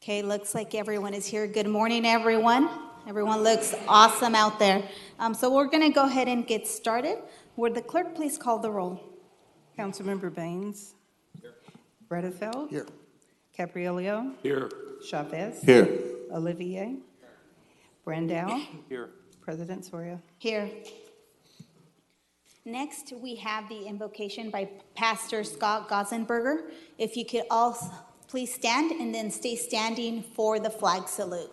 Okay, looks like everyone is here. Good morning, everyone. Everyone looks awesome out there. So we're going to go ahead and get started. Would the clerk please call the roll? Councilmember Baines. Here. Bredefeld. Here. Caprilio. Here. Chavez. Here. Olivier. Brandow. Here. President Soria. Here. Next, we have the invocation by Pastor Scott Gosenberger. If you could all please stand and then stay standing for the flag salute.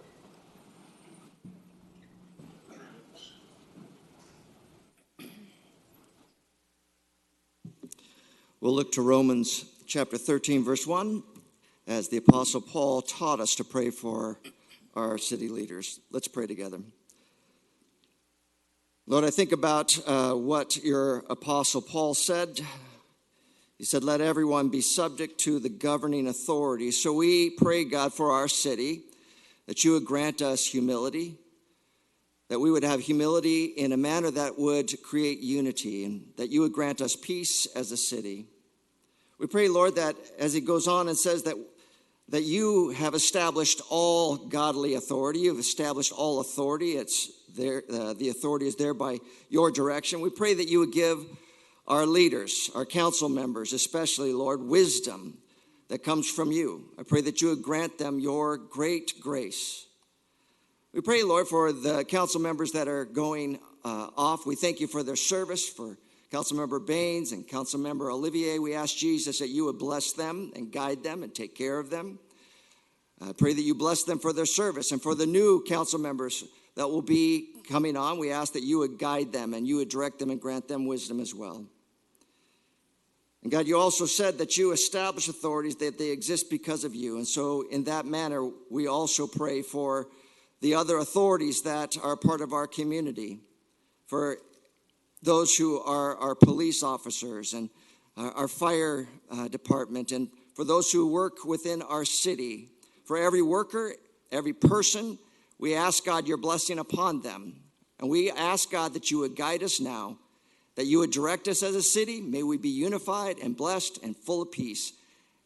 We'll look to Romans chapter 13, verse 1, as the Apostle Paul taught us to pray for our city leaders. Let's pray together. Lord, I think about what your Apostle Paul said. He said, let everyone be subject to the governing authority. So we pray, God, for our city, that you would grant us humility, that we would have humility in a manner that would create unity, and that you would grant us peace as a city. We pray, Lord, that as he goes on and says that you have established all godly authority, you've established all authority, it's there, the authority is there by your direction. We pray that you would give our leaders, our council members, especially, Lord, wisdom that comes from you. I pray that you would grant them your great grace. We pray, Lord, for the council members that are going off. We thank you for their service, for Councilmember Baines and Councilmember Olivier. We ask, Jesus, that you would bless them and guide them and take care of them. I pray that you bless them for their service, and for the new council members that will be coming on, we ask that you would guide them and you would direct them and grant them wisdom as well. And God, you also said that you establish authorities, that they exist because of you. And so in that manner, we also pray for the other authorities that are part of our community, for those who are our police officers and our fire department, and for those who work within our city. For every worker, every person, we ask, God, your blessing upon them. And we ask, God, that you would guide us now, that you would direct us as a city. May we be unified and blessed and full of peace.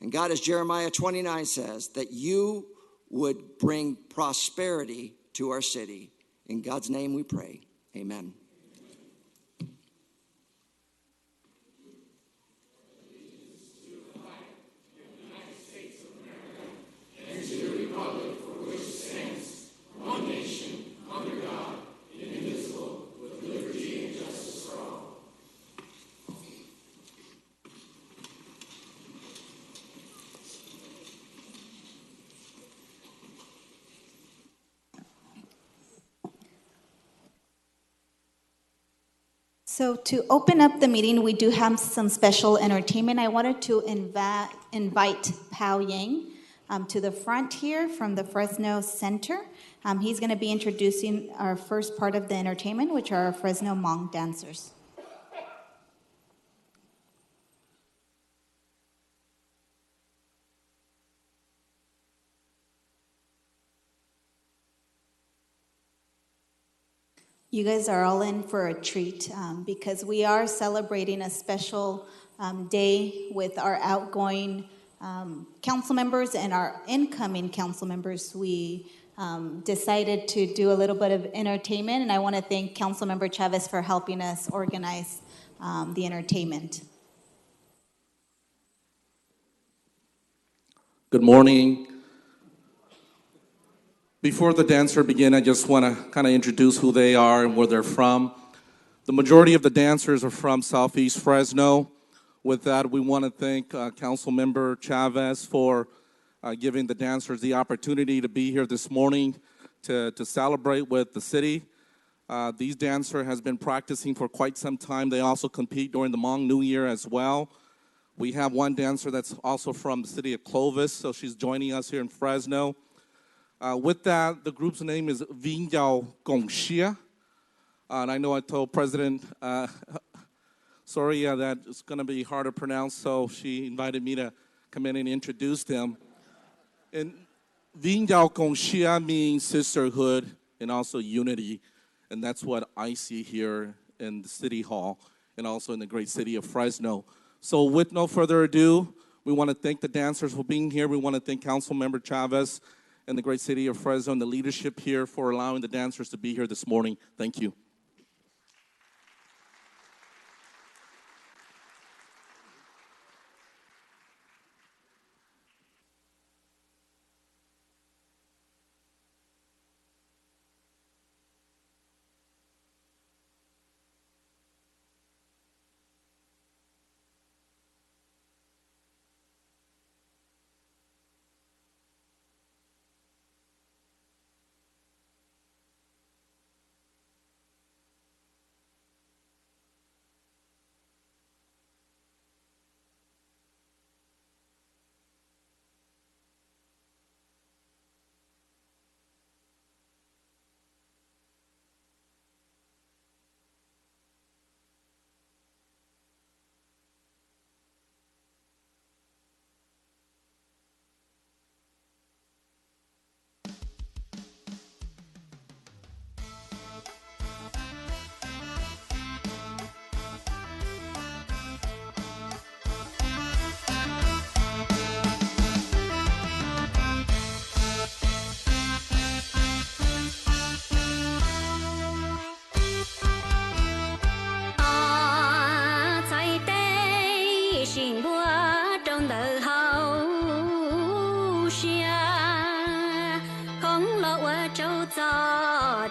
And God, as Jeremiah 29 says, that you would bring prosperity to our city. In God's name we pray. Amen. So to open up the meeting, we do have some special entertainment. I wanted to invite Pao Yang to the front here from the Fresno Center. He's going to be introducing our first part of the entertainment, which are our Fresno Hmong dancers. You guys are all in for a treat because we are celebrating a special day with our outgoing council members and our incoming council members. We decided to do a little bit of entertainment, and I want to thank Councilmember Chavez for helping us organize the entertainment. Good morning. Before the dancer begin, I just want to kind of introduce who they are and where they're from. The majority of the dancers are from Southeast Fresno. With that, we want to thank Councilmember Chavez for giving the dancers the opportunity to be here this morning to celebrate with the city. These dancers has been practicing for quite some time. They also compete during the Hmong New Year as well. We have one dancer that's also from the city of Clovis, so she's joining us here in Fresno. With that, the group's name is Vinh Yao Gong Xia. And I know I told President Soria that it's going to be hard to pronounce, so she invited me to come in and introduce them. And Vinh Yao Gong Xia means sisterhood and also unity. And that's what I see here in the City Hall and also in the great city of Fresno. So with no further ado, we want to thank the dancers for being here. We want to thank Councilmember Chavez and the great city of Fresno and the leadership here for allowing the dancers to be here this morning. Thank you.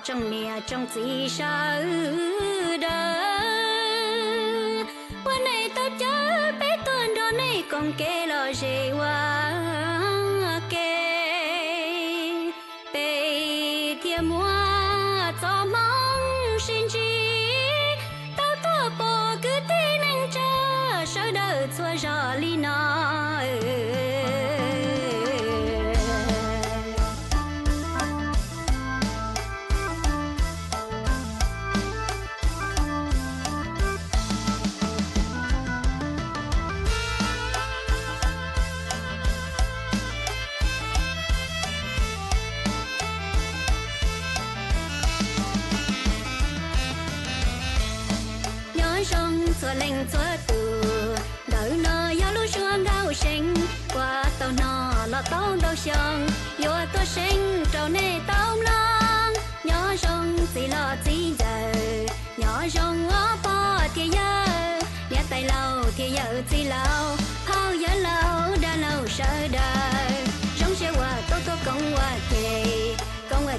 trong nia trong gì sao đờiวันnày tao chớ bé tuần đó này còn kê lo gì qua kê bê thiên mua cho mong xin chi tao to bỏ cứ thế nên cha sao đời xua gió li nói xua lên xua từ đợi nó gió lúa xuống gạo sinh qua tàu nó là tàu đầu sông vô tôi sinh trâu nê tàu long nhỏ rong chỉ lo chỉ giờ nhỏ rong ó po thì giờ nhà tay lâu thì giờ chỉ lâu hao giờ lâu đã lâu sợ đời rong xe qua tôi công qua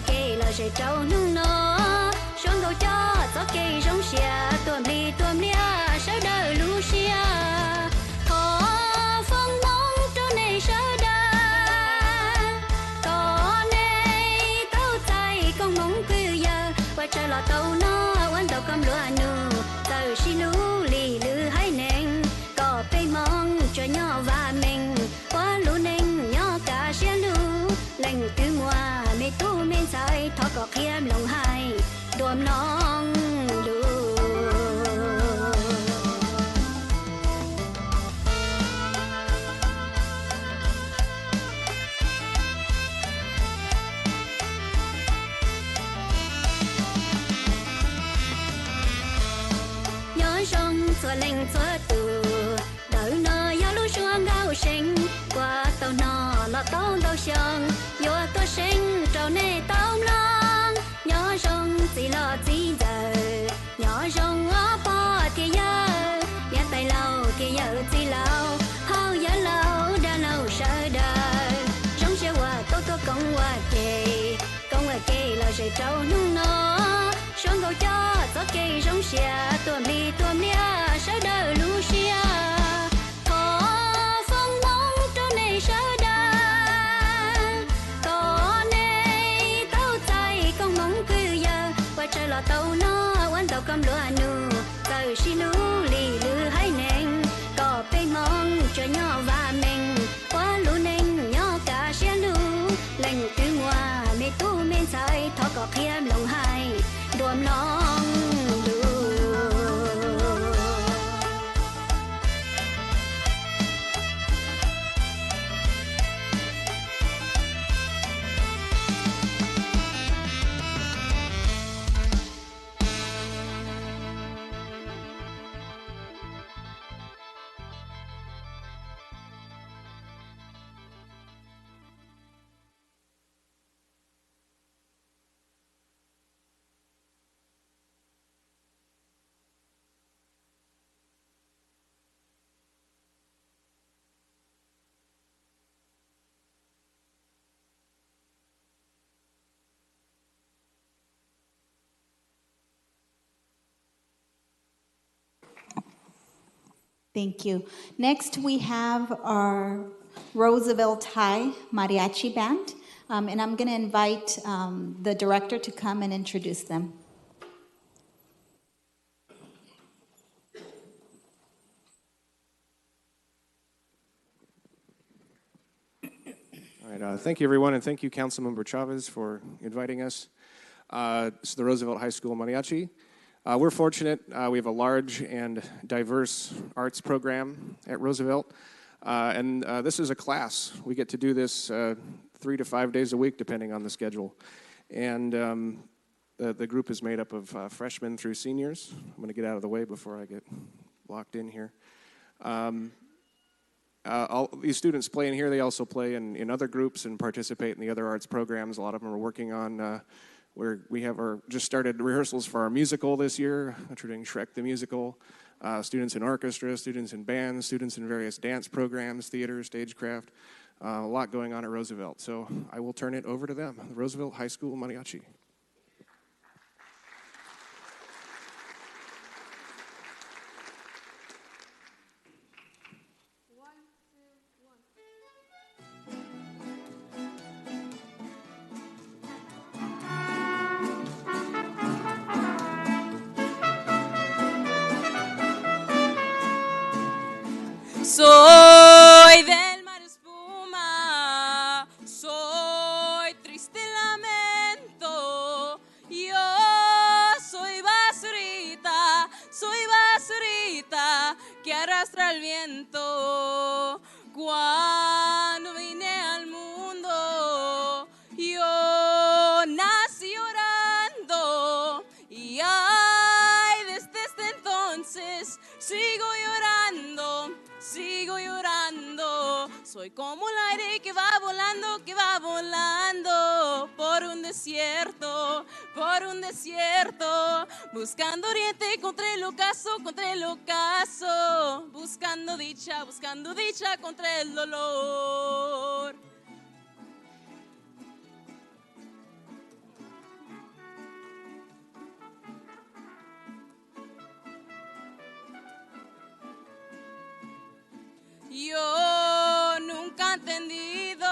kề là sẽ trâu nung nó xuống đầu cho gió kề rong xe tuầm lia sao đời Lucia họ phong mong cho này sao đời có này tao chạy con mong cứ giờ qua trời là tàu nó quán tàu cầm lúa nụ tàu xí lú lì lư hay neng có bê mong cho nhỏ và mình qua lú neng nhỏ cả xe lú lành từ mùa mê tu mê sai thọ có khiêm lòng hai đùm non lú xua lên xua từ đợi nó gió lúa xuống gạo sinh qua tàu nó là tàu đầu sông vô tôi sinh trâu nê tàu long nhỏ rong chỉ lo chỉ giờ nhỏ rong ó po thì giờ nhà tay lâu thì giờ chỉ lâu hao giờ lâu đã lâu sợ đời rong xe qua tôi công qua kề là sẽ trâu nung nó xuống cầu cho gió kề rong xe tuầm lia sao đời Lucia có phong mong cho này sao đời có này tao chạy con mong cứ giờ qua trời là tàu nó quán tàu cầm lúa nụ tàu xí lú lì lư hay neng có bê mong cho nhỏ và mình qua lú neng nhỏ cả xe lú lành từ mùa mê tu mê sai thọ có khiêm lòng hai đùm non lú Thank you. Next, we have our Roosevelt High Mariachi Band, and I'm going to invite the director to come and introduce them. All right, thank you, everyone, and thank you, Councilmember Chavez, for inviting us. This is the Roosevelt High School Mariachi. We're fortunate. We have a large and diverse arts program at Roosevelt, and this is a class. We get to do this 3 to 5 days a week, depending on the schedule. And the group is made up of freshmen through seniors. I'm going to get out of the way before I get locked in here. All these students play in here. They also play in other groups and participate in the other arts programs. A lot of them are working on, we have just started rehearsals for our musical this year, which we're doing Shrek the Musical. Students in orchestra, students in bands, students in various dance programs, theater, stagecraft. A lot going on at Roosevelt. So I will turn it over to them, the Roosevelt High School Mariachi. Soy del mar espuma, soy triste lamento, yo soy basurita que arrastra el viento. Cuando vine al mundo, yo nací llorando y ay, desde entonces sigo llorando. Soy como el aire que va volando por un desierto, buscando oriente contra el ocaso, buscando dicha contra el dolor. Yo nunca he entendido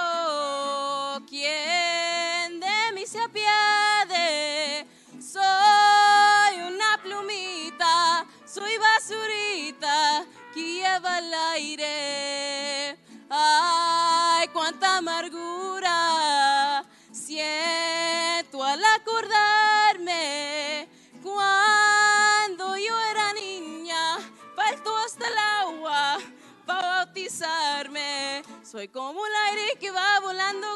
quién de mí se apiade. Soy una plumita, soy basurita que lleva el aire. Ay, cuánta amargura siento al acordarme cuando yo era niña, faltó hasta el agua para bautizarme. Soy como el aire que va volando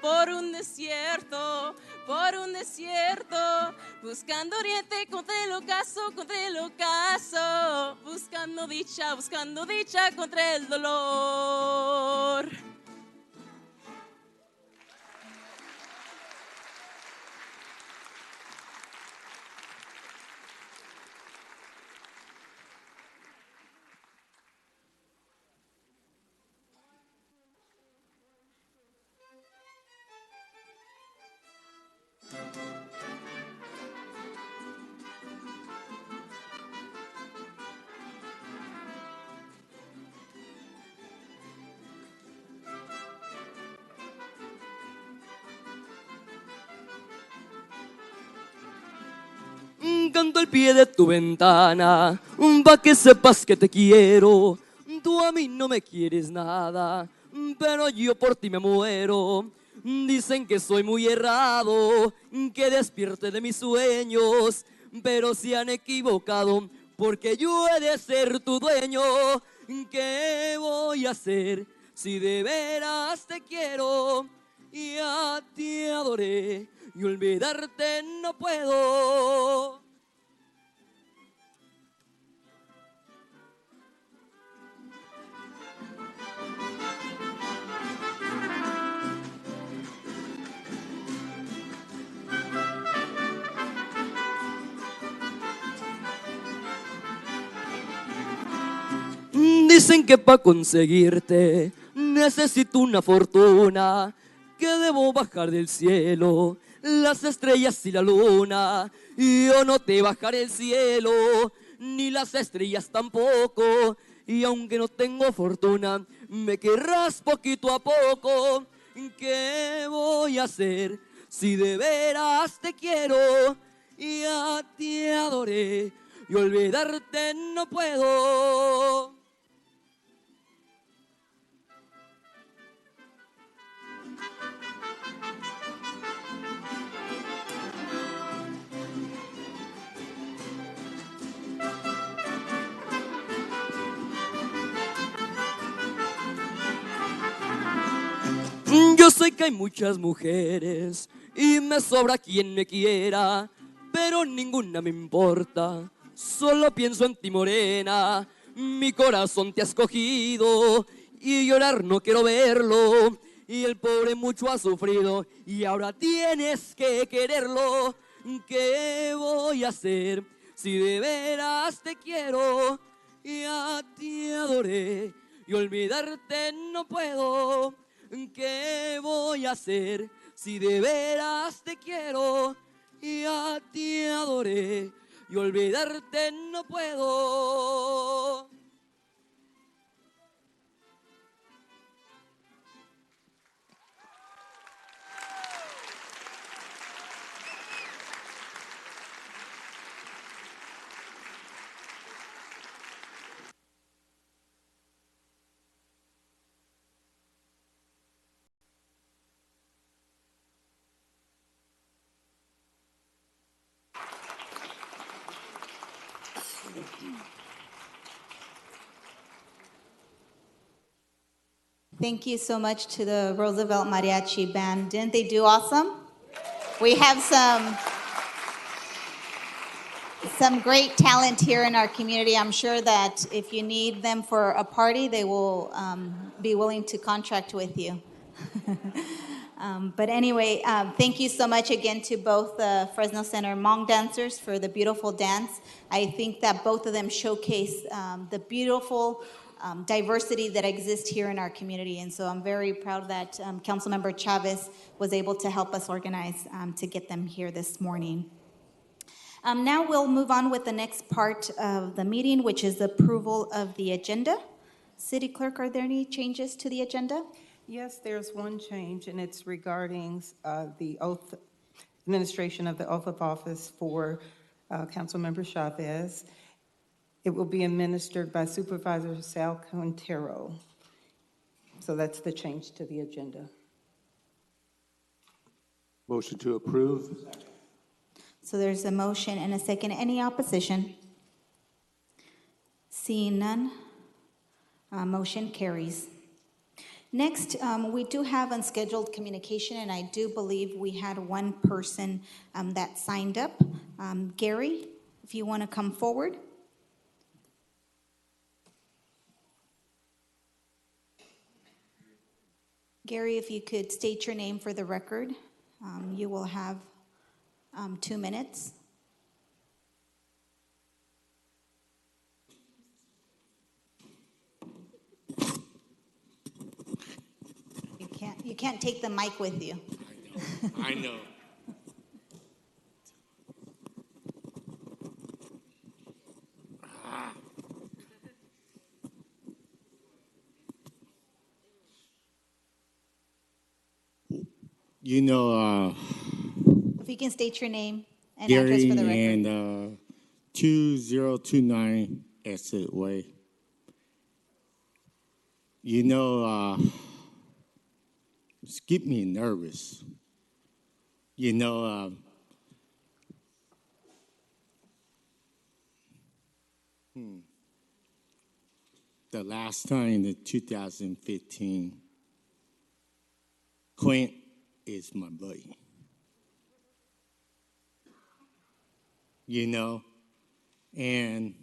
por un desierto, buscando oriente contra el ocaso, buscando dicha contra el dolor. Canto al pie de tu ventana, pa' que sepas que te quiero. Tú a mí no me quieres nada, pero yo por ti me muero. Dicen que soy muy errado, que despierte de mis sueños, pero se han equivocado, porque yo he de ser tu dueño. ¿Qué voy a hacer si de veras te quiero? Ya te adoré y olvidarte no puedo. Dicen que para conseguirte necesito una fortuna, que debo bajar del cielo las estrellas y la luna. Yo no te bajaré el cielo, ni las estrellas tampoco. Y aunque no tengo fortuna, me querrás poquito a poco. ¿Qué voy a hacer si de veras te quiero? Ya te adoré y olvidarte no puedo. Yo sé que hay muchas mujeres y me sobra quien me quiera, pero ninguna me importa, solo pienso en ti, morena. Mi corazón te ha escogido y llorar no quiero verlo. Y el pobre mucho ha sufrido y ahora tienes que quererlo. ¿Qué voy a hacer si de veras te quiero? Ya te adoré y olvidarte no puedo. ¿Qué voy a hacer si de veras te quiero? Ya te adoré y olvidarte no puedo. Thank you so much to the Roosevelt Mariachi Band. Didn't they do awesome? We have some great talent here in our community. I'm sure that if you need them for a party, they will be willing to contract with you. But anyway, thank you so much again to both the Fresno Center Hmong dancers for the beautiful dance. I think that both of them showcase the beautiful diversity that exists here in our community. And so I'm very proud that Councilmember Chavez was able to help us organize to get them here this morning. Now we'll move on with the next part of the meeting, which is the approval of the agenda. City Clerk, are there any changes to the agenda? Yes, there's one change, and it's regarding the oath, administration of the oath of office for Councilmember Chavez. It will be administered by Supervisor Sal Quintero. So that's the change to the agenda. Motion to approve. So there's a motion and a second. Any opposition? Seeing none, motion carries. Next, we do have unscheduled communication, and I do believe we had one person that signed up. Gary, if you want to come forward. Gary, if you could state your name for the record, you will have 2 minutes. You can't take the mic with you. I know. You know, If you can state your name and address Gary for the record. and 2029 Exit Way. You know, it's get me nervous. You know, the last time in 2015, Quint is my buddy. You know, and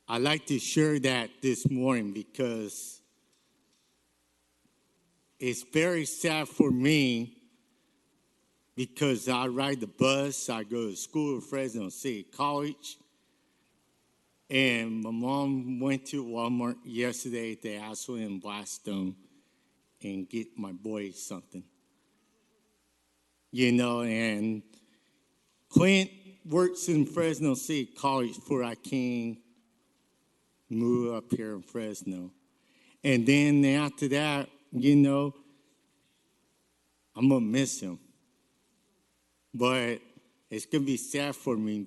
I like to share that this morning because it's very sad for me because I ride the bus, I go to school at Fresno City College, and my mom went to Walmart yesterday to ask me in Blackstone and get my boy something. You know, and Quint works in Fresno City College before I came, move up here in Fresno. And then after that, you know, I'm going to miss him. But it's going to be sad for me.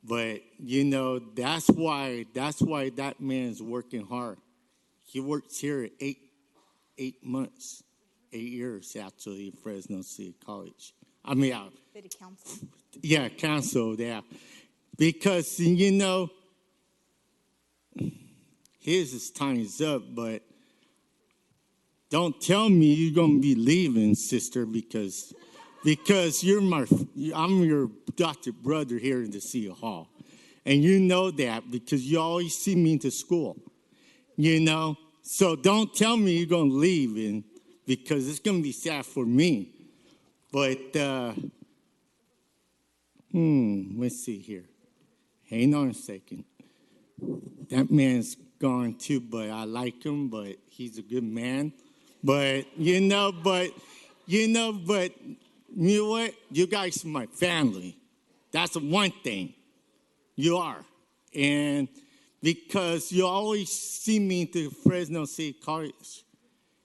But you know, that's why that man's working hard. He works here 8 months, 8 years actually in Fresno City College. I mean, City Council. yeah, council there. Because, you know, his time is up, but don't tell me you're going to be leaving, sister, because I'm your adopted brother here in the City Hall. And you know that because you always see me to school, you know. So don't tell me you're going to leave, and because it's going to be sad for me. But, let's see here. Hang on a second. That man's gone too, but I like him, but he's a good man. But, you know what? You know what? You guys are my family. That's the one thing. You are. And because you always see me to Fresno City College.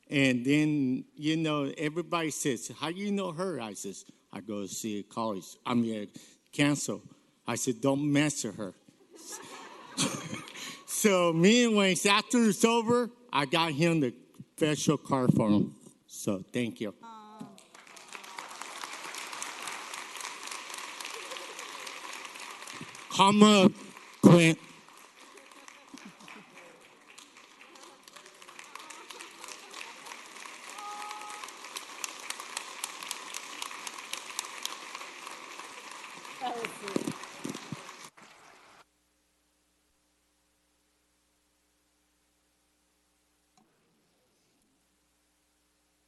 And then, you know, everybody says, how do you know her? I says, I go to City College. Cancel. I said, don't mess with her. So me and Wayne, after it's over, I got him the special car for him. So thank you. Come up, Clint.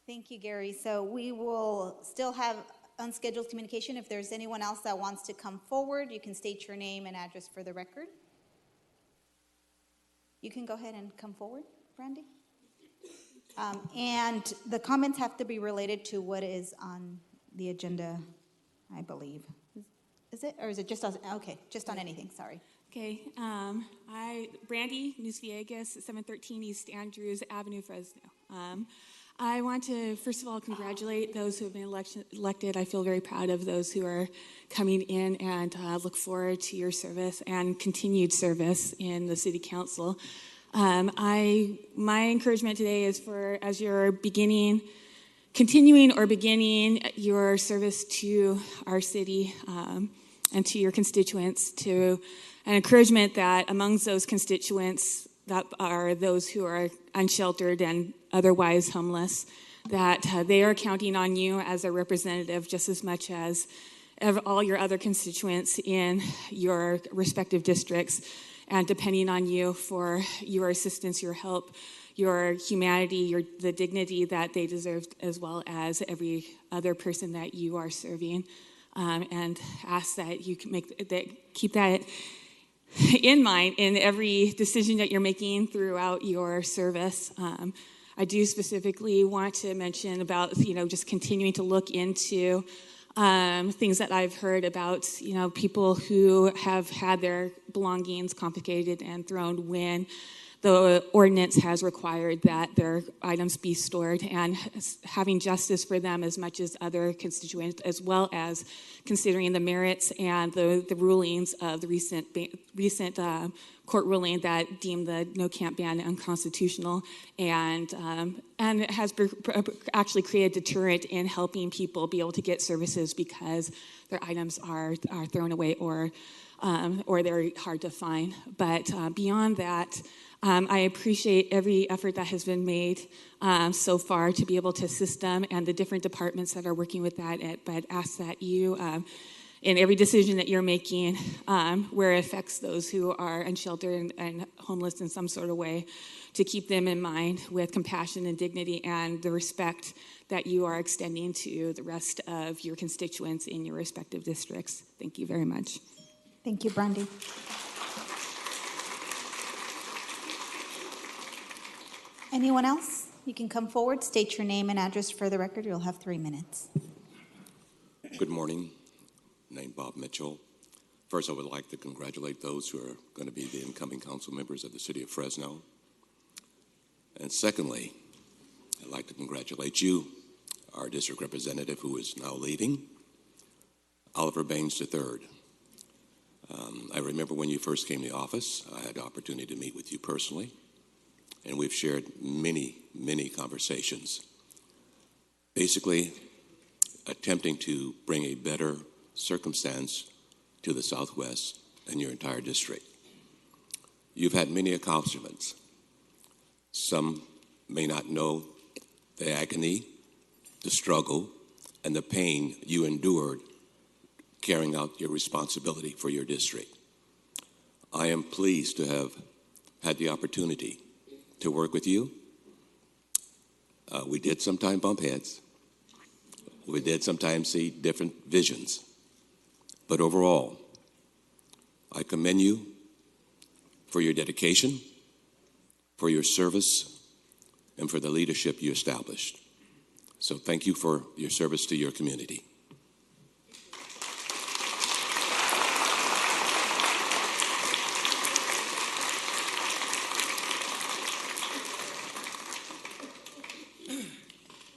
Thank you, Gary. So we will still have unscheduled communication. If there's anyone else that wants to come forward, you can state your name and address for the record. You can go ahead and come forward, Brandy. And the comments have to be related to what is on the agenda, I believe. Is it, or is it just on, okay, just on anything, sorry. Okay, Brandy News Viegas, 713 East Andrews Avenue, Fresno. I want to, first of all, congratulate those who have been elected. I feel very proud of those who are coming in, and look forward to your service and continued service in the City Council. My encouragement today is for, as you're continuing or beginning your service to our city and to your constituents, to an encouragement that amongst those constituents that are those who are unsheltered and otherwise homeless, that they are counting on you as a representative just as much as all your other constituents in your respective districts, and depending on you for your assistance, your help, your humanity, the dignity that they deserve, as well as every other person that you are serving, and ask that you can keep that in mind in every decision that you're making throughout your service. I do specifically want to mention about, just continuing to look into things that I've heard about, people who have had their belongings confiscated and thrown when the ordinance has required that their items be stored, and having justice for them as much as other constituents, as well as considering the merits and the rulings of the recent court ruling that deemed the no camp ban unconstitutional, and it has actually created a deterrent in helping people be able to get services because their items are thrown away or they're hard to find. But beyond that, I appreciate every effort that has been made so far to be able to assist them and the different departments that are working with that. But ask that you, in every decision that you're making, where it affects those who are unsheltered and homeless in some sort of way, to keep them in mind with compassion and dignity and the respect that you are extending to the rest of your constituents in your respective districts. Thank you very much. Thank you, Brandy. Anyone else? You can come forward, state your name and address for the record. You'll have 3 minutes. Good morning. named Bob Mitchell. First, I would like to congratulate those who are going to be the incoming council members of the city of Fresno. And secondly, I'd like to congratulate you, our district representative who is now leaving, Oliver Baines III. I remember when you first came to the office, I had the opportunity to meet with you personally, and we've shared many, many conversations, basically attempting to bring a better circumstance to the Southwest and your entire district. You've had many accomplishments. Some may not know the agony, the struggle, and the pain you endured carrying out your responsibility for your district. I am pleased to have had the opportunity to work with you. We did sometimes bump heads. We did sometimes see different visions. But overall, I commend you for your dedication, for your service, and for the leadership you established. So thank you for your service to your community.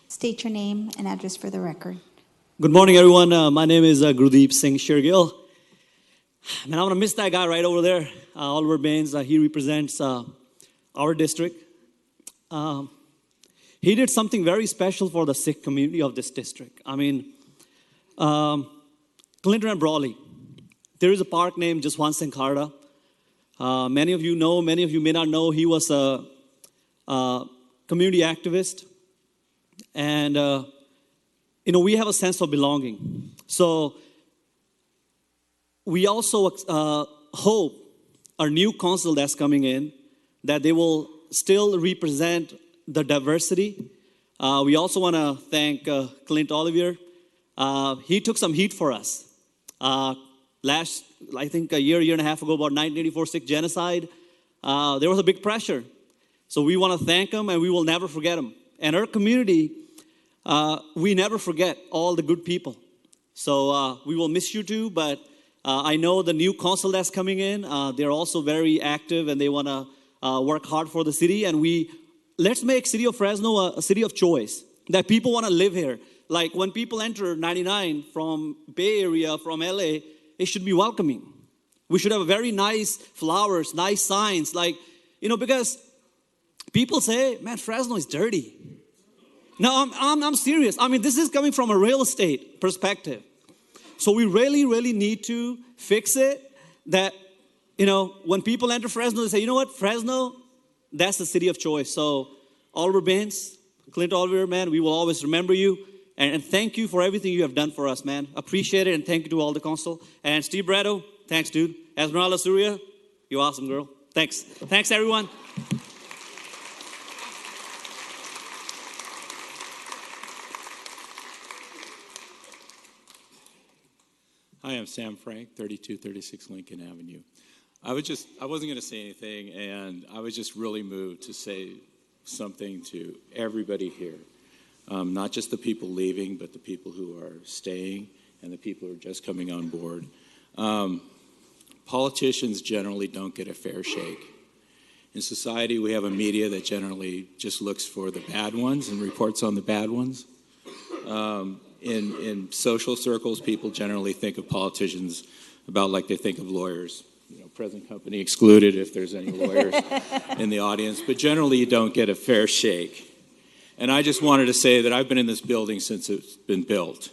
State your name and address for the record. Good morning, everyone. My name is Gurudeep Singh Shergill. Man, I'm going to miss that guy right over there, Oliver Baines. He represents our district. He did something very special for the Sikh community of this district. I mean, Clinton and Brawley. There is a park named Jaswant Singh Kharda. Many of you know, many of you may not know, he was a community activist. And, we have a sense of belonging. So we also hope our new council that's coming in, that they will still represent the diversity. We also want to thank Clint Olivier. He took some heat for us. I think a year and a half ago, about 1984 Sikh genocide, there was a big pressure. So we want to thank him, and we will never forget him. And our community, we never forget all the good people. So we will miss you too, but I know the new council that's coming in, they're also very active, and they want to work hard for the city. And let's make City of Fresno a city of choice, that people want to live here. Like when people enter 99 from Bay Area, from LA, it should be welcoming. We should have very nice flowers, nice signs, because people say, man, Fresno is dirty. No, I'm serious. I mean, this is coming from a real estate perspective. So we really, really need to fix it that, when people enter Fresno, they say, you know what, Fresno, that's the city of choice. So Oliver Baines, Clint Oliver, man, we will always remember you. And thank you for everything you have done for us, man. Appreciate it, and thank you to all the council. And Steve Bretto, thanks, dude. Esmeralda Surya, you're awesome, girl. Thanks. Thanks, everyone. Hi, I'm Sam Frank, 3236 Lincoln Avenue. I wasn't going to say anything, and I was just really moved to say something to everybody here. Not just the people leaving, but the people who are staying and the people who are just coming on board. Politicians generally don't get a fair shake. In society, we have a media that generally just looks for the bad ones and reports on the bad ones. In social circles, people generally think of politicians about like they think of lawyers. Present company excluded if there's any lawyers in the audience. But generally, you don't get a fair shake. And I just wanted to say that I've been in this building since it's been built.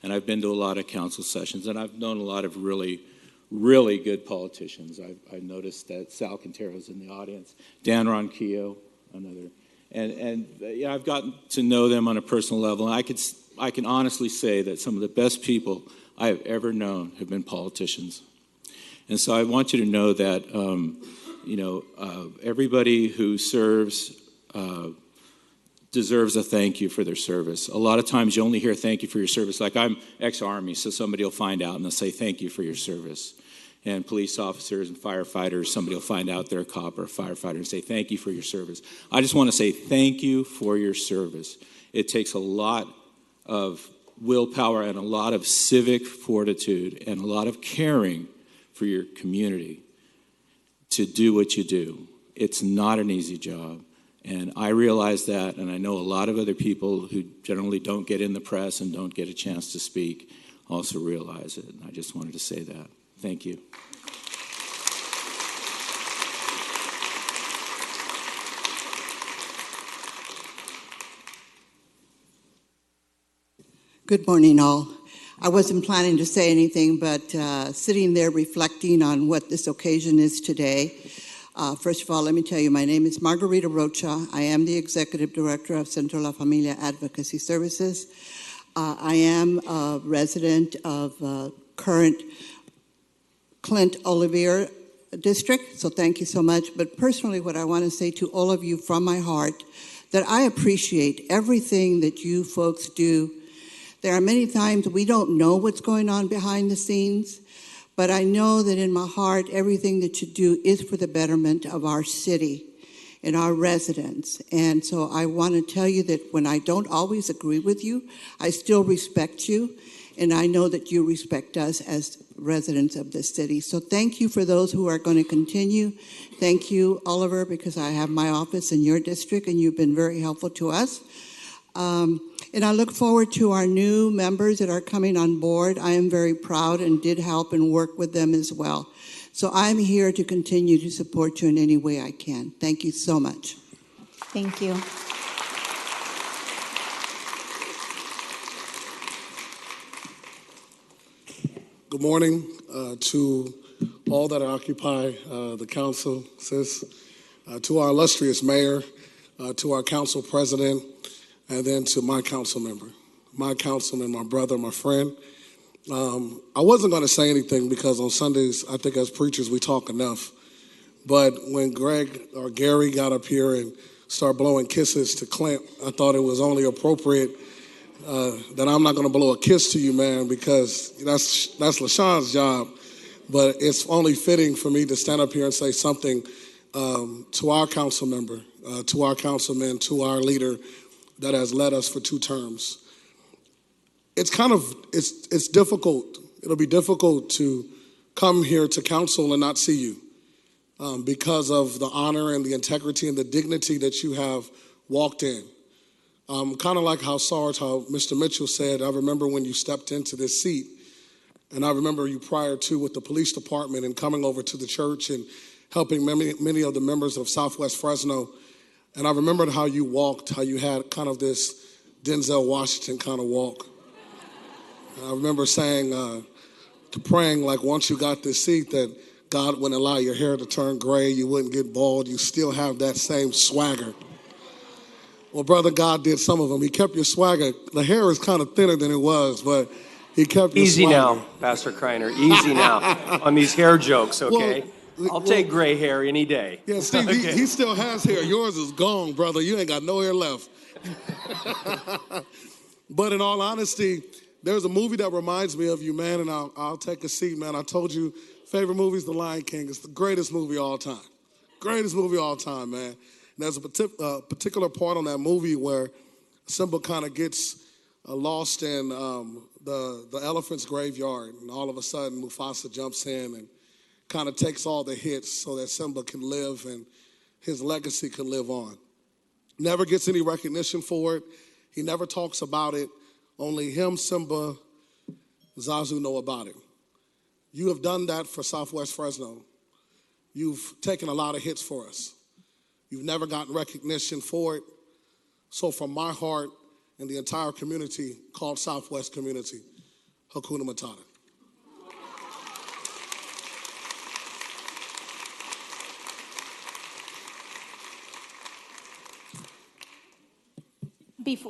And I've been to a lot of council sessions, and I've known a lot of really, really good politicians. I've noticed that Sal Quintero's in the audience, Dan Ronquillo, another. And I've gotten to know them on a personal level. And I can honestly say that some of the best people I have ever known have been politicians. And so I want you to know that, everybody who serves deserves a thank you for their service. A lot of times you only hear thank you for your service. Like I'm ex-Army, so somebody will find out and they'll say thank you for your service. And police officers and firefighters, somebody will find out they're a cop or a firefighter and say thank you for your service. I just want to say thank you for your service. It takes a lot of willpower and a lot of civic fortitude and a lot of caring for your community to do what you do. It's not an easy job. And I realize that, and I know a lot of other people who generally don't get in the press and don't get a chance to speak also realize it. And I just wanted to say that. Thank you. Good morning, all. I wasn't planning to say anything, but sitting there reflecting on what this occasion is today, first of all, let me tell you, my name is Margarita Rocha. I am the Executive Director of Centro La Familia Advocacy Services. I am a resident of current Clint Olivier District, so thank you so much. But personally, what I want to say to all of you from my heart, that I appreciate everything that you folks do. There are many times we don't know what's going on behind the scenes, but I know that in my heart, everything that you do is for the betterment of our city and our residents. And so I want to tell you that when I don't always agree with you, I still respect you, and I know that you respect us as residents of this city. So thank you for those who are going to continue. Thank you, Oliver, because I have my office in your district, and you've been very helpful to us. And I look forward to our new members that are coming on board. I am very proud and did help and work with them as well. So I'm here to continue to support you in any way I can. Thank you so much. Thank you. Good morning to all that occupy the council, sis, to our illustrious mayor, to our council president, and then to my council member, my councilman, my brother, my friend. I wasn't going to say anything because on Sundays, I think as preachers, we talk enough. But when Greg or Gary got up here and started blowing kisses to Clint, I thought it was only appropriate that I'm not going to blow a kiss to you, man, because that's LaShawn's job. But it's only fitting for me to stand up here and say something to our council member, to our councilman, to our leader that has led us for 2 terms. It's difficult. It'll be difficult to come here to council and not see you because of the honor and the integrity and the dignity that you have walked in. Kind of like how Mr. Mitchell said, I remember when you stepped into this seat, and I remember you prior to with the police department and coming over to the church and helping many of the members of Southwest Fresno. And I remembered how you walked, how you had kind of this Denzel Washington kind of walk. And I remember saying, to praying like once you got this seat that God wouldn't allow your hair to turn gray, you wouldn't get bald, you still have that same swagger. Well, brother, God did some of them. He kept your swagger. The hair is kind of thinner than it was, but he kept your swagger. Easy now, Pastor Kreiner, easy now on these hair jokes, okay? I'll take gray hair any day. Yeah, Steve, okay. he still has hair. Yours is gone, brother. You ain't got no hair left. But in all honesty, there's a movie that reminds me of you, man, and I'll take a seat, man. I told you, favorite movie is The Lion King. It's the greatest movie of all time. Greatest movie of all time, man. And there's a particular part on that movie where Simba kind of gets lost in the elephant's graveyard, and all of a sudden Mufasa jumps in and kind of takes all the hits so that Simba can live and his legacy can live on. Never gets any recognition for it. He never talks about it. Only him, Simba, Zazu know about it. You have done that for Southwest Fresno. You've taken a lot of hits for us. You've never gotten recognition for it. So from my heart and the entire community called Southwest Community, Hakuna Matata.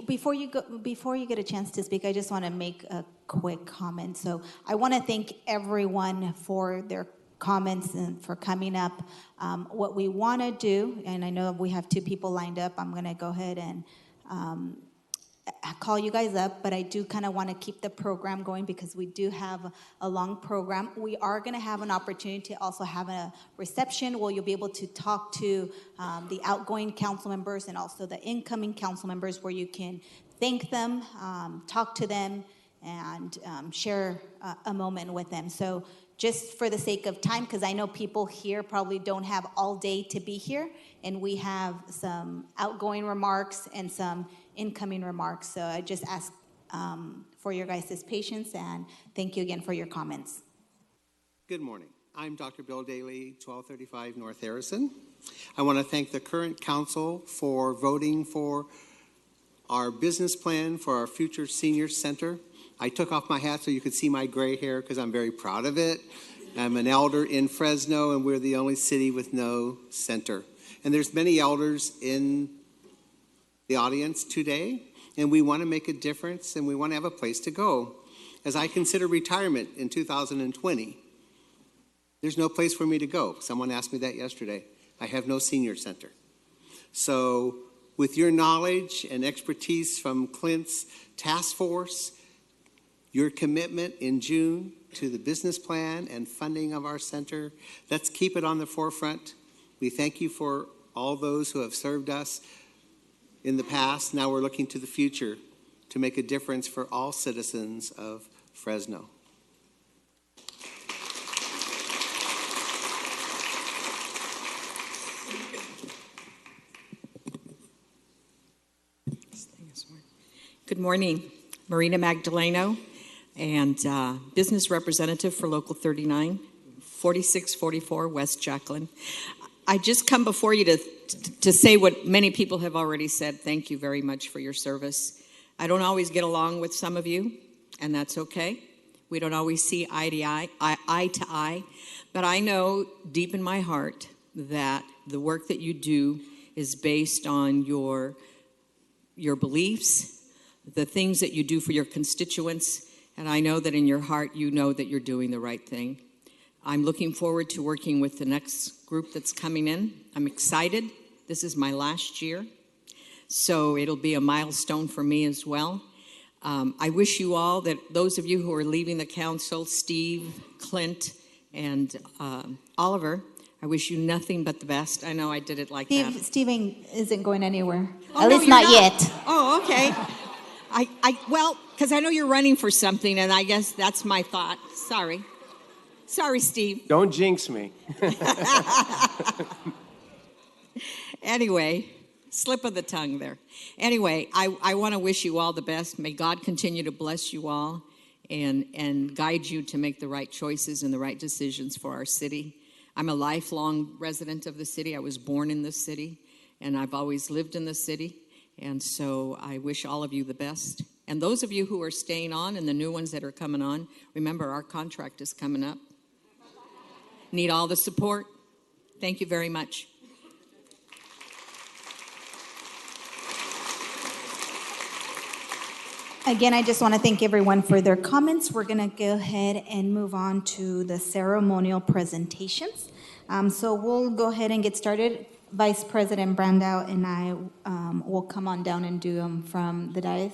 Before you get a chance to speak, I just want to make a quick comment. So I want to thank everyone for their comments and for coming up. What we want to do, and I know we have 2 people lined up, I'm going to go ahead and call you guys up, but I do kind of want to keep the program going because we do have a long program. We are going to have an opportunity to also have a reception where you'll be able to talk to the outgoing council members and also the incoming council members where you can thank them, talk to them, and share a moment with them. So just for the sake of time, because I know people here probably don't have all day to be here, and we have some outgoing remarks and some incoming remarks. So I just ask for your guys' patience, and thank you again for your comments. Good morning. I'm Dr. Bill Daly, 1235 North Harrison. I want to thank the current council for voting for our business plan for our future senior center. I took off my hat so you could see my gray hair because I'm very proud of it. I'm an elder in Fresno, and we're the only city with no center. And there's many elders in the audience today, and we want to make a difference, and we want to have a place to go. As I consider retirement in 2020, there's no place for me to go. Someone asked me that yesterday. I have no senior center. So with your knowledge and expertise from Clint's task force, your commitment in June to the business plan and funding of our center, let's keep it on the forefront. We thank you for all those who have served us in the past. Now we're looking to the future to make a difference for all citizens of Fresno. Good morning. Marina Magdaleno, and business representative for Local 39, 4644 West Jacqueline. I just come before you to say what many people have already said. Thank you very much for your service. I don't always get along with some of you, and that's okay. We don't always see eye to eye, but I know deep in my heart that the work that you do is based on your beliefs, the things that you do for your constituents, and I know that in your heart you know that you're doing the right thing. I'm looking forward to working with the next group that's coming in. I'm excited. This is my last year, so it'll be a milestone for me as well. I wish you all, that those of you who are leaving the council, Steve, Clint, and Oliver, I wish you nothing but the best. I know I did it like that. Steven isn't going anywhere. Oh, At no, least you're not yet. Oh, okay. Well, because I know you're running for something, and I guess that's my thought. Sorry, Steve. Don't jinx me. Anyway, slip of the tongue there. Anyway, I want to wish you all the best. May God continue to bless you all and guide you to make the right choices and the right decisions for our city. I'm a lifelong resident of the city. I was born in this city, and I've always lived in the city. And so I wish all of you the best. And those of you who are staying on and the new ones that are coming on, remember our contract is coming up. Need all the support. Thank you very much. Again, I just want to thank everyone for their comments. We're going to go ahead and move on to the ceremonial presentations. So we'll go ahead and get started. Vice President Brandau and I will come on down and do them from the dais.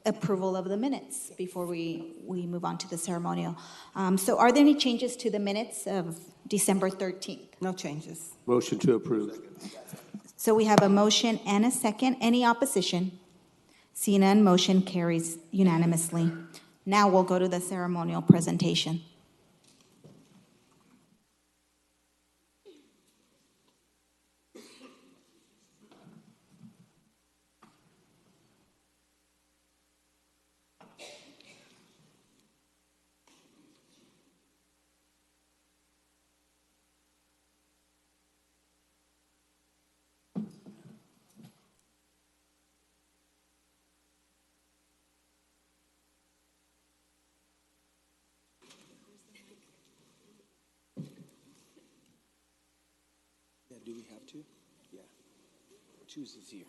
Approval of the minutes before we move on to the ceremonial. So are there any changes to the minutes of December 13th? No changes. Motion to approve. So we have a motion and a second. Any opposition? Seeing none, motion carries unanimously. Now we'll go to the ceremonial presentation. Do we have to? Yeah. Choose this here.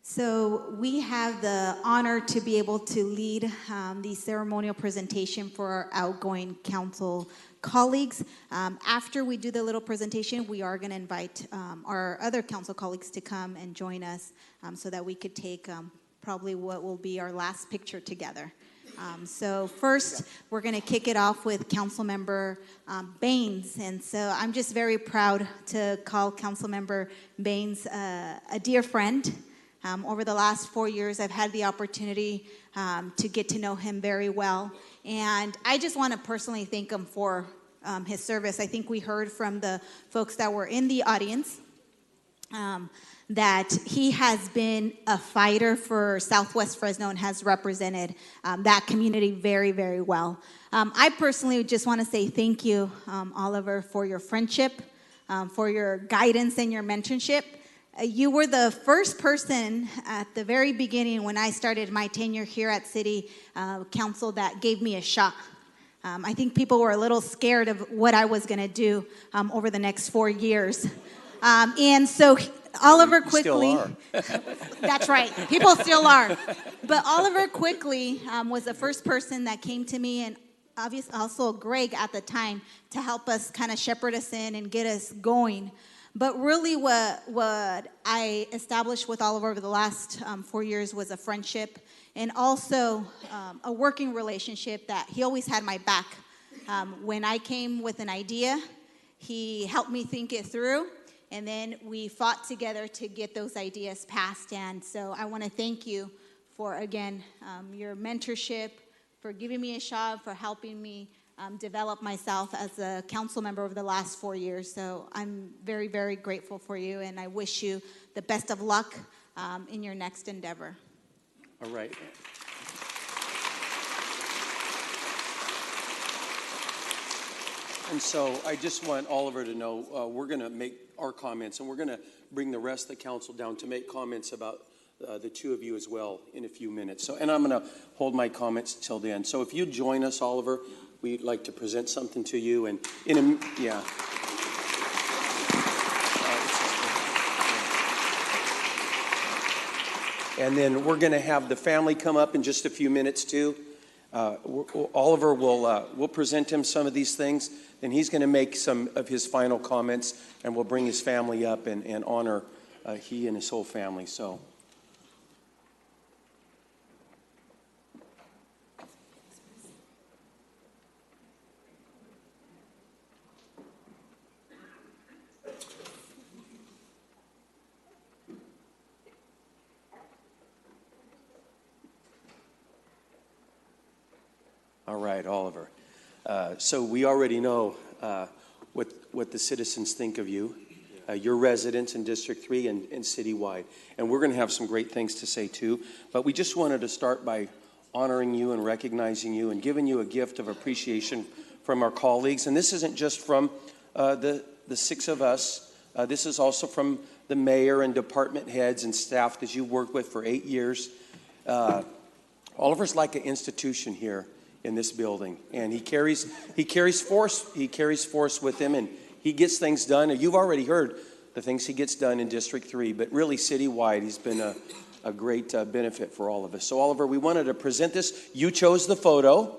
So we have the honor to be able to lead the ceremonial presentation for our outgoing council colleagues. After we do the little presentation, we are going to invite our other council colleagues to come and join us so that we could take probably what will be our last picture together. So first, we're going to kick it off with Councilmember Baines. And so I'm just very proud to call Councilmember Baines a dear friend. Over the last 4 years, I've had the opportunity to get to know him very well. And I just want to personally thank him for his service. I think we heard from the folks that were in the audience that he has been a fighter for Southwest Fresno and has represented that community very, very well. I personally just want to say thank you, Oliver, for your friendship, for your guidance and your mentorship. You were the first person at the very beginning when I started my tenure here at City Council that gave me a shot. I think people were a little scared of what I was going to do over the next 4 years. And so Oliver quickly, that's right, people still are. But Oliver quickly was the first person that came to me, and obviously also Greg at the time, to help us kind of shepherd us in and get us going. But really what I established with Oliver over the last 4 years was a friendship and also a working relationship that he always had my back. When I came with an idea, he helped me think it through. And then we fought together to get those ideas passed. And so I want to thank you for, again, your mentorship, for giving me a shot, for helping me develop myself as a council member over the last 4 years. So I'm very, very grateful for you, and I wish you the best of luck in your next endeavor. All right. And so I just want Oliver to know we're going to make our comments, and we're going to bring the rest of the council down to make comments about the two of you as well in a few minutes. So, and I'm going to hold my comments till the end. So if you join us, Oliver, we'd like to present something to you. And yeah. And then we're going to have the family come up in just a few minutes too. Oliver we'll present him some of these things, and he's going to make some of his final comments, and we'll bring his family up and honor he and his whole family. So. All right, Oliver. So we already know what the citizens think of you, your residents in District 3 and citywide. And we're going to have some great things to say too. But we just wanted to start by honoring you and recognizing you and giving you a gift of appreciation from our colleagues. And this isn't just from the six of us. This is also from the mayor and department heads and staff that you worked with for 8 years. Oliver's like an institution here in this building, and he carries force with him, and he gets things done. And you've already heard the things he gets done in District 3, but really citywide, he's been a great benefit for all of us. So Oliver, we wanted to present this. You chose the photo,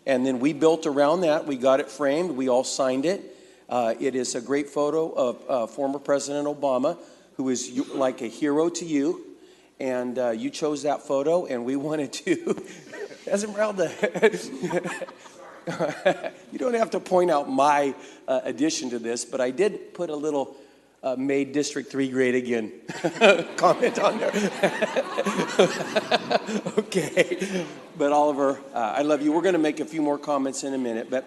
and then we built around that. We got it framed. We all signed it. It is a great photo of former President Obama, who is like a hero to you, and you chose that photo, and we wanted to. Esmeralda, you don't have to point out my addition to this, but I did put a little made District 3 great again comment on there. Okay. But Oliver, I love you. We're going to make a few more comments in a minute. But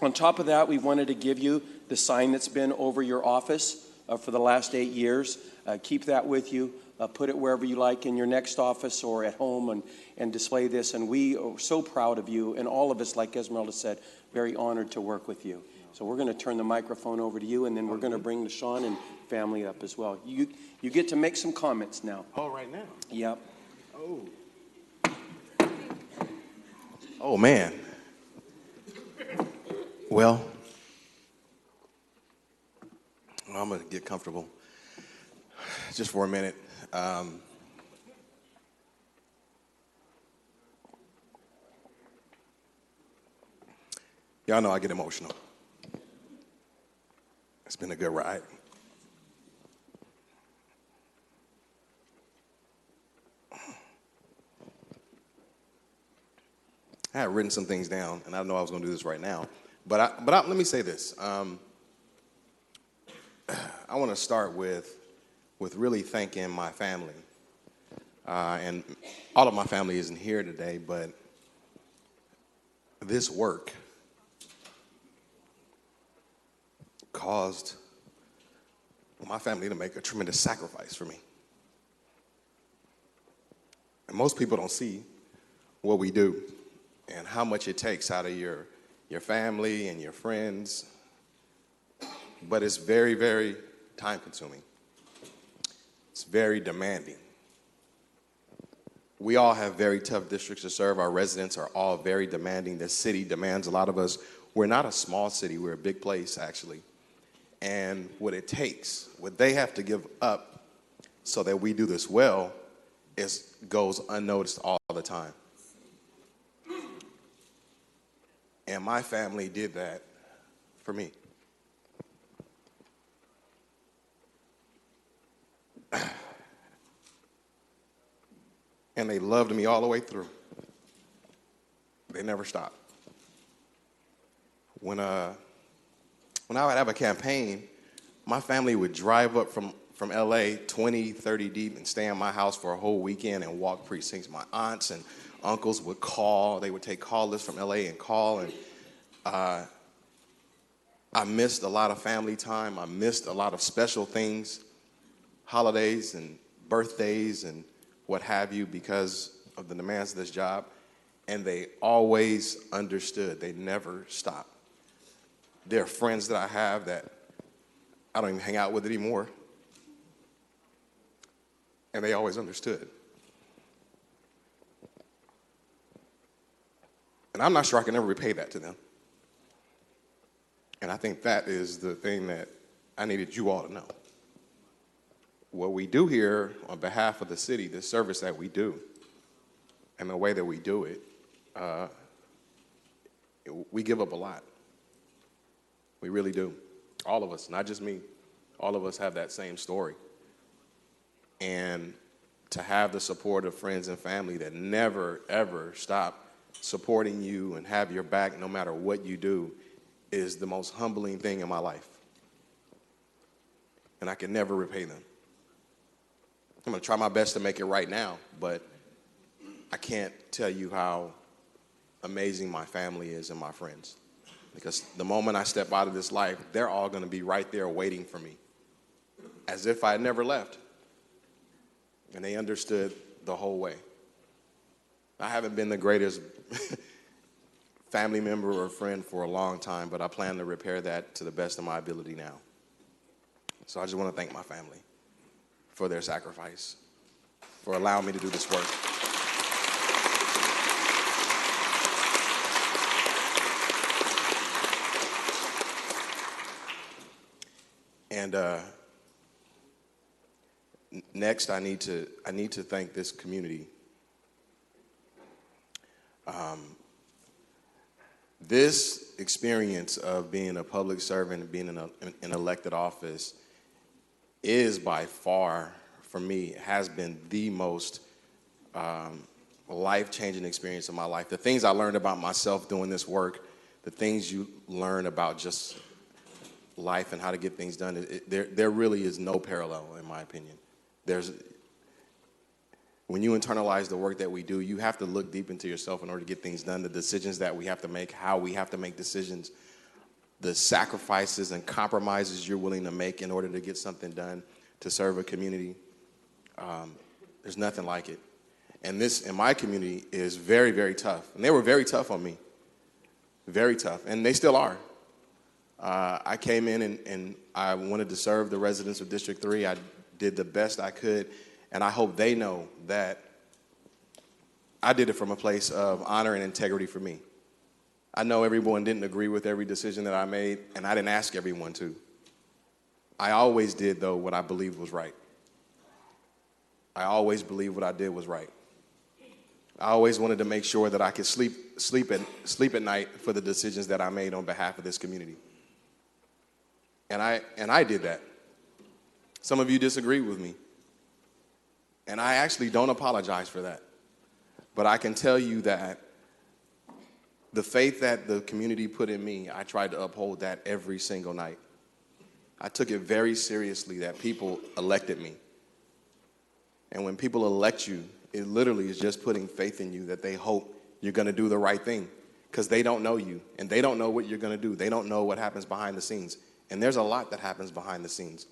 on top of that, we wanted to give you the sign that's been over your office for the last 8 years. Keep that with you. Put it wherever you like in your next office or at home and display this. And we are so proud of you. And all of us, like Esmeralda said, very honored to work with you. So we're going to turn the microphone over to you, and then we're going to bring the Sean and family up as well. You get to make some comments now. Oh, right now? Yep. Oh, man. Well, I'm going to get comfortable just for a minute. Y'all know I get emotional. It's been a good ride. I had written some things down, and I know I was going to do this right now. But let me say this. I want to start with really thanking my family. And all of my family isn't here today, but this work caused my family to make a tremendous sacrifice for me. And most people don't see what we do and how much it takes out of your family and your friends. But it's very, very time consuming. It's very demanding. We all have very tough districts to serve. Our residents are all very demanding. The city demands a lot of us. We're not a small city. We're a big place, actually. And what it takes, what they have to give up so that we do this well, goes unnoticed all the time. And my family did that for me. And they loved me all the way through. They never stopped. When I would have a campaign, my family would drive up from LA 20, 30 deep and stay in my house for a whole weekend and walk precincts. My aunts and uncles would call. They would take call lists from LA and call. And I missed a lot of family time. I missed a lot of special things, holidays and birthdays and what have you, because of the demands of this job. And they always understood. They never stopped. There are friends that I have that I don't even hang out with anymore. And they always understood. And I'm not sure I can ever repay that to them. And I think that is the thing that I needed you all to know. What we do here on behalf of the city, the service that we do, and the way that we do it, we give up a lot. We really do. All of us, not just me. All of us have that same story. And to have the support of friends and family that never, ever stop supporting you and have your back no matter what you do is the most humbling thing in my life. And I can never repay them. I'm going to try my best to make it right now, but I can't tell you how amazing my family is and my friends. Because the moment I step out of this life, they're all going to be right there waiting for me, as if I had never left. And they understood the whole way. I haven't been the greatest family member or friend for a long time, but I plan to repair that to the best of my ability now. So I just want to thank my family for their sacrifice, for allowing me to do this work. And next, I need to thank this community. This experience of being a public servant, being in an elected office, is by far, for me, has been the most life-changing experience of my life. The things I learned about myself doing this work, the things you learn about just life and how to get things done, there really is no parallel, in my opinion. When you internalize the work that we do, you have to look deep into yourself in order to get things done, the decisions that we have to make, how we have to make decisions, the sacrifices and compromises you're willing to make in order to get something done, to serve a community. There's nothing like it. And this, in my community, is very, very tough. And they were very tough on me. Very tough. And they still are. I came in and I wanted to serve the residents of District 3. I did the best I could. And I hope they know that I did it from a place of honor and integrity for me. I know everyone didn't agree with every decision that I made, and I didn't ask everyone to. I always did, though, what I believed was right. I always believed what I did was right. I always wanted to make sure that I could sleep at night for the decisions that I made on behalf of this community. And I did that. Some of you disagree with me. And I actually don't apologize for that. But I can tell you that The faith that the community put in me, I tried to uphold that every single night. I took it very seriously that people elected me. And when people elect you, it literally is just putting faith in you that they hope you're going to do the right thing, because they don't know you and they don't know what you're going to do. They don't know what happens behind the scenes. And there's a lot that happens behind the scenes.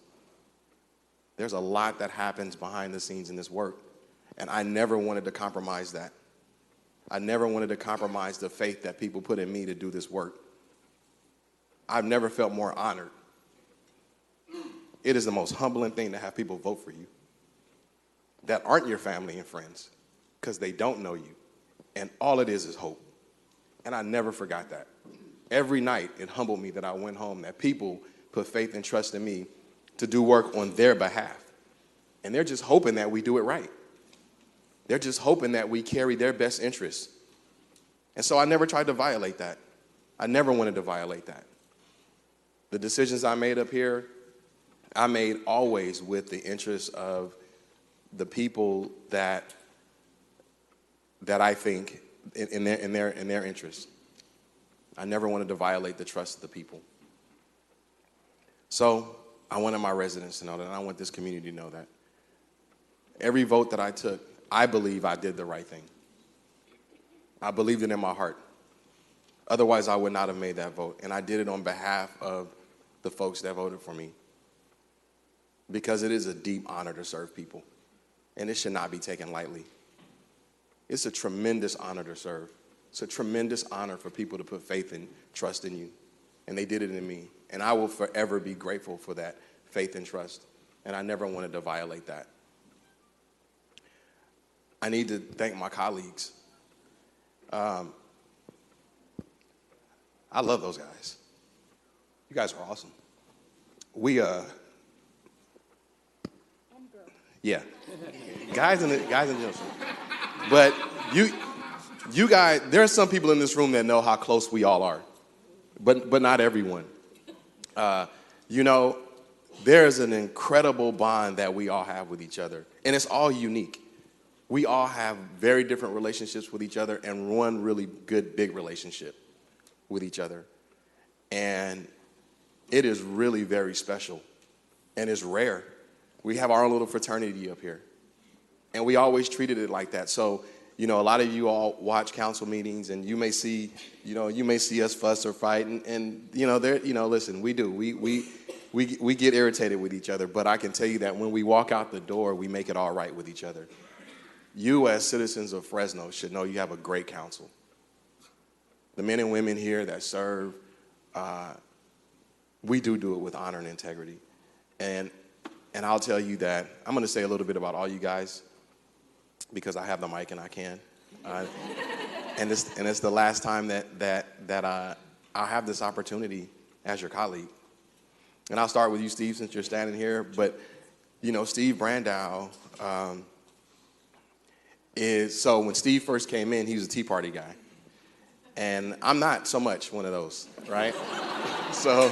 There's a lot that happens behind the scenes in this work. And I never wanted to compromise that. I never wanted to compromise the faith that people put in me to do this work. I've never felt more honored. It is the most humbling thing to have people vote for you that aren't your family and friends, because they don't know you. And all it is hope. And I never forgot that. Every night it humbled me that I went home, that people put faith and trust in me to do work on their behalf. And they're just hoping that we do it right. They're just hoping that we carry their best interests. And so I never tried to violate that. I never wanted to violate that. The decisions I made up here, I made always with the interests of the people that I think in their interests. I never wanted to violate the trust of the people. So I wanted my residents to know that, and I want this community to know that. Every vote that I took, I believe I did the right thing. I believed it in my heart. Otherwise, I would not have made that vote. And I did it on behalf of the folks that voted for me. Because it is a deep honor to serve people. And it should not be taken lightly. It's a tremendous honor to serve. It's a tremendous honor for people to put faith and trust in you. And they did it in me. And I will forever be grateful for that faith and trust. And I never wanted to violate that. I need to thank my colleagues. I love those guys. You guys are awesome. Yeah, guys and gentlemen. But you guys, there are some people in this room that know how close we all are, but not everyone. There's an incredible bond that we all have with each other, and it's all unique. We all have very different relationships with each other and one really good, big relationship with each other. And it is really very special, and it's rare. We have our own little fraternity up here, and we always treated it like that. So, a lot of you all watch council meetings, and you may see us fuss or fight, and listen, we do. We get irritated with each other, but I can tell you that when we walk out the door, we make it all right with each other. You, as citizens of Fresno, should know you have a great council. The men and women here that serve, we do it with honor and integrity. And I'll tell you that I'm going to say a little bit about all you guys because I have the mic and I can. And it's the last time that I'll have this opportunity as your colleague. And I'll start with you, Steve, since you're standing here. But, Steve Brandow so when Steve first came in, he was a Tea Party guy. And I'm not so much one of those, right? So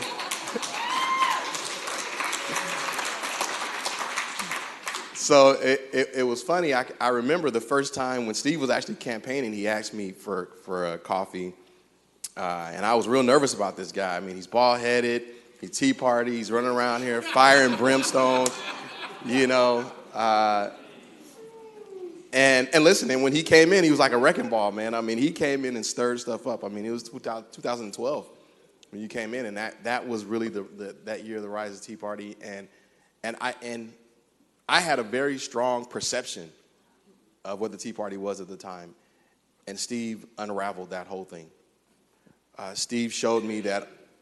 it was funny. I remember the first time when Steve was actually campaigning, he asked me for a coffee. And I was real nervous about this guy. I mean, he's bald-headed, he's Tea Party, he's running around here, fire and brimstone, And listen, and when he came in, he was like a wrecking ball, man. I mean, he came in and stirred stuff up. I mean, it was 2012 when you came in, and that was really that year of the rise of Tea Party. And I had a very strong perception of what the Tea Party was at the time, and Steve unraveled that whole thing. Steve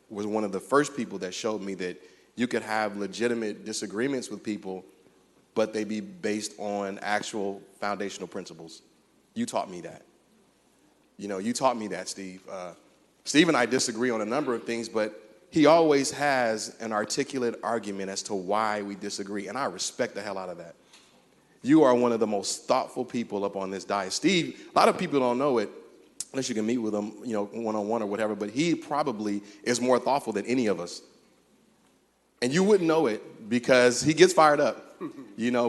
was one of the first people that showed me that you could have legitimate disagreements with people, but they be based on actual foundational principles. You taught me that. You taught me that, Steve. Steve and I disagree on a number of things, but he always has an articulate argument as to why we disagree, and I respect the hell out of that. You are one of the most thoughtful people up on this dais. Steve, a lot of people don't know it, unless you can meet with him, one-on-one or whatever, but he probably is more thoughtful than any of us. And you wouldn't know it because he gets fired up,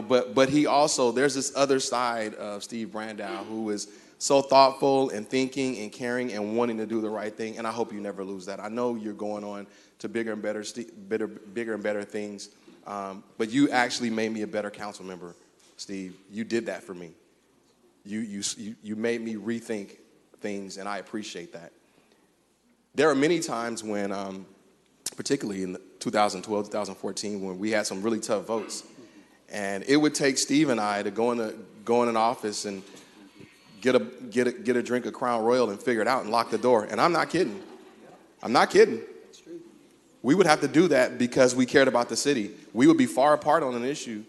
but he also, there's this other side of Steve Brandow so thoughtful and thinking and caring and wanting to do the right thing. And I hope you never lose that. I know you're going on to bigger and better things. But you actually made me a better council member, Steve. You did that for me. You made me rethink things, and I appreciate that. There are many times when, particularly in 2012, 2014, when we had some really tough votes, and it would take Steve and I to go in an office and get a drink of Crown Royal and figure it out and lock the door. And I'm not kidding. I'm not kidding. We would have to do that because we cared about the city. We would be far apart on an issue,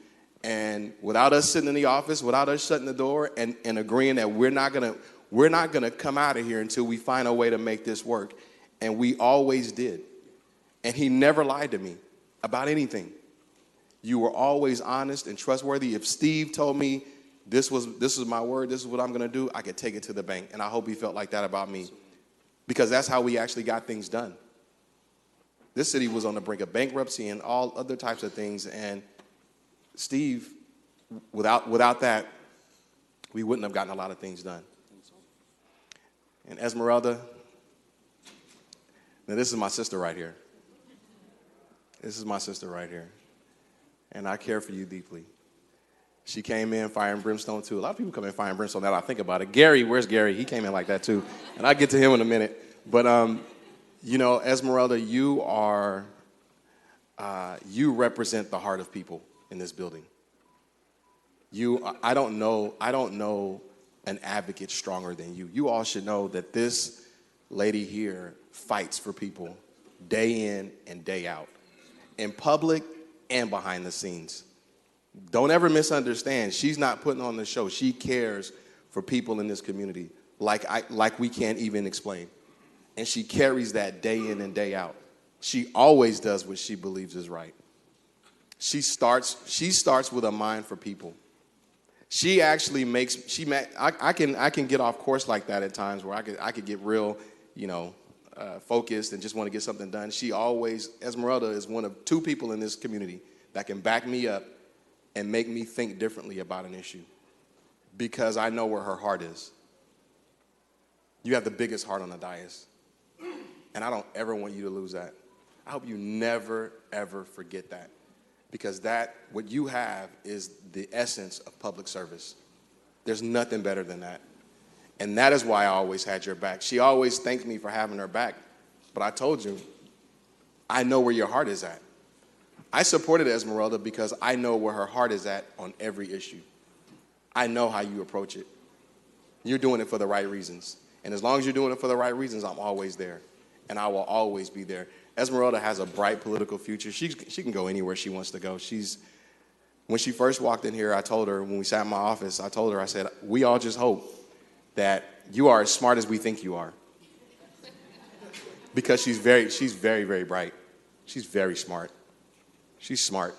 and without us sitting in the office, without us shutting the door and agreeing that we're not gonna come out of here until we find a way to make this work. And we always did. And he never lied to me about anything. You were always honest and trustworthy. If Steve told me this was my word, this is what I'm gonna do, I could take it to the bank. And I hope he felt like that about me, because that's how we actually got things done. This city was on the brink of bankruptcy and all other types of things. And Steve, without that, we wouldn't have gotten a lot of things done. And Esmeralda, now this is my sister right here. This is my sister right here. And I care for you deeply. She came in fire and brimstone too. A lot of people come in fire and brimstone now that I think about it. Gary, where's Gary? He came in like that too. And I'll get to him in a minute. But you know, Esmeralda, you represent the heart of people in this building. I don't know an advocate stronger than you. You all should know that this lady here fights for people day in and day out, in public and behind the scenes. Don't ever misunderstand. She's not putting on the show. She cares for people in this community like we can't even explain. And she carries that day in and day out. She always does what she believes is right. She starts with a mind for people. She actually I can get off course like that at times where I could get real, focused and just want to get something done. Esmeralda is one of two people in this community that can back me up and make me think differently about an issue, because I know where her heart is. You have the biggest heart on the dais. And I don't ever want you to lose that. I hope you never, ever forget that. Because what you have is the essence of public service. There's nothing better than that. And that is why I always had your back. She always thanked me for having her back. But I told you, I know where your heart is at. I supported Esmeralda because I know where her heart is at on every issue. I know how you approach it. You're doing it for the right reasons. And as long as you're doing it for the right reasons, I'm always there. And I will always be there. Esmeralda has a bright political future. She can go anywhere she wants to go. When she first walked in here, I told her, when we sat in my office, I said, we all just hope that you are as smart as we think you are. Because she's very, very bright. She's very smart. She's smart.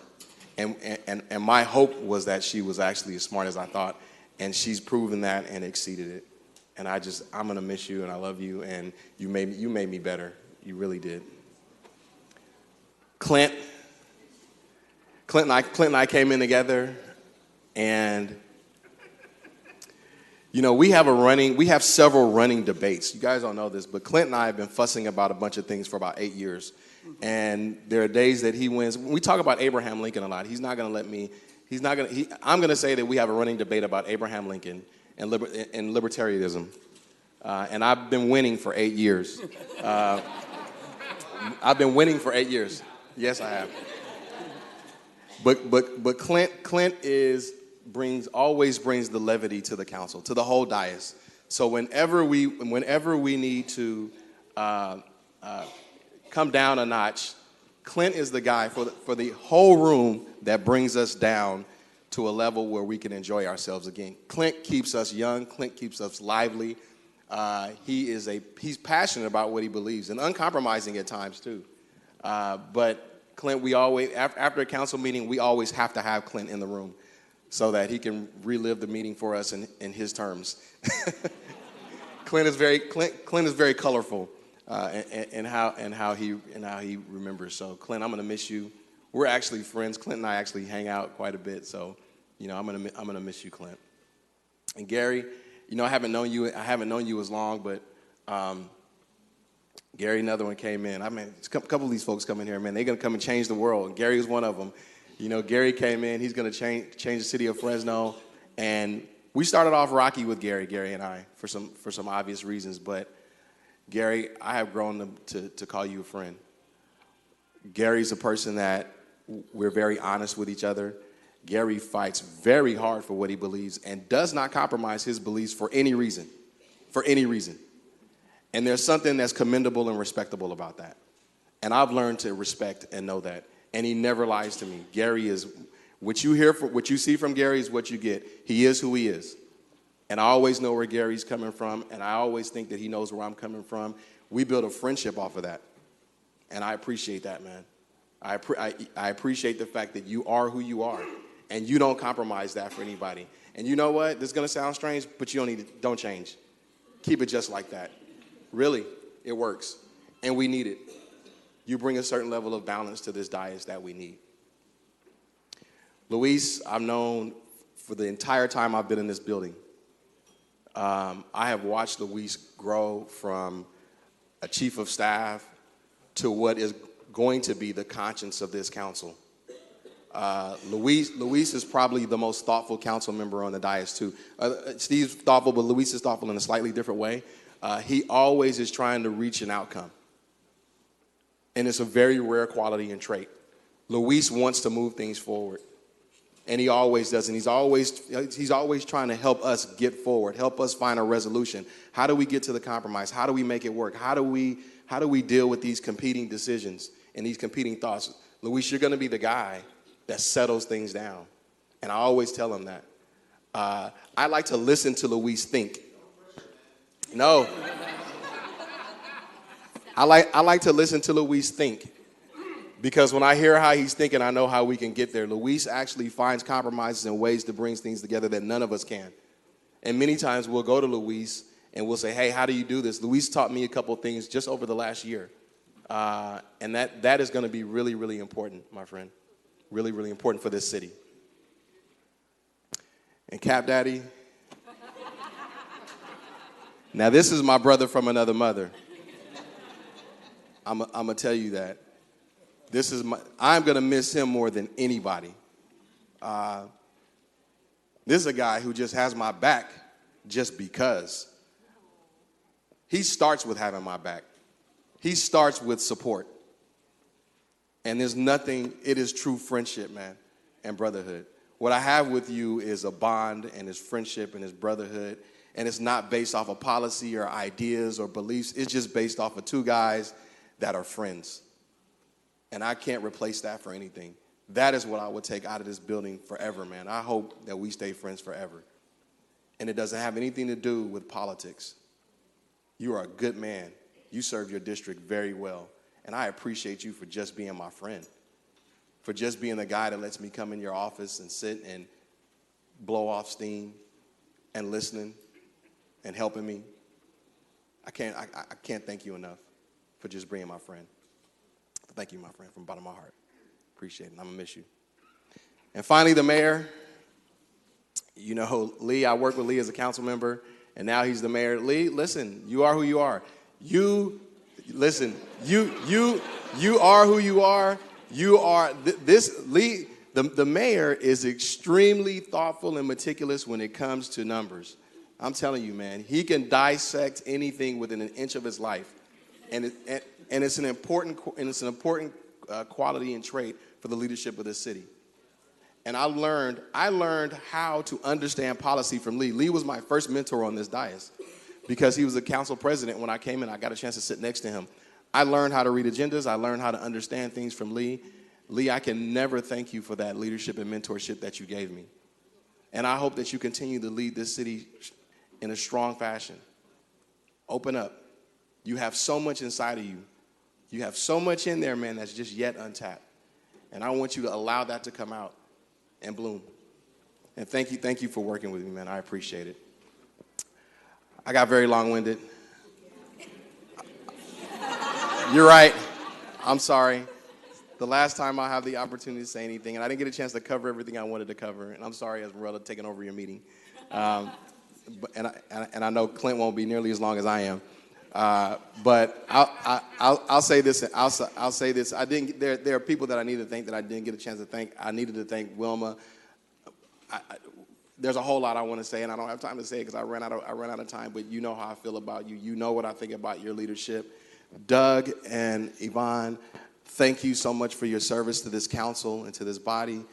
And my hope was that she was actually as smart as I thought. And she's proven that and exceeded it. And I'm going to miss you, and I love you, and you made me better. You really did. Clint and I came in together, and, we have several running debates. You guys don't know this, but Clint and I have been fussing about a bunch of things for about 8 years. And there are days that he wins. When we talk about Abraham Lincoln a lot, he's not going to let me, I'm going to say that we have a running debate about Abraham Lincoln and libertarianism. And I've been winning for 8 years. I've been winning for 8 years. Yes, I have. But Clint always brings the levity to the council, to the whole dais. So whenever we need to come down a notch, Clint is the guy for the whole room that brings us down to a level where we can enjoy ourselves again. Clint keeps us young. Clint keeps us lively. He's passionate about what he believes and uncompromising at times too. But Clint, we always, after a council meeting, we always have to have Clint in the room so that he can relive the meeting for us in his terms. Clint is very colorful in how he remembers. So Clint, I'm gonna miss you. We're actually friends. Clint and I actually hang out quite a bit. So I'm gonna miss you, Clint. And Gary, You know, I haven't known you as long, but Gary, another one came in. I mean, a couple of these folks come in here, man. They're going to come and change the world. And Gary is one of them. You know, Gary came in. He's going to change the city of Fresno. And we started off rocky with Gary and I, for some obvious reasons. But Gary, I have grown to call you a friend. Gary's a person that we're very honest with each other. Gary fights very hard for what he believes and does not compromise his beliefs for any reason. For any reason. And there's something that's commendable and respectable about that. And I've learned to respect and know that. And he never lies to me. Gary is, what you see from Gary is what you get. He is who he is. And I always know where Gary's coming from, and I always think that he knows where I'm coming from. We build a friendship off of that. And I appreciate that, man. I appreciate the fact that you are who you are, and you don't compromise that for anybody. And you know what? This is going to sound strange, but you don't change. Keep it just like that. Really, it works. And we need it. You bring a certain level of balance to this dais that we need. Luis, I've known for the entire time I've been in this building. I have watched Luis grow from a chief of staff to what is going to be the conscience of this council. Luis is probably the most thoughtful council member on the dais too. Steve's thoughtful, but Luis is thoughtful in a slightly different way. He always is trying to reach an outcome. And it's a very rare quality and trait. Luis wants to move things forward. And he always does. And he's always trying to help us get forward, help us find a resolution. How do we get to the compromise? How do we make it work? How do we deal with these competing decisions and these competing thoughts? Luis, you're going to be the guy that settles things down. And I always tell him that. I like to listen to Luis think. No. I like to listen to Luis think, because when I hear how he's thinking, I know how we can get there. Luis actually finds compromises and ways to bring things together that none of us can. And many times we'll go to Luis and we'll say, hey, how do you do this? Luis taught me a couple of things just over the last year. And that is going to be really, really important, my friend. Really, really important for this city. And Cap Daddy. Now, this is my brother from another mother. I'm going to tell you that. I'm going to miss him more than anybody. This is a guy who just has my back just because. He starts with having my back. He starts with support. And it is true friendship, man, and brotherhood. What I have with you is a bond and his friendship and his brotherhood. And it's not based off of policy or ideas or beliefs. It's just based off of two guys that are friends. And I can't replace that for anything. That is what I would take out of this building forever, man. I hope that we stay friends forever. And it doesn't have anything to do with politics. You are a good man. You serve your district very well. And I appreciate you for just being my friend. For just being the guy that lets me come in your office and sit and blow off steam and listening and helping me. I can't thank you enough for just being my friend. Thank you, my friend, from the bottom of my heart. Appreciate it. I'm going to miss you. And finally, the mayor. You know, Lee, I worked with Lee as a council member, and now he's the mayor. Lee, listen, you are who you are. You are who you are. You are Lee, the mayor is extremely thoughtful and meticulous when it comes to numbers. I'm telling you, man, he can dissect anything within an inch of his life. And it's an important quality and trait for the leadership of this city. And I learned how to understand policy from Lee. Lee was my first mentor on this dais because he was the council president when I came in. I got a chance to sit next to him. I learned how to read agendas. I learned how to understand things from Lee. Lee, I can never thank you for that leadership and mentorship that you gave me. And I hope that you continue to lead this city in a strong fashion. Open up. You have so much inside of you. You have so much in there, man, that's just yet untapped. And I want you to allow that to come out and bloom. And thank you for working with me, man. I appreciate it. I got very long-winded. You're right. I'm sorry. The last time I have the opportunity to say anything, and I didn't get a chance to cover everything I wanted to cover, and I'm sorry, Esmeralda, taking over your meeting. and I know Clint won't be nearly as long as I am. But I'll say this. I'll say this. I didn't. There are people that I need to thank that I didn't get a chance to thank. I needed to thank Wilma. There's a whole lot I want to say, and I don't have time to say it because I ran out of time. But you know how I feel about you. You know what I think about your leadership. Doug and Yvonne, thank you so much for your service to this council and to this body.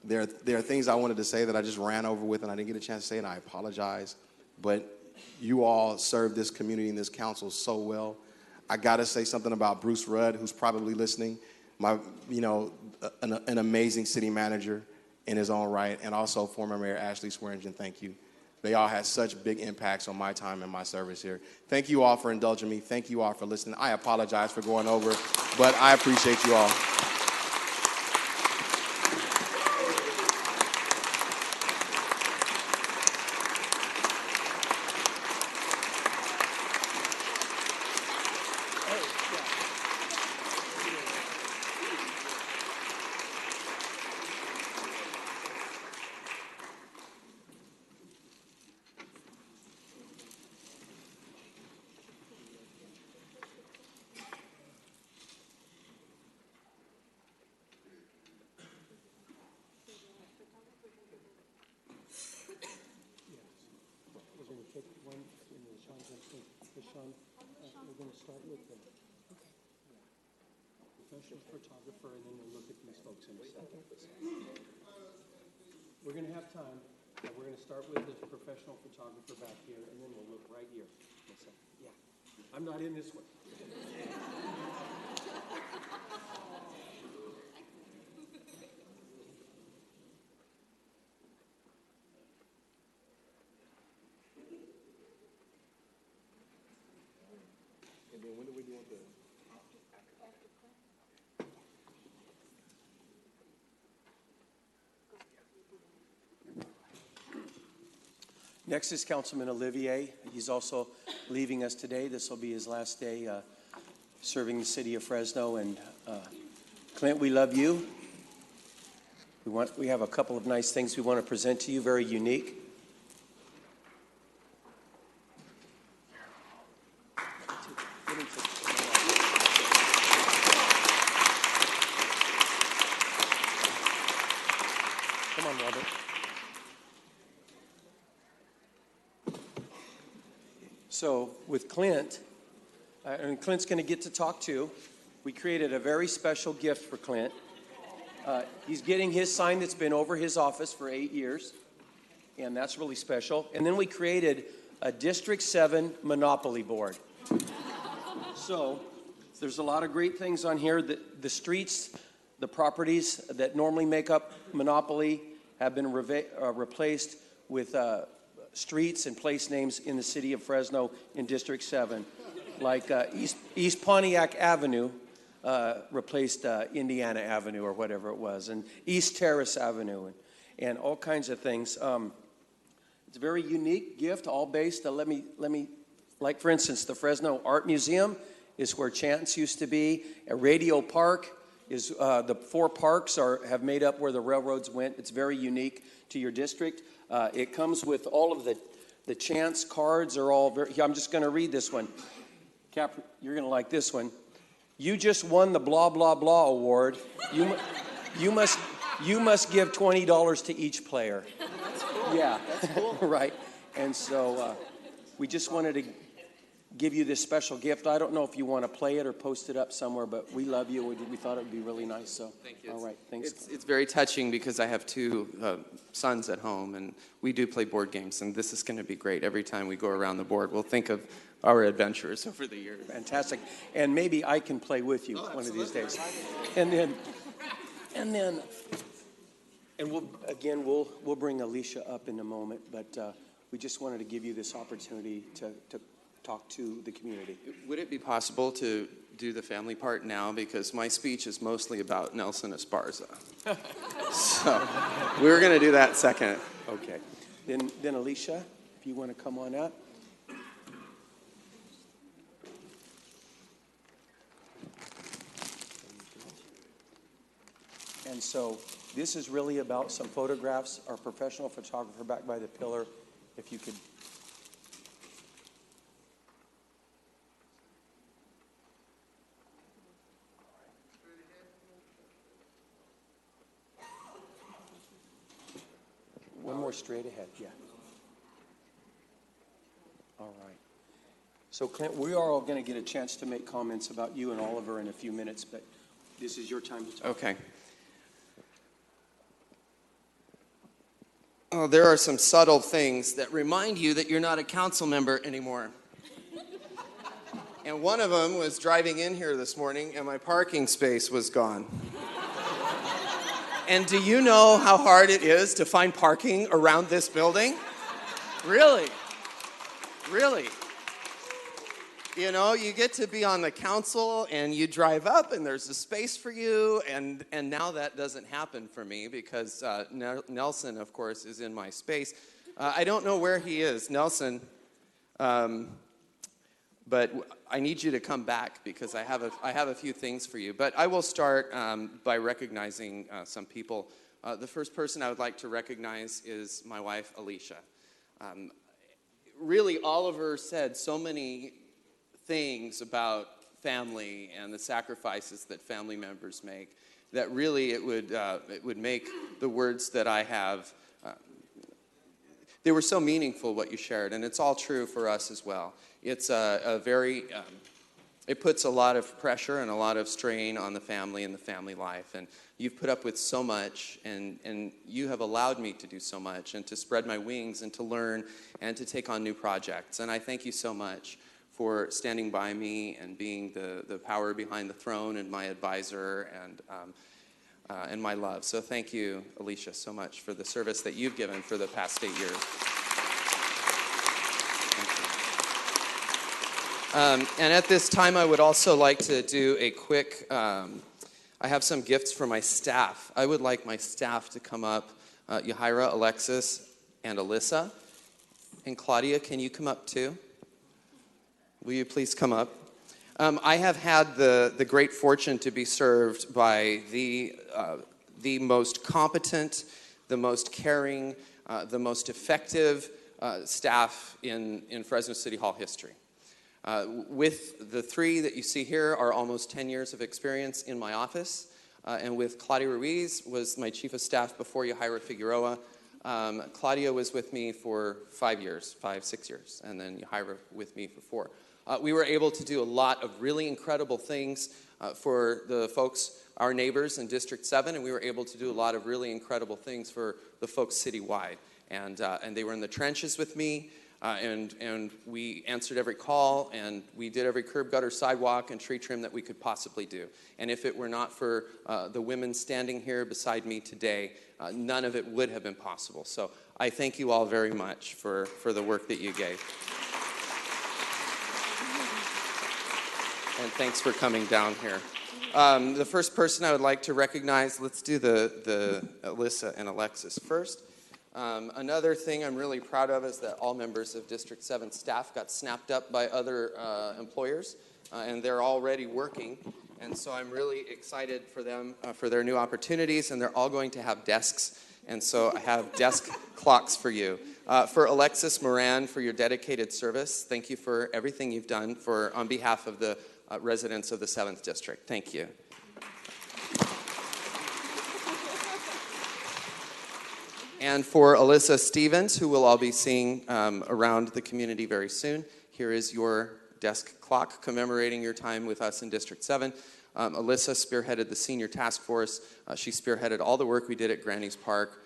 There are things I wanted to say that I just ran over with and I didn't get a chance to say, and I apologize. But you all serve this community and this council so well. I got to say something about Bruce Rudd, who's probably listening. An amazing city manager in his own right, and also former Mayor Ashley Swearingen, thank you. They all had such big impacts on my time and my service here. Thank you all for indulging me. Thank you all for listening. I apologize for going over, but I appreciate you all. We're going to start with the professional photographer, and then we'll look at these folks in a second. We're going to have time. We're going to start with the professional photographer back here, and then we'll look right here. Yeah, I'm not in this one. And then when do we do the... Next is Councilman Olivier. He's also leaving us today. This will be his last day serving the city of Fresno. And Clint, we love you. We have a couple of nice things we want to present to you, very unique. Come on, Robert. So with Clint, and Clint's going to get to talk too, we created a very special gift for Clint. He's getting his sign that's been over his office for 8 years, and that's really special. And then we created a District 7 Monopoly board. So there's a lot of great things on here. The streets, the properties that normally make up Monopoly have been replaced with streets and place names in the city of Fresno in District 7. Like East Pontiac Avenue replaced Indiana Avenue or whatever it was, and East Terrace Avenue, and all kinds of things. It's a very unique gift, all based, let me, like for instance, the Fresno Art Museum is where Chance used to be. A Radio Park is, the 4 parks have made up where the railroads went. It's very unique to your district. It comes with all of the Chance cards are all very, I'm just going to read this one. Cap, you're going to like this one. You just won the blah, blah, blah award. You must give $20 to each player. That's cool. Yeah. That's cool. Right. And so we just wanted to give you this special gift. I don't know if you want to play it or post it up somewhere, but we love you. We thought it would be really nice. So, thank you. All right. Thanks. It's very touching because I have 2 sons at home, and we do play board games, and this is going to be great. Every time we go around the board, we'll think of our adventures over the years. Fantastic. And maybe I can play with you one of these days. And we'll bring Alicia up in a moment, but we just wanted to give you this opportunity to talk to the community. Would it be possible to do the family part now? Because my speech is mostly about Nelson Esparza. So we're going to do that second. Okay. Then Alicia, if you want to come on up. And so this is really about some photographs. Our professional photographer back by the pillar, if you could more straight ahead, yeah. All right. So Clint, we are all going to get a chance to make comments about you and Oliver in a few minutes, but this is your time to talk. Okay. Oh, there are some subtle things that remind you that you're not a council member anymore. And one of them was driving in here this morning and my parking space was gone. And do you know how hard it is to find parking around this building? Really? Really? You know, you get to be on the council and you drive up and there's a space for you, and now that doesn't happen for me because Nelson, of course, is in my space. I don't know where he is, Nelson, but I need you to come back because I have a few things for you. But I will start by recognizing some people. The first person I would like to recognize is my wife, Alicia. Really, Oliver said so many things about family and the sacrifices that family members make that really it would make the words that I have, they were so meaningful what you shared, and it's all true for us as well. It's it puts a lot of pressure and a lot of strain on the family and the family life, and you've put up with so much, and you have allowed me to do so much and to spread my wings and to learn and to take on new projects, and I thank you so much for standing by me and being the power behind the throne and my advisor and my love. So thank you, Alicia, so much for the service that you've given for the past 8 years. And at this time, I would also like to do a quick, I have some gifts for my staff. I would like my staff to come up, Yahira, Alexis, and Alyssa. And Claudia, can you come up too? Will you please come up? I have had the great fortune to be served by the most competent, the most caring, the most effective staff in Fresno City Hall history. With the three that you see here are almost 10 years of experience in my office. And with Claudia Ruiz was my chief of staff before Yahira Figueroa. Claudia was with me for 5 years, 6 years, and then Yahira with me for 4. We were able to do a lot of really incredible things for the folks, our neighbors in District 7, and we were able to do a lot of really incredible things for the folks citywide. And they were in the trenches with me, and we answered every call, and we did every curb, gutter, sidewalk, and tree trim that we could possibly do. And if it were not for the women standing here beside me today, none of it would have been possible. So I thank you all very much for the work that you gave. And thanks for coming down here. The first person I would like to recognize, let's do the Alyssa and Alexis first. Another thing I'm really proud of is that all members of District 7 staff got snapped up by other employers, and they're already working. And so I'm really excited for them, for their new opportunities, and they're all going to have desks. And so I have desk clocks for you. For Alexis Moran, for your dedicated service, thank you for everything you've done on behalf of the residents of the 7th District. Thank you. And for Alyssa Stevens, who we'll all be seeing around the community very soon, here is your desk clock commemorating your time with us in District 7. Alyssa spearheaded the senior task force. She spearheaded all the work we did at Granny's Park.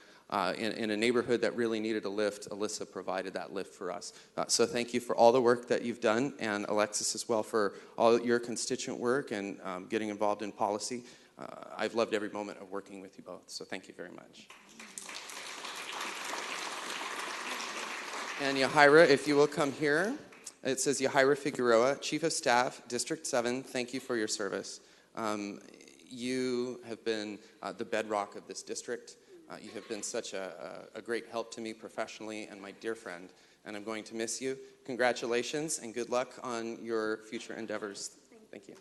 In a neighborhood that really needed a lift, Alyssa provided that lift for us. So thank you for all the work that you've done, and Alexis as well for all your constituent work and getting involved in policy. I've loved every moment of working with you both, so thank you very much. And Yahira, if you will come here. It says Yahira Figueroa, Chief of Staff, District 7, thank you for your service. You have been the bedrock of this district. You have been such a great help to me professionally and my dear friend, and I'm going to miss you. Congratulations and good luck on your future endeavors. Thank you.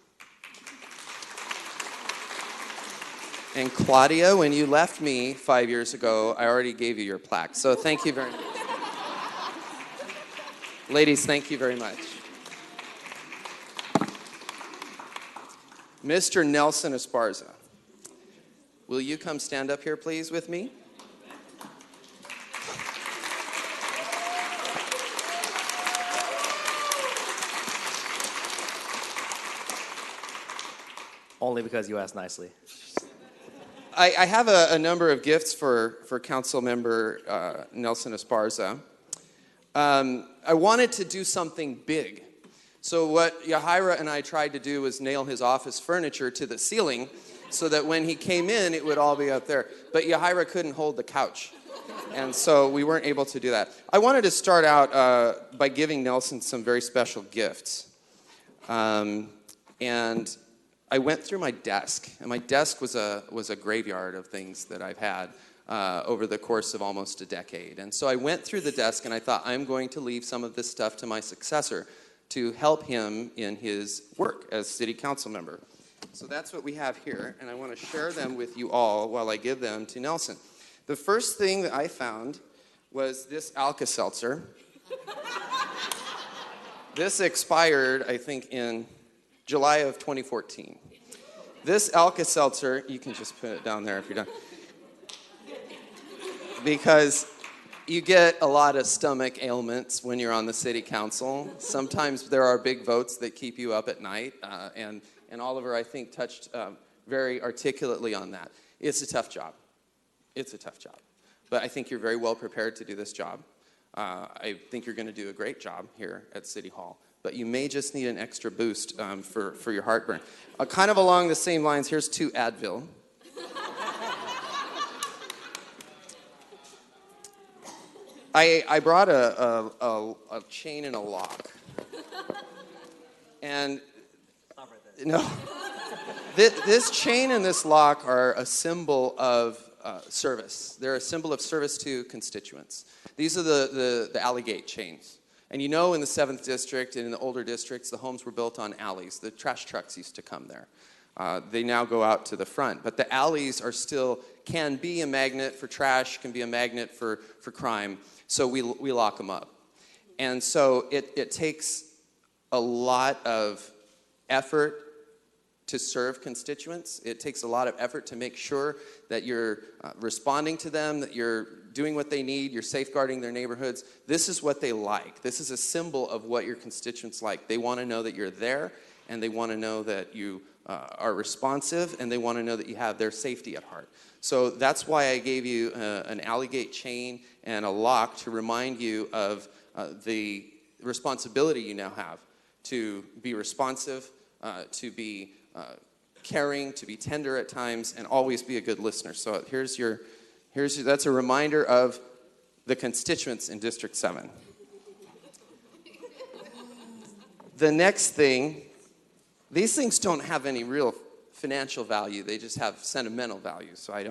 And Claudia, when you left me 5 years ago, I already gave you your plaque, so thank you very much. Ladies, thank you very much. Mr. Nelson Esparza, will you come stand up here, please, with me? Only because you asked nicely. I have a number of gifts for Council Member Nelson Esparza. I wanted to do something big. So what Yahaira and I tried to do was nail his office furniture to the ceiling so that when he came in, it would all be up there. But Yahaira couldn't hold the couch. And so we weren't able to do that. I wanted to start out by giving Nelson some very special gifts. And I went through my desk, and my desk was a graveyard of things that I've had over the course of almost a decade. And so I went through the desk, and I thought, I'm going to leave some of this stuff to my successor to help him in his work as city council member. So that's what we have here, and I want to share them with you all while I give them to Nelson. The first thing that I found was this Alka-Seltzer. This expired, I think, in July of 2014. This Alka-Seltzer, you can just put it down there if you're done. Because you get a lot of stomach ailments when you're on the city council. Sometimes there are big votes that keep you up at night, and Oliver, I think, touched very articulately on that. It's a tough job. It's a tough job. But I think you're very well prepared to do this job. I think you're going to do a great job here at City Hall. But you may just need an extra boost for your heartburn. Kind of along the same lines, here's 2 Advil. I brought a chain and a lock. And no, this chain and this lock are a symbol of service. They're a symbol of service to constituents. These are the alley gate chains. And you know, in the 7th District and in the older districts, the homes were built on alleys. The trash trucks used to come there. They now go out to the front. But the alleys are still, can be a magnet for trash, can be a magnet for crime. So we lock them up. And so it takes a lot of effort to serve constituents. It takes a lot of effort to make sure that you're responding to them, that you're doing what they need, you're safeguarding their neighborhoods. This is what they like. This is a symbol of what your constituents like. They want to know that you're there, and they want to know that you are responsive, and they want to know that you have their safety at heart. So that's why I gave you an alley gate chain and a lock to remind you of the responsibility you now have to be responsive, to be caring, to be tender at times, and always be a good listener. So that's a reminder of the constituents in District 7. The next thing, these things don't have any real financial value. They just have sentimental value, so I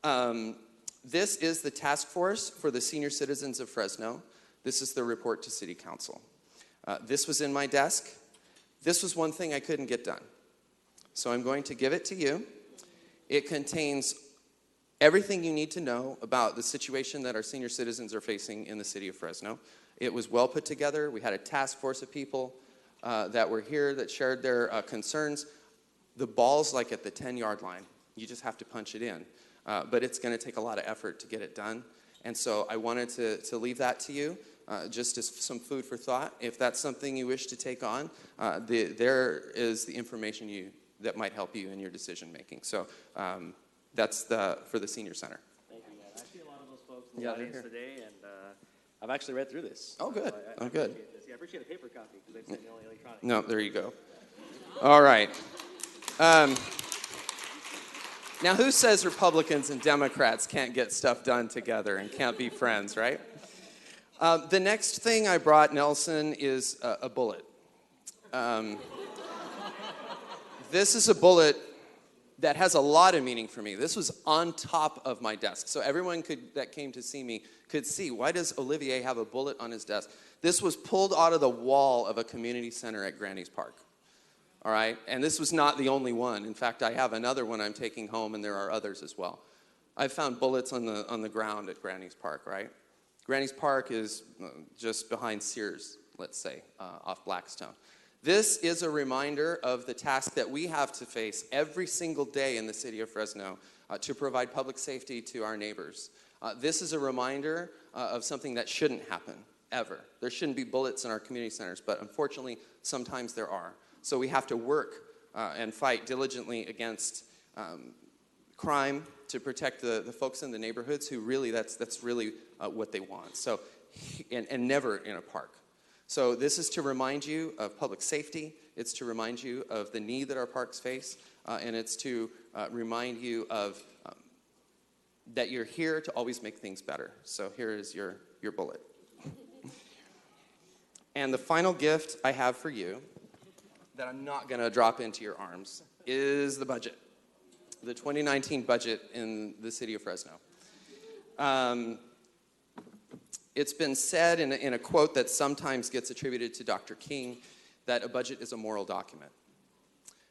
don't. This is the task force for the senior citizens of Fresno. This is the report to City Council. This was in my desk. This was one thing I couldn't get done. So I'm going to give it to you. It contains everything you need to know about the situation that our senior citizens are facing in the city of Fresno. It was well put together. We had a task force of people that were here that shared their concerns. The ball's like at the 10-yard line. You just have to punch it in. But it's going to take a lot of effort to get it done. And so I wanted to leave that to you, just as some food for thought. If that's something you wish to take on, there is the information that might help you in your decision making. So that's for the Senior Center. Thank you. I see a lot of those folks in the audience today, and I've actually read through this. Oh, good. I Good. appreciate this. Yeah, I appreciate a paper copy because they've said the only electronic. No, there you go. All right. Now, who says Republicans and Democrats can't get stuff done together and can't be friends, right? The next thing I brought, Nelson, is a bullet. This is a bullet that has a lot of meaning for me. This was on top of my desk. So everyone that came to see me could see, why does Olivier have a bullet on his desk? This was pulled out of the wall of a community center at Granny's Park. All right? And this was not the only one. In fact, I have another one I'm taking home, and there are others as well. I've found bullets on the ground at Granny's Park, right? Granny's Park is just behind Sears, let's say, off Blackstone. This is a reminder of the task that we have to face every single day in the city of Fresno to provide public safety to our neighbors. This is a reminder of something that shouldn't happen, ever. There shouldn't be bullets in our community centers, but unfortunately, sometimes there are. So we have to work and fight diligently against crime, to protect the folks in the neighborhoods who really, that's really what they want. So, and never in a park. So this is to remind you of public safety. It's to remind you of the need that our parks face. And it's to remind you of that you're here to always make things better. So here is your bullet. And the final gift I have for you that I'm not going to drop into your arms is the budget, the 2019 budget in the city of Fresno. It's been said in a quote that sometimes gets attributed to Dr. King that a budget is a moral document.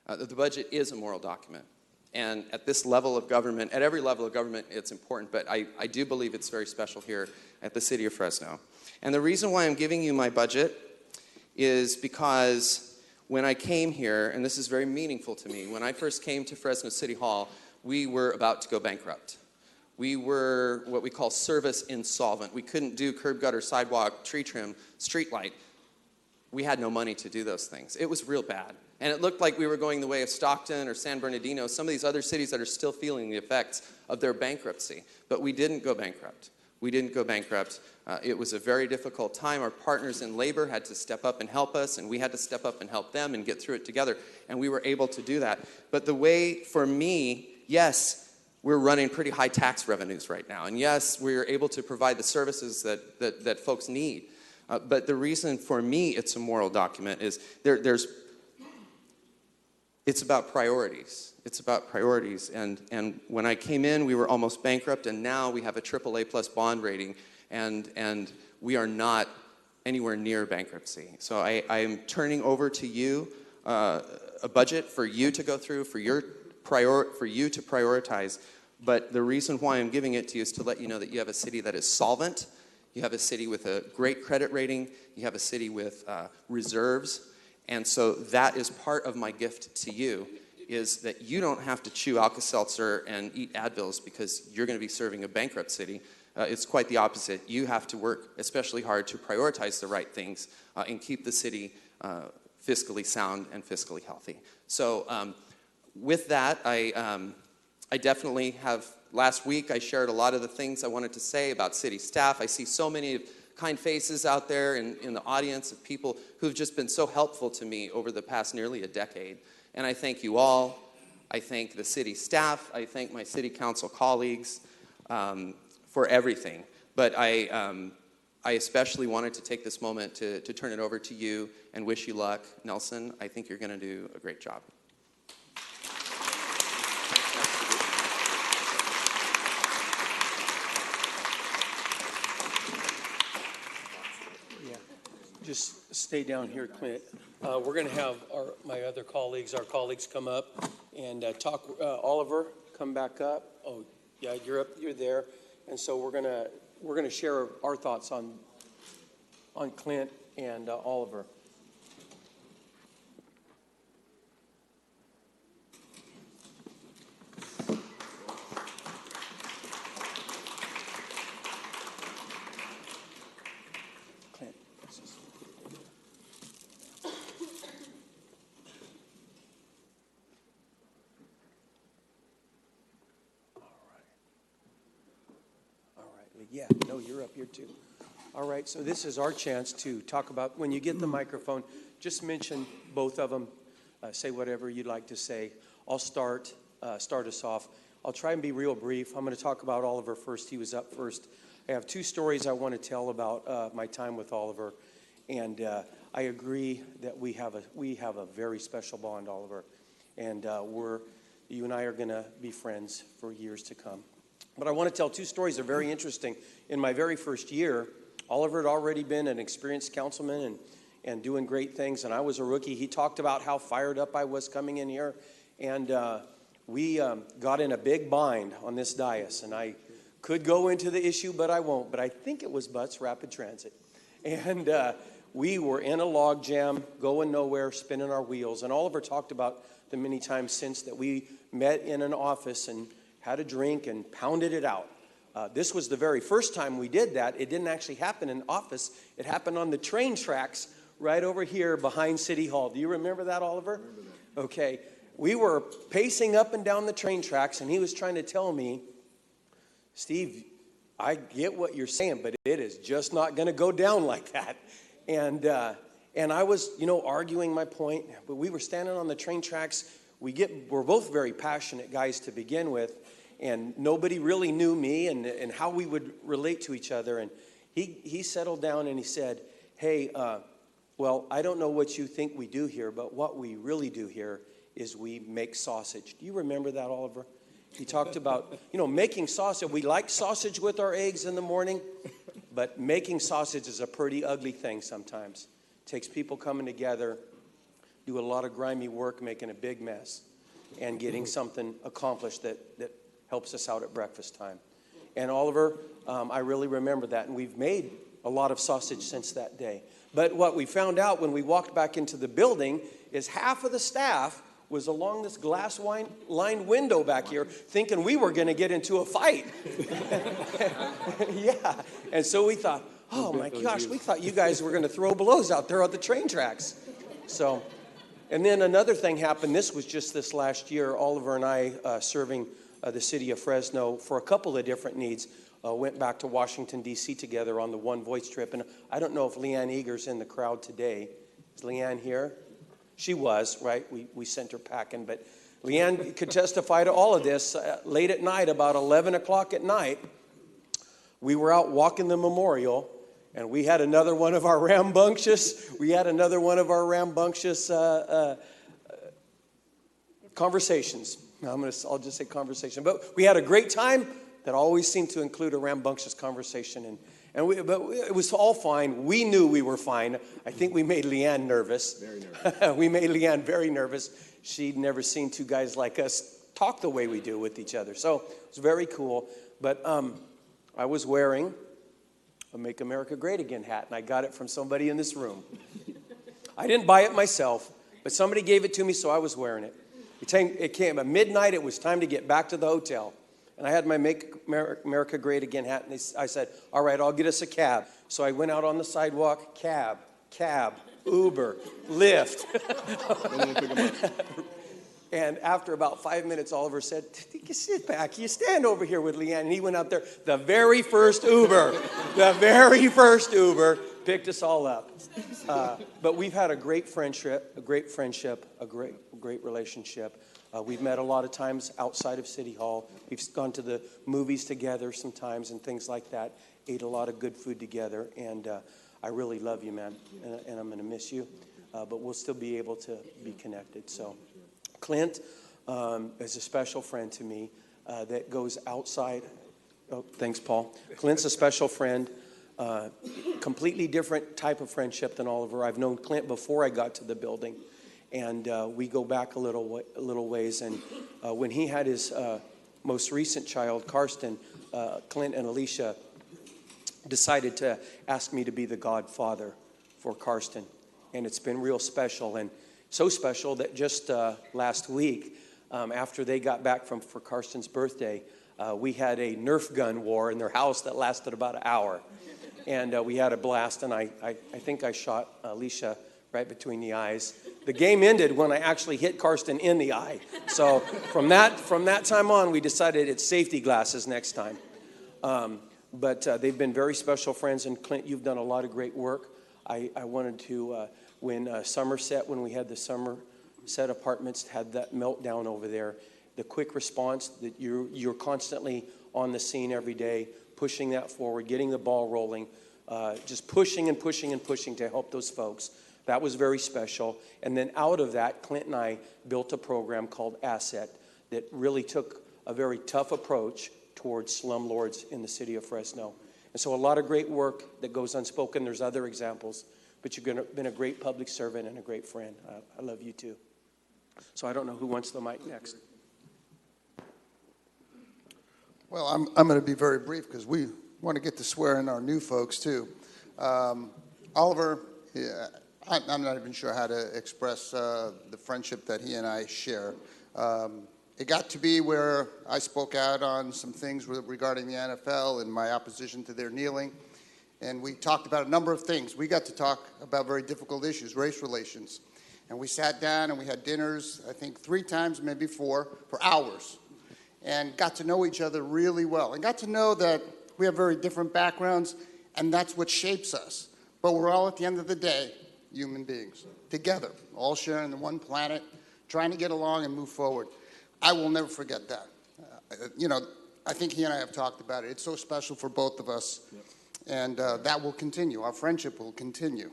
The budget is a moral document. And at this level of government, at every level of government, it's important, but I do believe it's very special here at the city of Fresno. And the reason why I'm giving you my budget is because when I came here, and this is very meaningful to me, when I first came to Fresno City Hall, we were about to go bankrupt. We were what we call service insolvent. We couldn't do curb, gutter, sidewalk, tree trim, street light. We had no money to do those things. It was real bad. And it looked like we were going the way of Stockton or San Bernardino, some of these other cities that are still feeling the effects of their bankruptcy. But we didn't go bankrupt. We didn't go bankrupt. It was a very difficult time. Our partners in labor had to step up and help us, and we had to step up and help them and get through it together. And we were able to do that. But the way, for me, yes, we're running pretty high tax revenues right now. And yes, we're able to provide the services that folks need. But the reason for me it's a moral document is it's about priorities. It's about priorities. And when I came in, we were almost bankrupt, and now we have a AAA plus bond rating, and we are not anywhere near bankruptcy. So I am turning over to you a budget for you to go through, for you to prioritize. But the reason why I'm giving it to you is to let you know that you have a city that is solvent. You have a city with a great credit rating. You have a city with reserves. And so that is part of my gift to you, is that you don't have to chew Alka-Seltzer and eat Advils because you're going to be serving a bankrupt city. It's quite the opposite. You have to work especially hard to prioritize the right things and keep the city fiscally sound and fiscally healthy. So with that, I definitely have, last week I shared a lot of the things I wanted to say about city staff. I see so many kind faces out there in the audience of people who've just been so helpful to me over the past nearly a decade. And I thank you all. I thank the city staff. I thank my city council colleagues for everything. But I especially wanted to take this moment to turn it over to you and wish you luck. Nelson, I think you're going to do a great job. Just stay down here, Clint. We're going to have my other colleagues, our colleagues, come up and talk. Oliver, come back up. Oh, yeah, you're up. You're there. And so we're going to share our thoughts on Clint and Oliver. Yeah, no, you're up here too. All right, so this is our chance to talk about, when you get the microphone, just mention both of them. Say whatever you'd like to say. I'll start us off. I'll try and be real brief. I'm going to talk about Oliver first. He was up first. I have two stories I want to tell about my time with Oliver. And I agree that we have a very special bond, Oliver. And you and I are going to be friends for years to come. But I want to tell two stories that are very interesting. In my very first year, Oliver had already been an experienced councilman and doing great things, and I was a rookie. He talked about how fired up I was coming in here, and we got in a big bind on this dais, and I could go into the issue, but I won't. But I think it was Butts Rapid Transit. And we were in a log jam, going nowhere, spinning our wheels. And Oliver talked about the many times since that we met in an office and had a drink and pounded it out. This was the very first time we did that. It didn't actually happen in office. It happened on the train tracks right over here behind City Hall. Do you remember that, Oliver? okay? We were pacing up and down the train tracks, and he was trying to tell me, Steve, I get what you're saying, but it is just not going to go down like that. And I was, arguing my point, but we were standing on the train tracks. We're both very passionate guys to begin with, and nobody really knew me and how we would relate to each other. And he settled down and he said, hey, well, I don't know what you think we do here, but what we really do here is we make sausage. Do you remember that, Oliver? He talked about, making sausage. We like sausage with our eggs in the morning, but making sausage is a pretty ugly thing sometimes. It takes people coming together, do a lot of grimy work, making a big mess, and getting something accomplished that helps us out at breakfast time. And Oliver, I really remember that, and we've made a lot of sausage since that day. But what we found out when we walked back into the building is half of the staff was along this glass-lined window back here thinking we were going to get into a fight. Yeah. And so we thought, oh my gosh, we thought you guys were going to throw blows out there on the train tracks. So, and then another thing happened. This was just this last year. Oliver and I, serving the city of Fresno for a couple of different needs, went back to Washington, D.C. together on the One Voice trip. And I don't know if Leanne Eager's in the crowd today. Is Leanne here? She was, right? We sent her packing. But Leanne could testify to all of this. Late at night, about 11 o'clock at night, we were out walking the memorial, and we had another one of our rambunctious conversations. I'll just say conversation. But we had a great time that always seemed to include a rambunctious conversation. But it was all fine. We knew we were fine. I think we made Leanne nervous. Very nervous. We made Leanne very nervous. She'd never seen two guys like us talk the way we do with each other. So it was very cool. But I was wearing a Make America Great Again hat, and I got it from somebody in this room. I didn't buy it myself, but somebody gave it to me, so I was wearing it. It came at midnight. It was time to get back to the hotel. And I had my Make America Great Again hat, and I said, all right, I'll get us a cab. So I went out on the sidewalk, cab, Uber, Lyft. And after about 5 minutes, Oliver said, you sit back, you stand over here with Leanne. And he went out there, the very first Uber picked us all up. But we've had a great friendship, a great relationship. We've met a lot of times outside of City Hall. We've gone to the movies together sometimes and things like that. Ate a lot of good food together. And I really love you, man. And I'm going to miss you. But we'll still be able to be connected. So Clint is a special friend to me that goes outside. Oh, thanks, Paul. Clint's a special friend. Completely different type of friendship than Oliver. I've known Clint before I got to the building. And we go back a little ways. And when he had his most recent child, Karsten, Clint and Alicia decided to ask me to be the godfather for Karsten. And it's been real special. And so special that just last week, after they got back for Karsten's birthday, we had a Nerf gun war in their house that lasted about an hour. And we had a blast. And I think I shot Alicia right between the eyes. The game ended when I actually hit Karsten in the eye. So from that time on, we decided it's safety glasses next time. But they've been very special friends. And Clint, you've done a lot of great work. I wanted to, when Somerset, when we had the Somerset Apartments, had that meltdown over there, the quick response that you're constantly on the scene every day, pushing that forward, getting the ball rolling, just pushing and pushing and pushing to help those folks. That was very special. And then out of that, Clint and I built a program called Asset that really took a very tough approach towards slumlords in the city of Fresno. And so a lot of great work that goes unspoken. There's other examples. But you've been a great public servant and a great friend. I love you too. So I don't know who wants the mic next. Well, I'm going to be very brief because we want to get to swear in our new folks too. Oliver, yeah, I'm not even sure how to express the friendship that he and I share. It got to be where I spoke out on some things regarding the NFL and my opposition to their kneeling. And we talked about a number of things. We got to talk about very difficult issues, race relations. And we sat down and we had dinners, I think 3 times, maybe 4, for hours, and got to know each other really well, and got to know that we have very different backgrounds, and that's what shapes us. But we're all, at the end of the day, human beings, together, all sharing the one planet, trying to get along and move forward. I will never forget that. I think he and I have talked about it. It's so special for both of us, and that will continue. Our friendship will continue,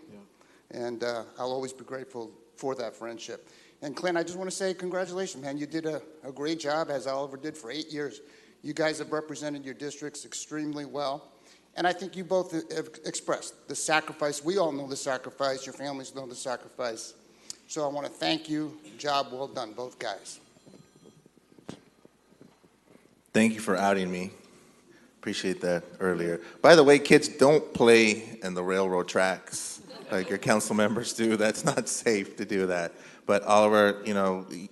and I'll always be grateful for that friendship. And Clint, I just want to say congratulations, man. You did a great job, as Oliver did, for 8 years. You guys have represented your districts extremely well. And I think you both have expressed the sacrifice. We all know the sacrifice. Your families know the sacrifice. So I want to thank you. Job well done, both guys. Thank you for outing me. Appreciate that earlier. By the way, kids, don't play in the railroad tracks like your council members do. That's not safe to do that. But Oliver,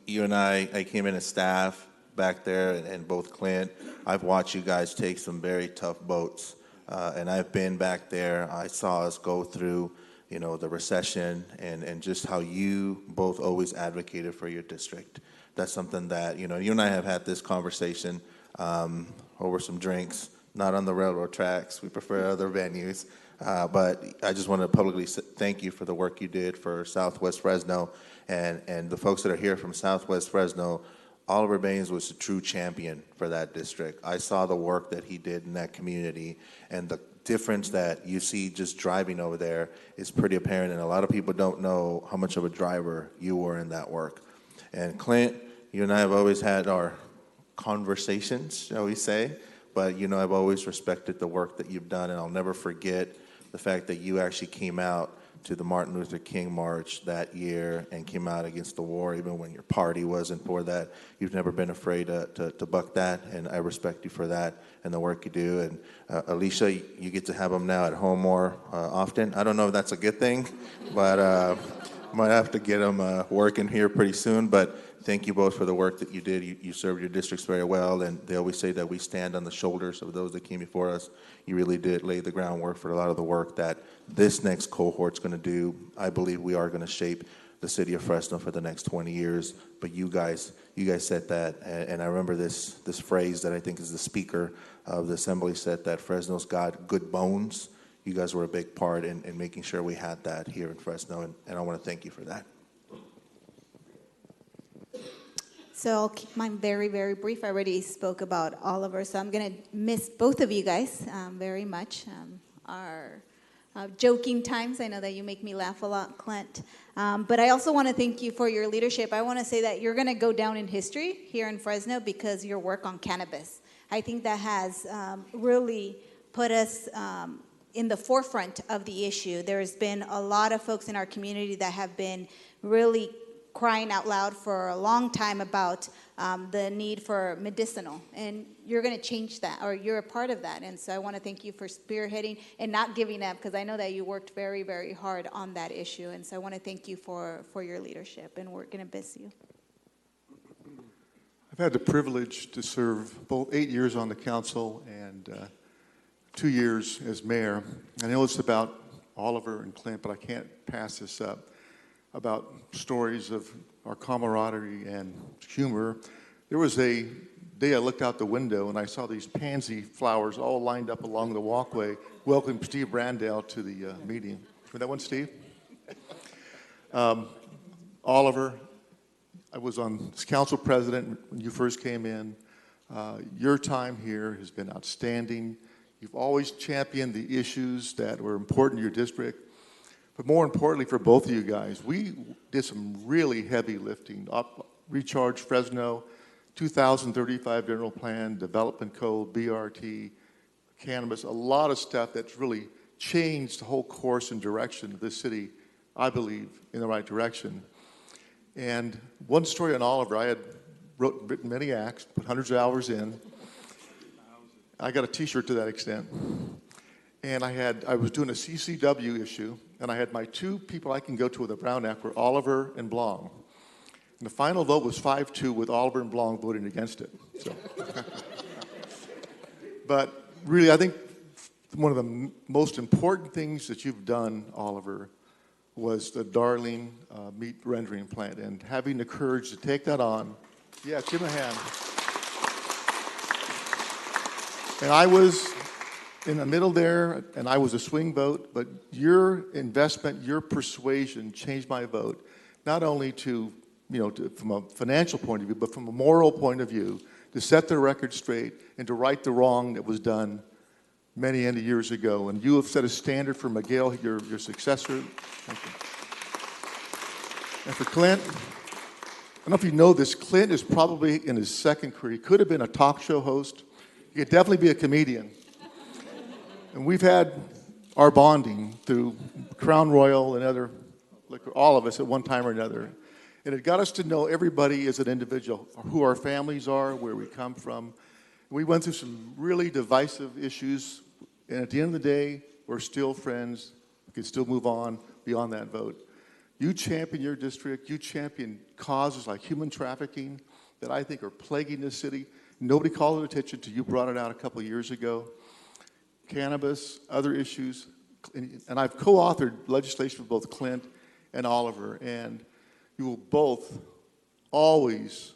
you and I came in as staff back there, and both Clint, I've watched you guys take some very tough boats. And I've been back there. I saw us go through, the recession and just how you both always advocated for your district. That's something that, you and I have had this conversation over some drinks, not on the railroad tracks. We prefer other venues. But I just want to publicly thank you for the work you did for Southwest Fresno. And the folks that are here from Southwest Fresno, Oliver Baines was a true champion for that district. I saw the work that he did in that community, and the difference that you see just driving over there is pretty apparent, and a lot of people don't know how much of a driver you were in that work. And Clint, you and I have always had our conversations, shall we say, but I've always respected the work that you've done, and I'll never forget the fact that you actually came out to the Martin Luther King March that year and came out against the war, even when your party wasn't for that. You've never been afraid to buck that, and I respect you for that and the work you do. And Alicia, you get to have them now at home more often. I don't know if that's a good thing, but might have to get them working here pretty soon. But thank you both for the work that you did. You served your districts very well, and they always say that we stand on the shoulders of those that came before us. You really did lay the groundwork for a lot of the work that this next cohort's going to do. I believe we are going to shape the city of Fresno for the next 20 years. But you guys said that, and I remember this phrase that I think is the speaker of the assembly said, that Fresno's got good bones. You guys were a big part in making sure we had that here in Fresno, and I want to thank you for that. So I'll keep mine very, very brief. I already spoke about Oliver, so I'm going to miss both of you guys very much. Our joking times, I know that you make me laugh a lot, Clint. But I also want to thank you for your leadership. I want to say that you're going to go down in history here in Fresno because your work on cannabis. I think that has really put us in the forefront of the issue. There's been a lot of folks in our community that have been really crying out loud for a long time about the need for medicinal, and you're going to change that, or you're a part of that. And so I want to thank you for spearheading and not giving up, because I know that you worked very, very hard on that issue. And so I want to thank you for your leadership, and we're going to miss you. I've had the privilege to serve both 8 years on the council and 2 years as mayor. I know it's about Oliver and Clint, but I can't pass this up, about stories of our camaraderie and humor. There was a day I looked out the window and I saw these pansy flowers all lined up along the walkway, welcoming Steve Brandale to the meeting. Remember that one, Steve? Oliver, I was on as council president when you first came in. Your time here has been outstanding. You've always championed the issues that were important to your district. But more importantly for both of you guys, we did some really heavy lifting. Recharge Fresno, 2035 general plan, development code, BRT, cannabis, a lot of stuff that's really changed the whole course and direction of this city, I believe, in the right direction. And one story on Oliver, I had written many acts, put hundreds of hours in. I got a t-shirt to that extent. And I was doing a CCW issue, and I had my 2 people I can go to with a Brown Act were Oliver and Blong. And the final vote was 5-2 with Oliver and Blong voting against it. So. But really, I think one of the most important things that you've done, Oliver, was the Darling meat rendering plant, and having the courage to take that on. Yeah, give him a hand. And I was in the middle there, and I was a swing vote, but your investment, your persuasion changed my vote, not only to, from a financial point of view, but from a moral point of view, to set the record straight and to right the wrong that was done many years ago. And you have set a standard for Miguel, your successor. Thank you. And for Clint, I don't know if you know this, Clint is probably in his second career. He could have been a talk show host. He could definitely be a comedian. And we've had our bonding through Crown Royal and other liquor, all of us at one time or another. And it got us to know everybody as an individual, who our families are, where we come from. We went through some really divisive issues, and at the end of the day, we're still friends. We can still move on beyond that vote. You champion your district. You champion causes like human trafficking that I think are plaguing this city. Nobody called it attention until you brought it out a couple of years ago. Cannabis, other issues. And I've co-authored legislation with both Clint and Oliver, and you will both always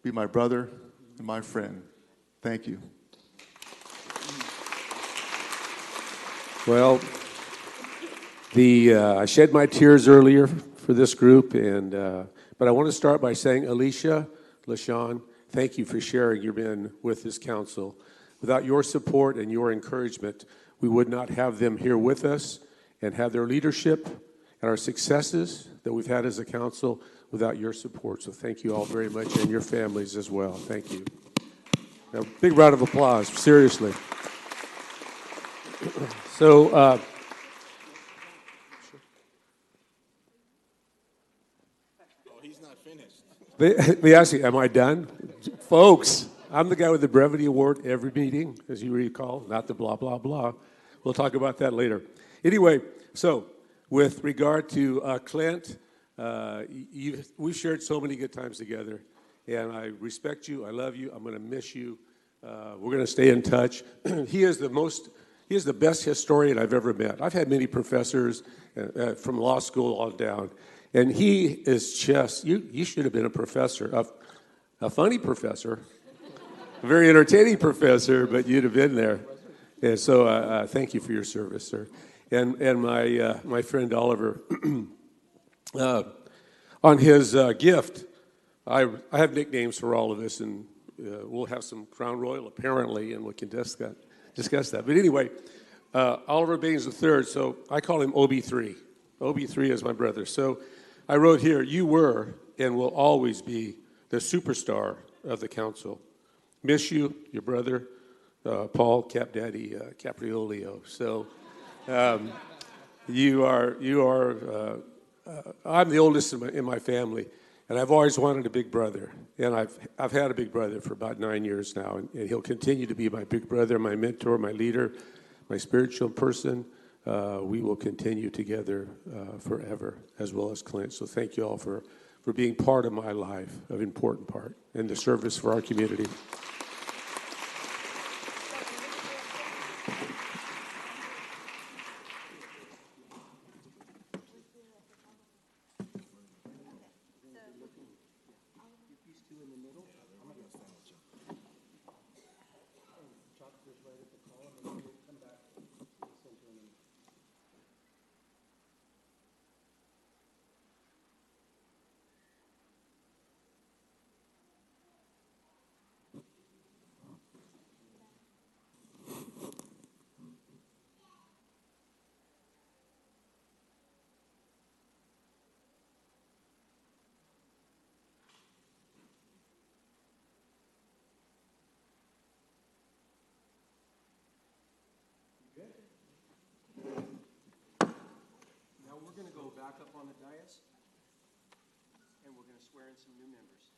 be my brother and my friend. Thank you. Well, I shed my tears earlier for this group, but I want to start by saying, Alicia, LaShawn, thank you for sharing your men with this council. Without your support and your encouragement, we would not have them here with us and have their leadership and our successes that we've had as a council without your support. So thank you all very much, and your families as well. Thank you. Now, big round of applause, seriously. So, oh, he's not finished. They ask you, am I done? Folks, I'm the guy with the brevity award every meeting, as you recall, not the blah, blah, blah. We'll talk about that later. Anyway, so with regard to Clint, we've shared so many good times together, and I respect you. I love you. I'm going to miss you. We're going to stay in touch. He is the best historian I've ever met. I've had many professors from law school on down, and he is just, you should have been a professor, a funny professor, a very entertaining professor, but you'd have been there. And so thank you for your service, sir. And my friend Oliver, on his gift, I have nicknames for all of us, and we'll have some Crown Royal apparently, and we can discuss that. But anyway, Oliver Baines III, so I call him OB3. OB3 is my brother. So I wrote here, you were and will always be the superstar of the council. Miss you, your brother, Paul Cap Daddy Capriolio. So you are. I'm the oldest in my family, and I've always wanted a big brother. And I've had a big brother for about 9 years now, and he'll continue to be my big brother, my mentor, my leader, my spiritual person. We will continue together forever, as well as Clint. So thank you all for being part of my life, an important part, and the service for our community. We're going to go back up on the dais, and we're going to swear in some new members.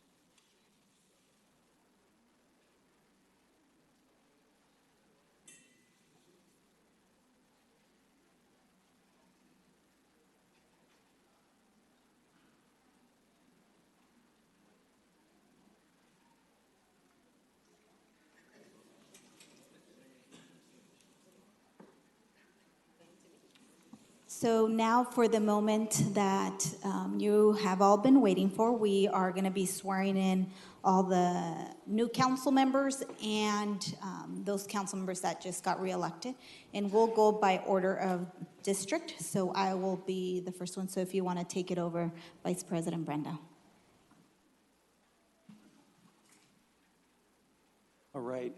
So now for the moment that you have all been waiting for, we are going to be swearing in all the new council members and those council members that just got reelected. And we'll go by order of district. So I will be the first one. So if you want to take it over, Vice President Brenda. All right.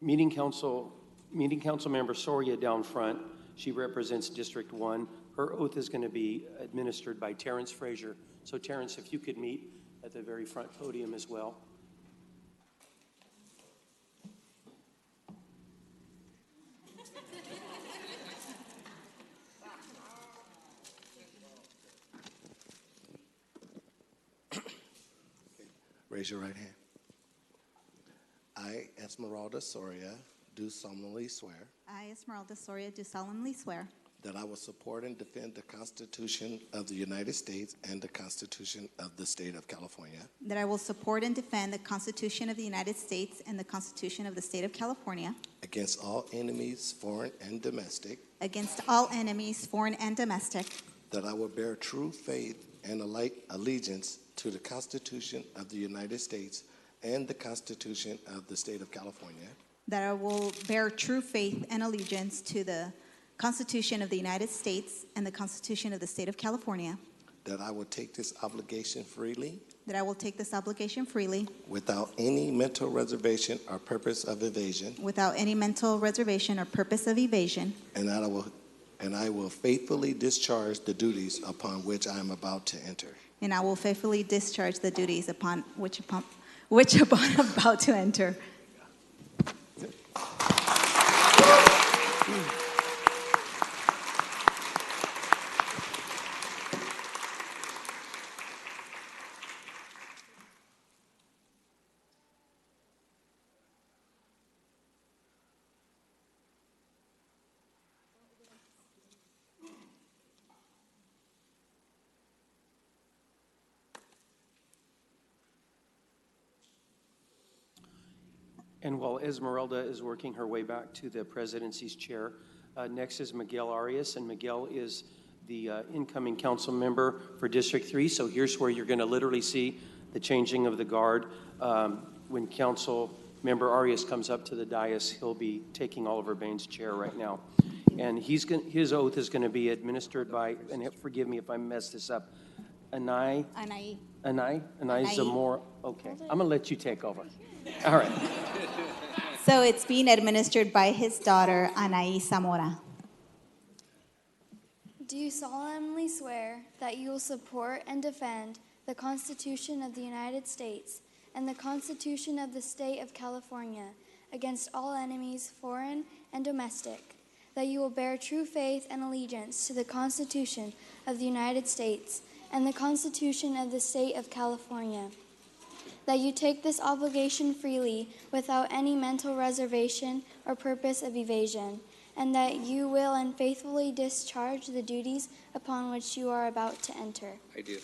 Meeting council member Soria down front. She represents District 1. Her oath is going to be administered by Terrence Frazier. So Terrence, if you could meet at the very front podium as well. Raise your right hand. I, Esmeralda Soria, do solemnly swear I, Esmeralda Soria, do solemnly swear that I will support and defend the Constitution of the United States and the Constitution of the State of California that I will support and defend the Constitution of the United States and the Constitution of the State of California against all enemies, foreign and domestic, against all enemies, foreign and domestic, that I will bear true faith and allegiance to the Constitution of the United States and the Constitution of the State of California, that I will bear true faith and allegiance to the Constitution of the United States and the Constitution of the State of California, that I will take this obligation freely that I will take this obligation freely without any mental reservation or purpose of evasion, without any mental reservation or purpose of evasion, and I will faithfully discharge the duties upon which I am about to enter. and I will faithfully discharge the duties upon I'm about to enter. And while Esmeralda is working her way back to the presidency's chair, next is Miguel Arias, and Miguel is the incoming council member for District 3. So here's where you're going to literally see the changing of the guard. When council member Arias comes up to the dais, he'll be taking Oliver Baines' chair right now. And his oath is going to be administered by, and forgive me if I mess this up, Anai Zamora. Okay, I'm going to let you take over. All right. So it's being administered by his daughter, Anaí Zamora. Do you solemnly swear that you will support and defend the Constitution of the United States and the Constitution of the State of California against all enemies, foreign and domestic, that you will bear true faith and allegiance to the Constitution of the United States and the Constitution of the State of California, that you take this obligation freely without any mental reservation or purpose of evasion, and that you will and faithfully discharge the duties upon which you are about to enter? I do.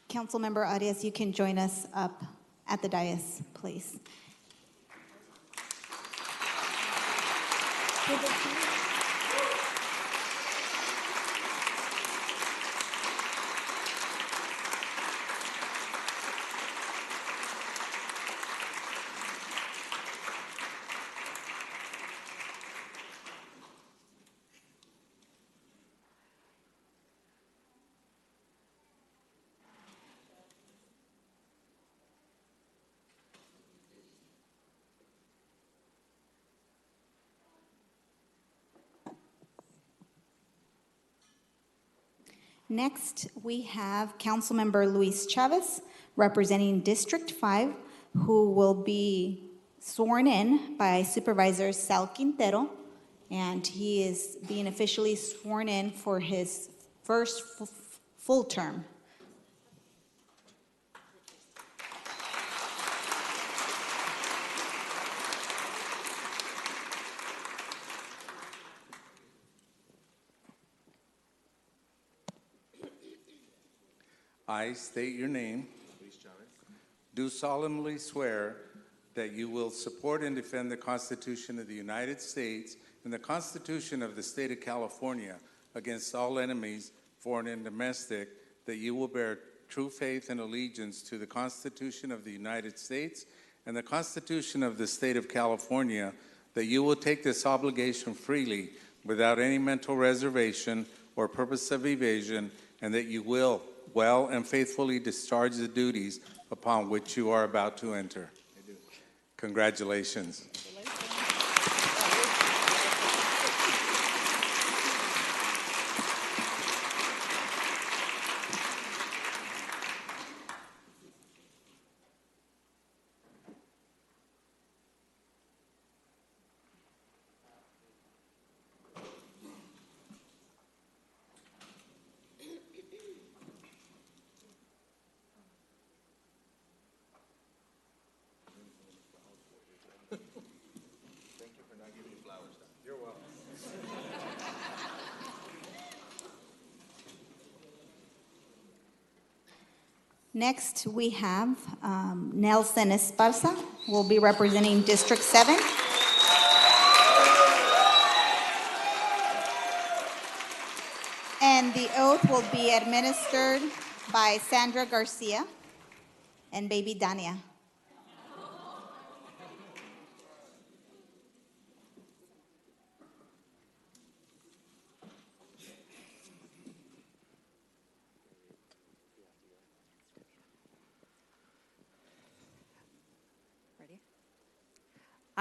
Councilmember Arias, you can join us up at the dais, please. Next, we have Councilmember Luis Chavez, representing District 5, who will be sworn in by Supervisor Sal Quintero, and he is being officially sworn in for his first full term. I state your name. Do solemnly swear that you will support and defend the Constitution of the United States and the Constitution of the State of California against all enemies, foreign and domestic, that you will bear true faith and allegiance to the Constitution of the United States and the Constitution of the State of California, that you will take this obligation freely without any mental reservation or purpose of evasion, and that you will well and faithfully discharge the duties upon which you are about to enter. Congratulations. Next, we have Nelson Esparza, who will be representing District 7. And the oath will be administered by Sandra Garcia and baby Dania.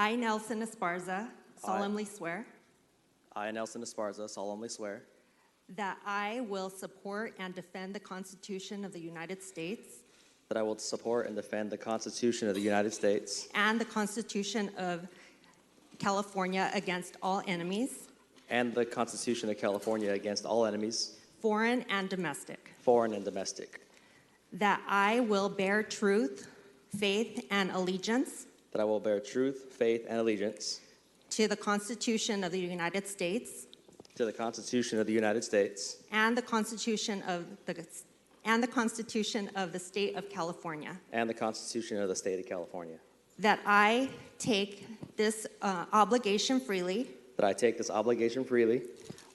I, Nelson Esparza, solemnly swear I, Nelson Esparza, solemnly swear that I will support and defend the Constitution of the United States that I will support and defend the Constitution of the United States and the Constitution of California against all enemies, and the Constitution of California against all enemies, foreign and domestic, foreign and domestic, that I will bear truth, faith, and allegiance that I will bear truth, faith, and allegiance to the Constitution of the United States to the Constitution of the United States and the Constitution of the State of California, and the Constitution of the State of California, that I take this obligation freely that I take this obligation freely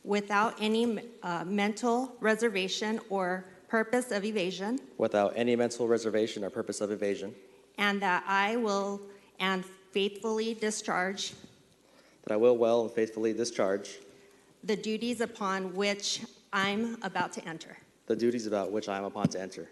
without any mental reservation or purpose of evasion, without any mental reservation or purpose of evasion, and that I will and faithfully discharge that I will well and faithfully discharge the duties upon which I'm about to enter. the duties about which I am upon to enter.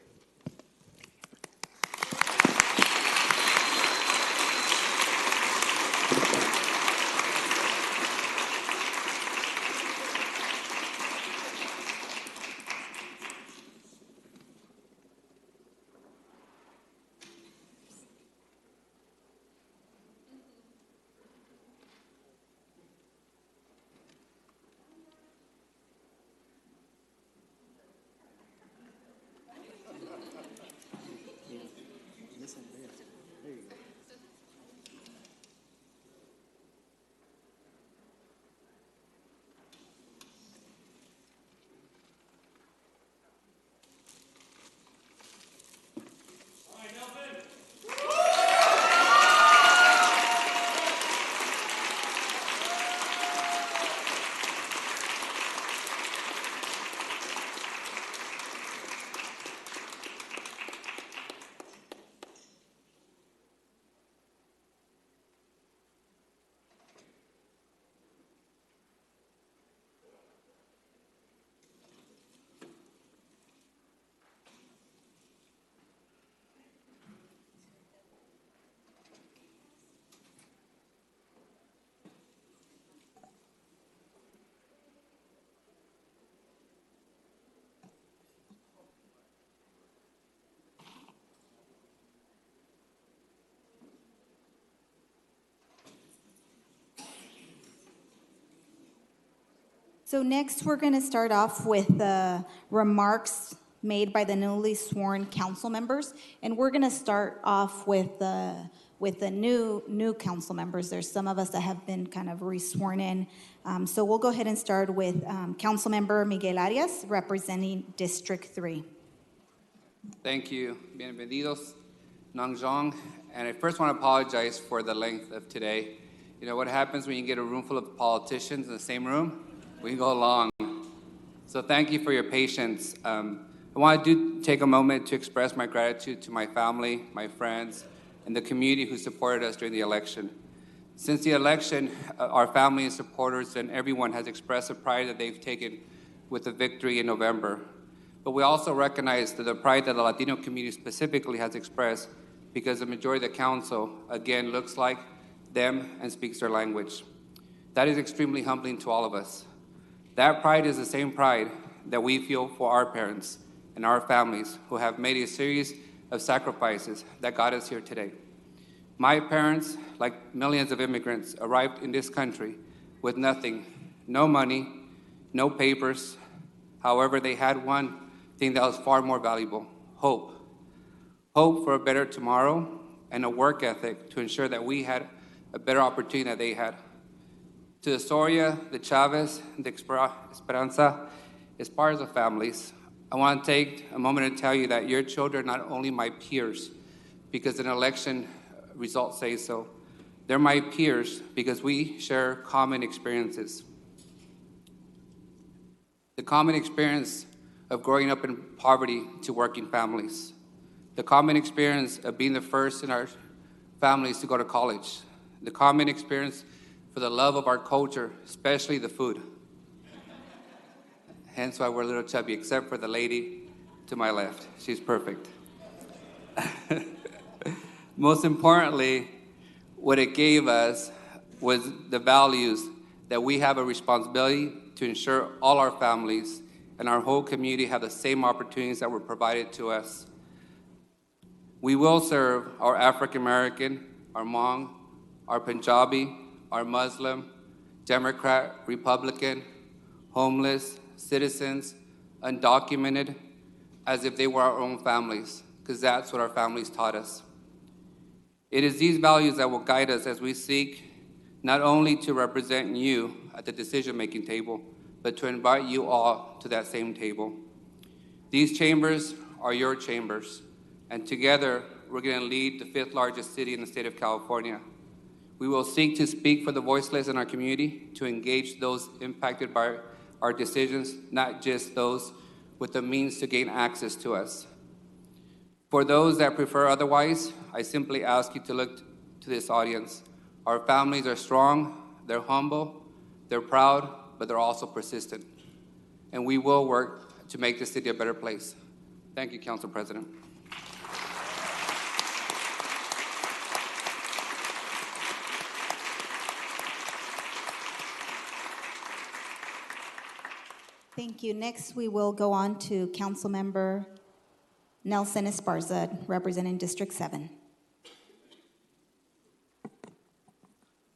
So next, we're going to start off with the remarks made by the newly sworn council members, and we're going to start off with the new council members. There's some of us that have been kind of re-sworn in. So we'll go ahead and start with Councilmember Miguel Arias, representing District 3. Thank you. Bienvenidos, Nangjong. And I first want to apologize for the length of today. You know what happens when you get a room full of politicians in the same room? We go long. So thank you for your patience. I want to take a moment to express my gratitude to my family, my friends, and the community who supported us during the election. Since the election, our family and supporters and everyone has expressed the pride that they've taken with the victory in November. But we also recognize that the pride that the Latino community specifically has expressed, because the majority of the council, again, looks like them and speaks their language. That is extremely humbling to all of us. That pride is the same pride that we feel for our parents and our families who have made a series of sacrifices that got us here today. My parents, like millions of immigrants, arrived in this country with nothing, no money, no papers. However, they had one thing that was far more valuable: hope. Hope for a better tomorrow and a work ethic to ensure that we had a better opportunity that they had. To the Soria, the Chavez, the Esperanza, as far as the families, I want to take a moment to tell you that your children are not only my peers because an election result says so, they're my peers because we share common experiences. The common experience of growing up in poverty to working families. The common experience of being the first in our families to go to college. The common experience for the love of our culture, especially the food. Hence why we're a little chubby, except for the lady to my left. She's perfect. Most importantly, what it gave us was the values that we have a responsibility to ensure all our families and our whole community have the same opportunities that were provided to us. We will serve our African American, our Hmong, our Punjabi, our Muslim, Democrat, Republican, homeless, citizens, undocumented, as if they were our own families, because that's what our families taught us. It is these values that will guide us as we seek not only to represent you at the decision-making table, but to invite you all to that same table. These chambers are your chambers, and together we're going to lead the 5th largest city in the state of California. We will seek to speak for the voiceless in our community, to engage those impacted by our decisions, not just those with the means to gain access to us. For those that prefer otherwise, I simply ask you to look to this audience. Our families are strong, they're humble, they're proud, but they're also persistent. And we will work to make this city a better place. Thank you, Council President. Thank you. Next, we will go on to Councilmember Nelson Esparza, representing District 7.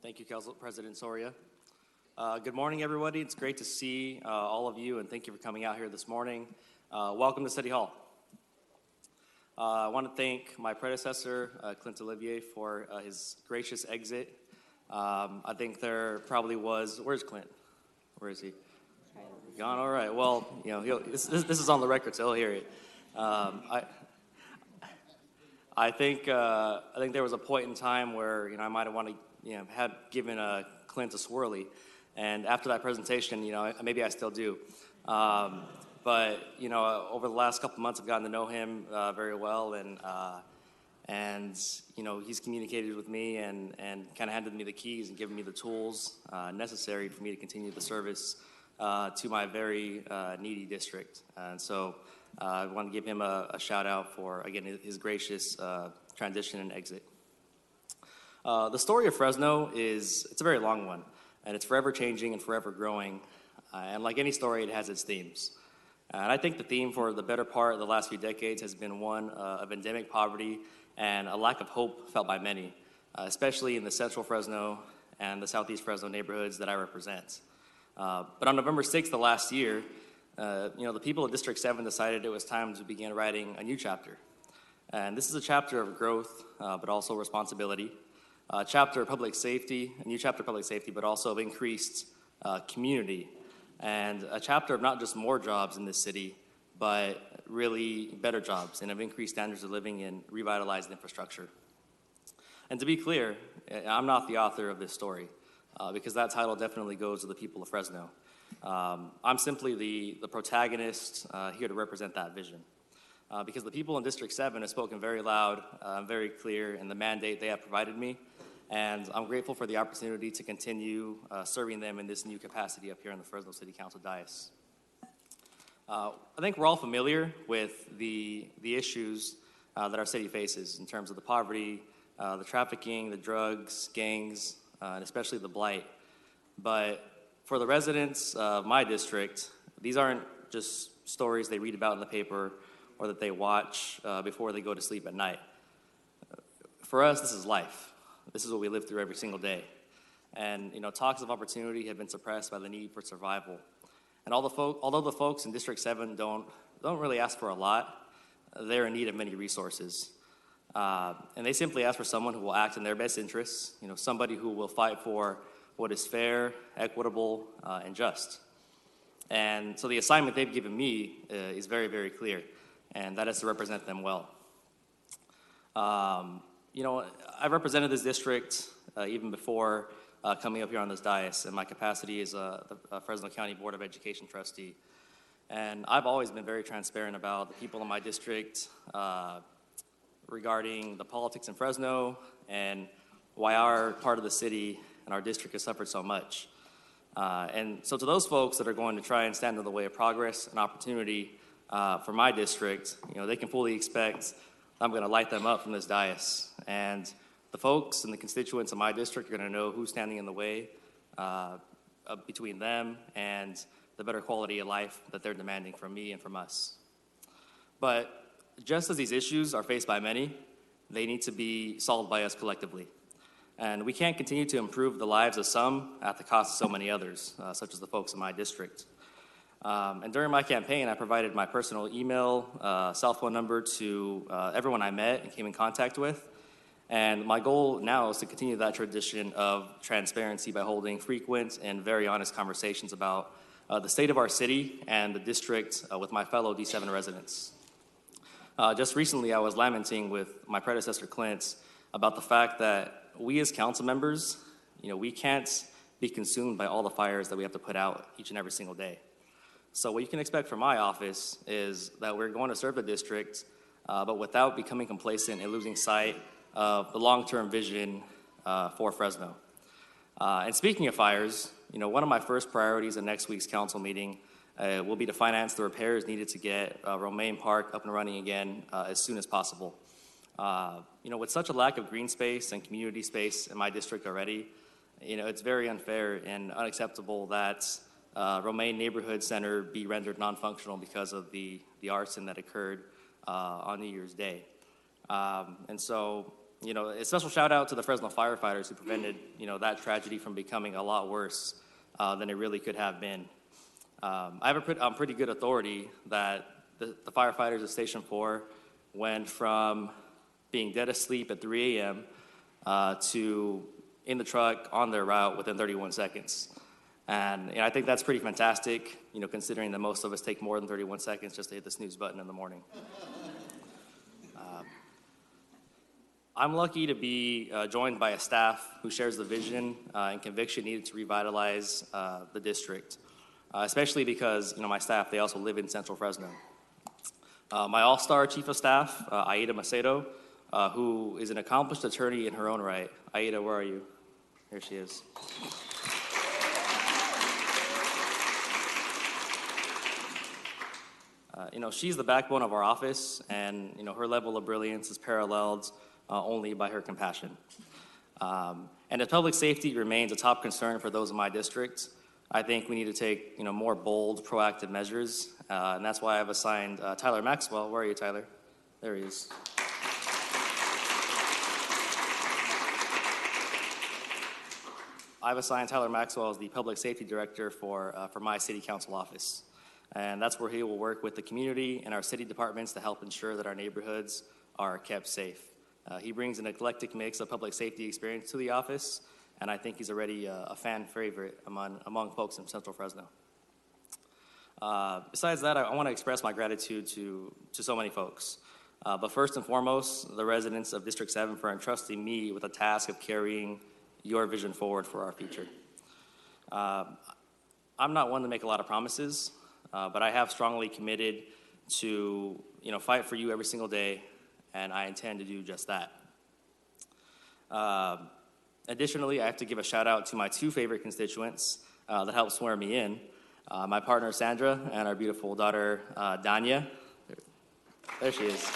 Thank you, Council President Soria. Good morning, everybody. It's great to see all of you, and thank you for coming out here this morning. Welcome to City Hall. I want to thank my predecessor, Clint Olivier, for his gracious exit. I think there probably was, where's Clint? Where is he? Gone. All right. Well, you know, this is on the record, so he'll hear it. I think there was a point in time where I might have wanted had given Clint a swirly, and after that presentation, maybe I still do. But over the last couple of months, I've gotten to know him very well, and he's communicated with me and kind of handed me the keys and given me the tools necessary for me to continue the service to my very needy district. And so I want to give him a shout out for, again, his gracious transition and exit. The story of Fresno it's a very long one, and it's forever changing and forever growing. And like any story, it has its themes. And I think the theme for the better part of the last few decades has been one of endemic poverty and a lack of hope felt by many, especially in the central Fresno and the southeast Fresno neighborhoods that I represent. But on November 6th of last year, the people of District 7 decided it was time to begin writing a new chapter. And this is a chapter of growth, but also responsibility. A chapter of public safety, a new chapter of public safety, but also of increased community. And a chapter of not just more jobs in this city, but really better jobs and of increased standards of living and revitalized infrastructure. And to be clear, I'm not the author of this story, because that title definitely goes to the people of Fresno. I'm simply the protagonist here to represent that vision. Because the people in District 7 have spoken very loud, very clear in the mandate they have provided me, and I'm grateful for the opportunity to continue serving them in this new capacity up here on the Fresno City Council dais. I think we're all familiar with the issues that our city faces in terms of the poverty, the trafficking, the drugs, gangs, and especially the blight. But for the residents of my district, these aren't just stories they read about in the paper or that they watch before they go to sleep at night. For us, this is life. This is what we live through every single day. And talks of opportunity have been suppressed by the need for survival. And although the folks in District 7 don't really ask for a lot, they're in need of many resources. And they simply ask for someone who will act in their best interests, somebody who will fight for what is fair, equitable, and just. And so the assignment they've given me is very, very clear, and that is to represent them well. I've represented this district even before coming up here on this dais in my capacity as the Fresno County Board of Education trustee. And I've always been very transparent about the people in my district regarding the politics in Fresno and why our part of the city and our district has suffered so much. And so to those folks that are going to try and stand in the way of progress and opportunity for my district, they can fully expect I'm going to light them up from this dais. And the folks and the constituents of my district are going to know who's standing in the way between them and the better quality of life that they're demanding from me and from us. But just as these issues are faced by many, they need to be solved by us collectively. And we can't continue to improve the lives of some at the cost of so many others, such as the folks in my district. And during my campaign, I provided my personal email, cell phone number to everyone I met and came in contact with. And my goal now is to continue that tradition of transparency by holding frequent and very honest conversations about the state of our city and the district with my fellow D7 residents. Just recently, I was lamenting with my predecessor, Clint, about the fact that we as council members, we can't be consumed by all the fires that we have to put out each and every single day. So what you can expect from my office is that we're going to serve the district, but without becoming complacent and losing sight of the long-term vision for Fresno. And speaking of fires, one of my first priorities in next week's council meeting will be to finance the repairs needed to get Romaine Park up and running again as soon as possible. With such a lack of green space and community space in my district already, it's very unfair and unacceptable that Romaine Neighborhood Center be rendered non-functional because of the arson that occurred on New Year's Day. And so, a special shout out to the Fresno firefighters who prevented, that tragedy from becoming a lot worse than it really could have been. I have on pretty good authority that the firefighters at Station 4 went from being dead asleep at 3 a.m. To in the truck on their route within 31 seconds. And I think that's pretty fantastic, considering that most of us take more than 31 seconds just to hit the snooze button in the morning. I'm lucky to be joined by a staff who shares the vision and conviction needed to revitalize the district, especially because, my staff, they also live in Central Fresno. My all-star chief of staff, Aida Macedo, who is an accomplished attorney in her own right. Aida, where are you? Here she is. She's the backbone of our office, and, her level of brilliance is paralleled only by her compassion. And if public safety remains a top concern for those in my district, I think we need to take, more bold, proactive measures, and that's why I've assigned Tyler Maxwell. Where are you, Tyler? There he is. I've assigned Tyler Maxwell as the Public Safety Director for my City Council office. And that's where he will work with the community and our city departments to help ensure that our neighborhoods are kept safe. He brings an eclectic mix of public safety experience to the office, and I think he's already a fan favorite among folks in Central Fresno. Besides that, I want to express my gratitude to so many folks. But first and foremost, the residents of District 7 for entrusting me with the task of carrying your vision forward for our future. I'm not one to make a lot of promises, but I have strongly committed to fight for you every single day, and I intend to do just that. Additionally, I have to give a shout out to my two favorite constituents that helped swear me in, my partner Sandra and our beautiful daughter Danya. There she is.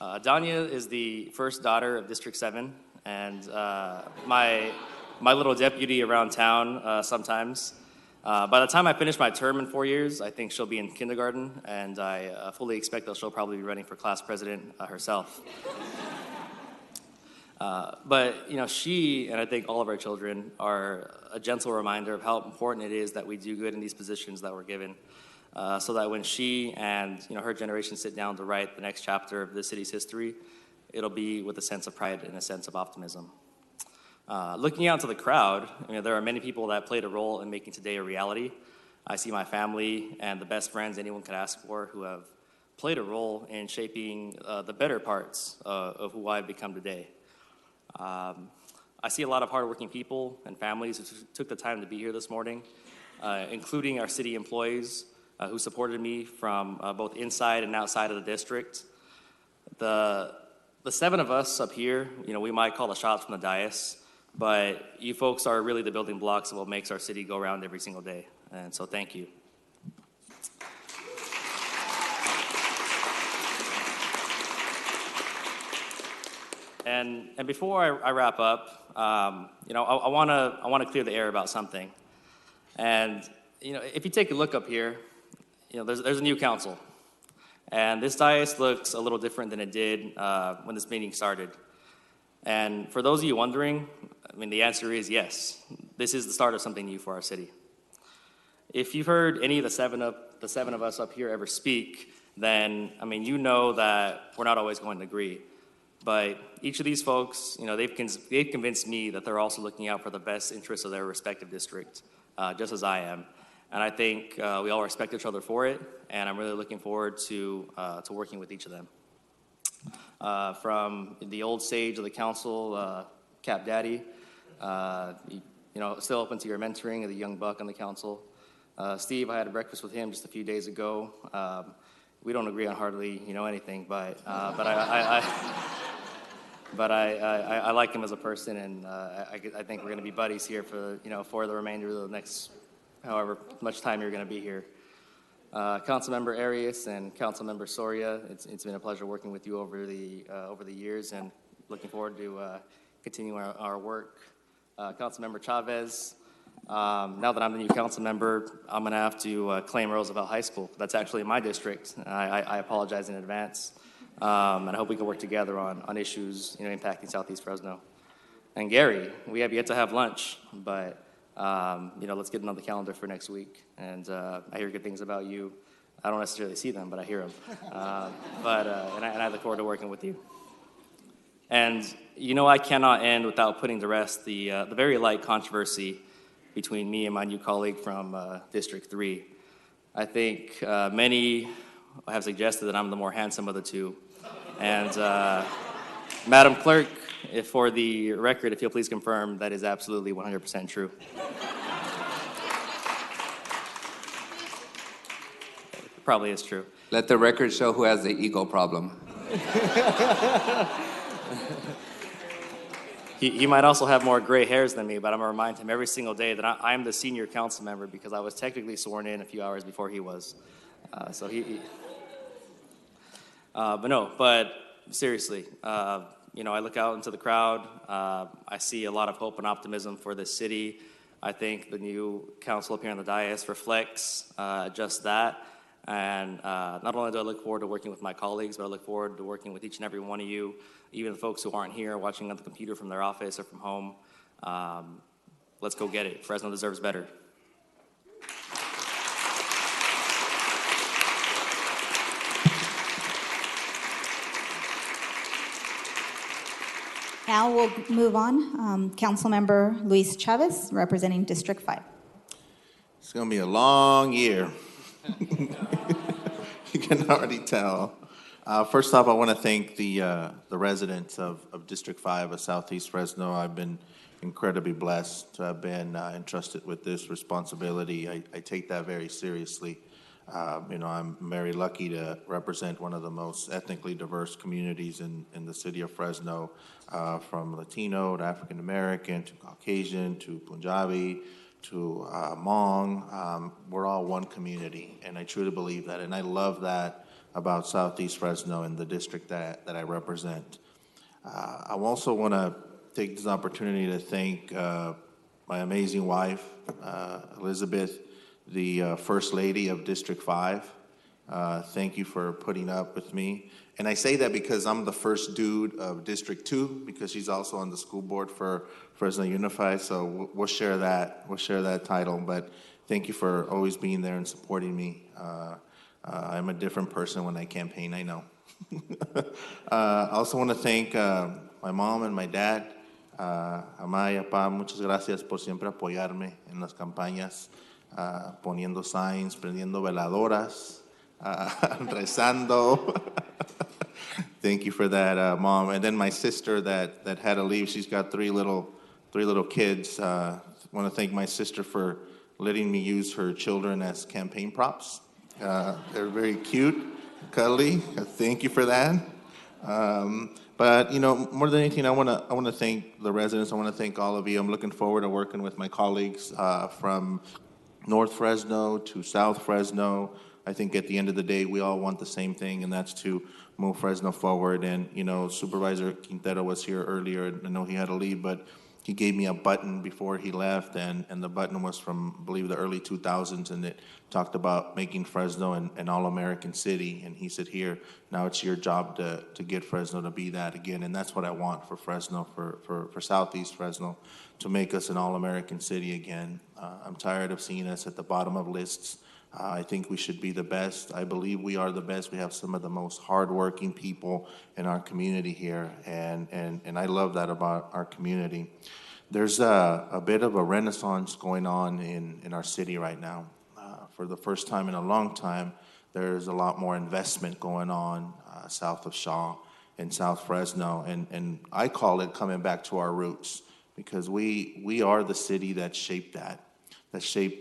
Danya is the first daughter of District 7, and my little deputy around town sometimes. By the time I finish my term in 4 years, I think she'll be in kindergarten, and I fully expect that she'll probably be running for class president herself. But she, and I think all of our children, are a gentle reminder of how important it is that we do good in these positions that we're given, so that when she and her generation sit down to write the next chapter of the city's history, it'll be with a sense of pride and a sense of optimism. Looking out to the crowd, there are many people that played a role in making today a reality. I see my family and the best friends anyone could ask for who have played a role in shaping the better parts of who I've become today. I see a lot of hardworking people and families who took the time to be here this morning, including our city employees who supported me from both inside and outside of the district. The 7 of us up here, we might call the shots from the dais, but you folks are really the building blocks of what makes our city go around every single day. And so thank you. And before I wrap up, I want to clear the air about something. And if you take a look up here, there's a new council, and this dais looks a little different than it did when this meeting started. And for those of you wondering, the answer is yes. This is the start of something new for our city. If you've heard any of the seven of us up here ever speak, then you know that we're not always going to agree. But each of these folks, they've convinced me that they're also looking out for the best interests of their respective district, just as I am. And I think we all respect each other for it, and I'm really looking forward to working with each of them. From the old sage of the council, Cap Daddy, still open to your mentoring of the young buck on the council. Steve, I had a breakfast with him just a few days ago. We don't agree on hardly anything, but I like him as a person, and I think we're going to be buddies here for the remainder of the next however much time you're going to be here. Councilmember Arias and Councilmember Soria, it's been a pleasure working with you over the years, and looking forward to continuing our work. Councilmember Chavez, now that I'm the new council member, I'm going to have to claim Roosevelt High School. That's actually my district. I apologize in advance, and I hope we can work together on issues impacting Southeast Fresno. And Gary, we have yet to have lunch, but let's get it on the calendar for next week. And I hear good things about you. I don't necessarily see them, but I hear them. And I look forward to working with you. And I cannot end without putting to rest the very light controversy between me and my new colleague from District 3. I think many have suggested that I'm the more handsome of the two. And Madam Clerk, for the record, if you'll please confirm, that is absolutely 100% true. Probably is true. Let the record show who has the ego problem. He might also have more gray hairs than me, but I'm going to remind him every single day that I am the senior council member because I was technically sworn in a few hours before he was. But seriously, I look out into the crowd. I see a lot of hope and optimism for this city. I think the new council up here on the dais reflects just that. And not only do I look forward to working with my colleagues, but I look forward to working with each and every one of you, even the folks who aren't here, watching on the computer from their office or from home. Let's go get it. Fresno deserves better. Now we'll move on. Councilmember Luis Chavez, representing District 5. It's going to be a long year. You can already tell. First off, I want to thank the residents of District 5 of Southeast Fresno. I've been incredibly blessed to have been entrusted with this responsibility. I take that very seriously. I'm very lucky to represent one of the most ethnically diverse communities in the city of Fresno, from Latino to African American to Caucasian to Punjabi to Hmong. We're all one community, and I truly believe that, and I love that about Southeast Fresno and the district that I represent. I also want to take this opportunity to thank my amazing wife, Elizabeth, the First Lady of District 5. Thank you for putting up with me. And I say that because I'm the first dude of District 2, because she's also on the school board for Fresno Unified, so we'll share that. We'll share that title, but thank you for always being there and supporting me. I'm a different person when I campaign, I know. I also want to thank my mom and my dad. Mamá y papá, muchas gracias por siempre apoyarme en las campañas. Poniendo signs, prendiendo veladoras, rezando. Thank you for that, Mom. And then my sister that had to leave, she's got three little kids. I want to thank my sister for letting me use her children as campaign props. They're very cute, cuddly. Thank you for that. But more than anything, I want to thank the residents. I want to thank all of you. I'm looking forward to working with my colleagues from North Fresno to South Fresno. I think at the end of the day, we all want the same thing, and that's to move Fresno forward. And, Supervisor Quintero was here earlier, and I know he had to leave, but he gave me a button before he left, and the button was from, I believe, the early 2000s, and it talked about making Fresno an all-American city. And he said, here, now it's your job to get Fresno to be that again. And that's what I want for Fresno, for Southeast Fresno, to make us an all-American city again. I'm tired of seeing us at the bottom of lists. I think we should be the best. I believe we are the best. We have some of the most hardworking people in our community here, and I love that about our community. There's a bit of a renaissance going on in our city right now. For the first time in a long time, there's a lot more investment going on south of Shaw in South Fresno, and I call it coming back to our roots, because we are the city that shaped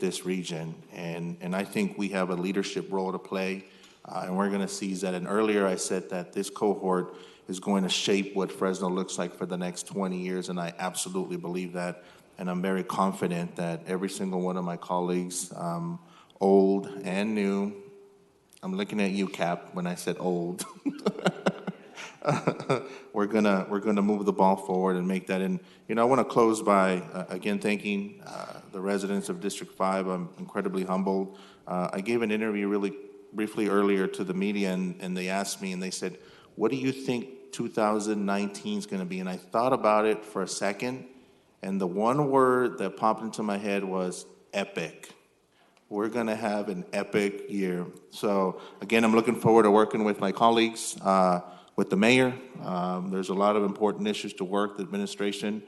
this region, and I think we have a leadership role to play, and we're going to seize that. And earlier I said that this cohort is going to shape what Fresno looks like for the next 20 years, and I absolutely believe that, and I'm very confident that every single one of my colleagues, old and new, I'm looking at you, Cap, when I said old, we're gonna move the ball forward and make that. And I want to close by again thanking the residents of District 5. I'm incredibly humbled. I gave an interview really briefly earlier to the media, and they asked me, and they said, "What do you think 2019 is going to be?" And I thought about it for a second, and the one word that popped into my head was epic. We're going to have an epic year. So again, I'm looking forward to working with my colleagues, with the mayor. There's a lot of important issues to work, the administration.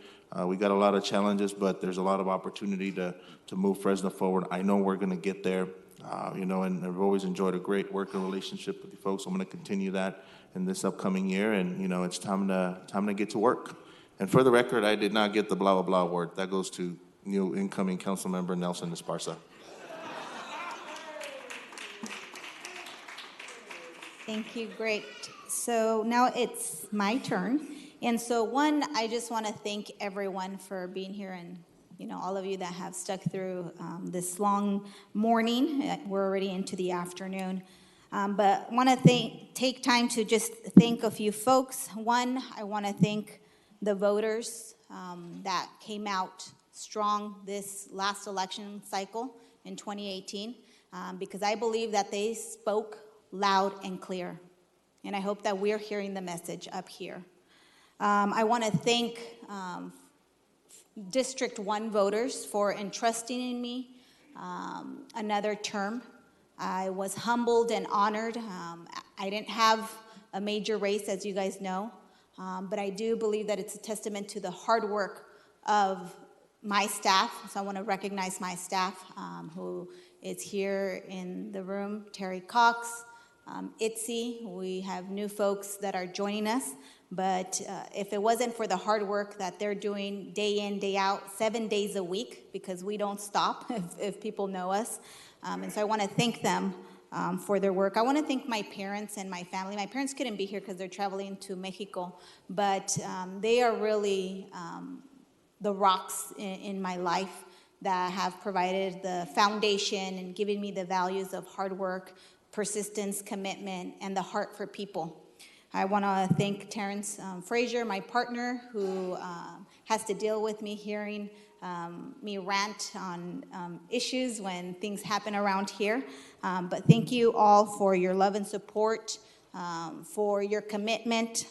We got a lot of challenges, but there's a lot of opportunity to move Fresno forward. I know we're going to get there, and I've always enjoyed a great working relationship with you folks. I'm going to continue that in this upcoming year, and it's time to get to work. And for the record, I did not get the blah, blah, blah award. That goes to new incoming council member Nelson Esparza. Thank you, great. So now it's my turn. And so I just want to thank everyone for being here, and all of you that have stuck through this long morning. We're already into the afternoon. But I want to take time to just thank a few folks. One, I want to thank the voters that came out strong this last election cycle in 2018. because I believe that they spoke loud and clear. And I hope that we're hearing the message up here. I want to thank District 1 voters for entrusting in me another term. I was humbled and honored. I didn't have a major race, as you guys know, but I do believe that it's a testament to the hard work of my staff. So I want to recognize my staff who is here in the room, Terry Cox, Itzy. We have new folks that are joining us, but if it wasn't for the hard work that they're doing day in, day out, 7 days a week, because we don't stop if people know us. And so I want to thank them for their work. I want to thank my parents and my family. My parents couldn't be here because they're traveling to Mexico, but they are really the rocks in my life that have provided the foundation and given me the values of hard work, persistence, commitment, and the heart for people. I want to thank Terrence Frazier, my partner, who has to deal with me hearing me rant on issues when things happen around here. But thank you all for your love and support, for your commitment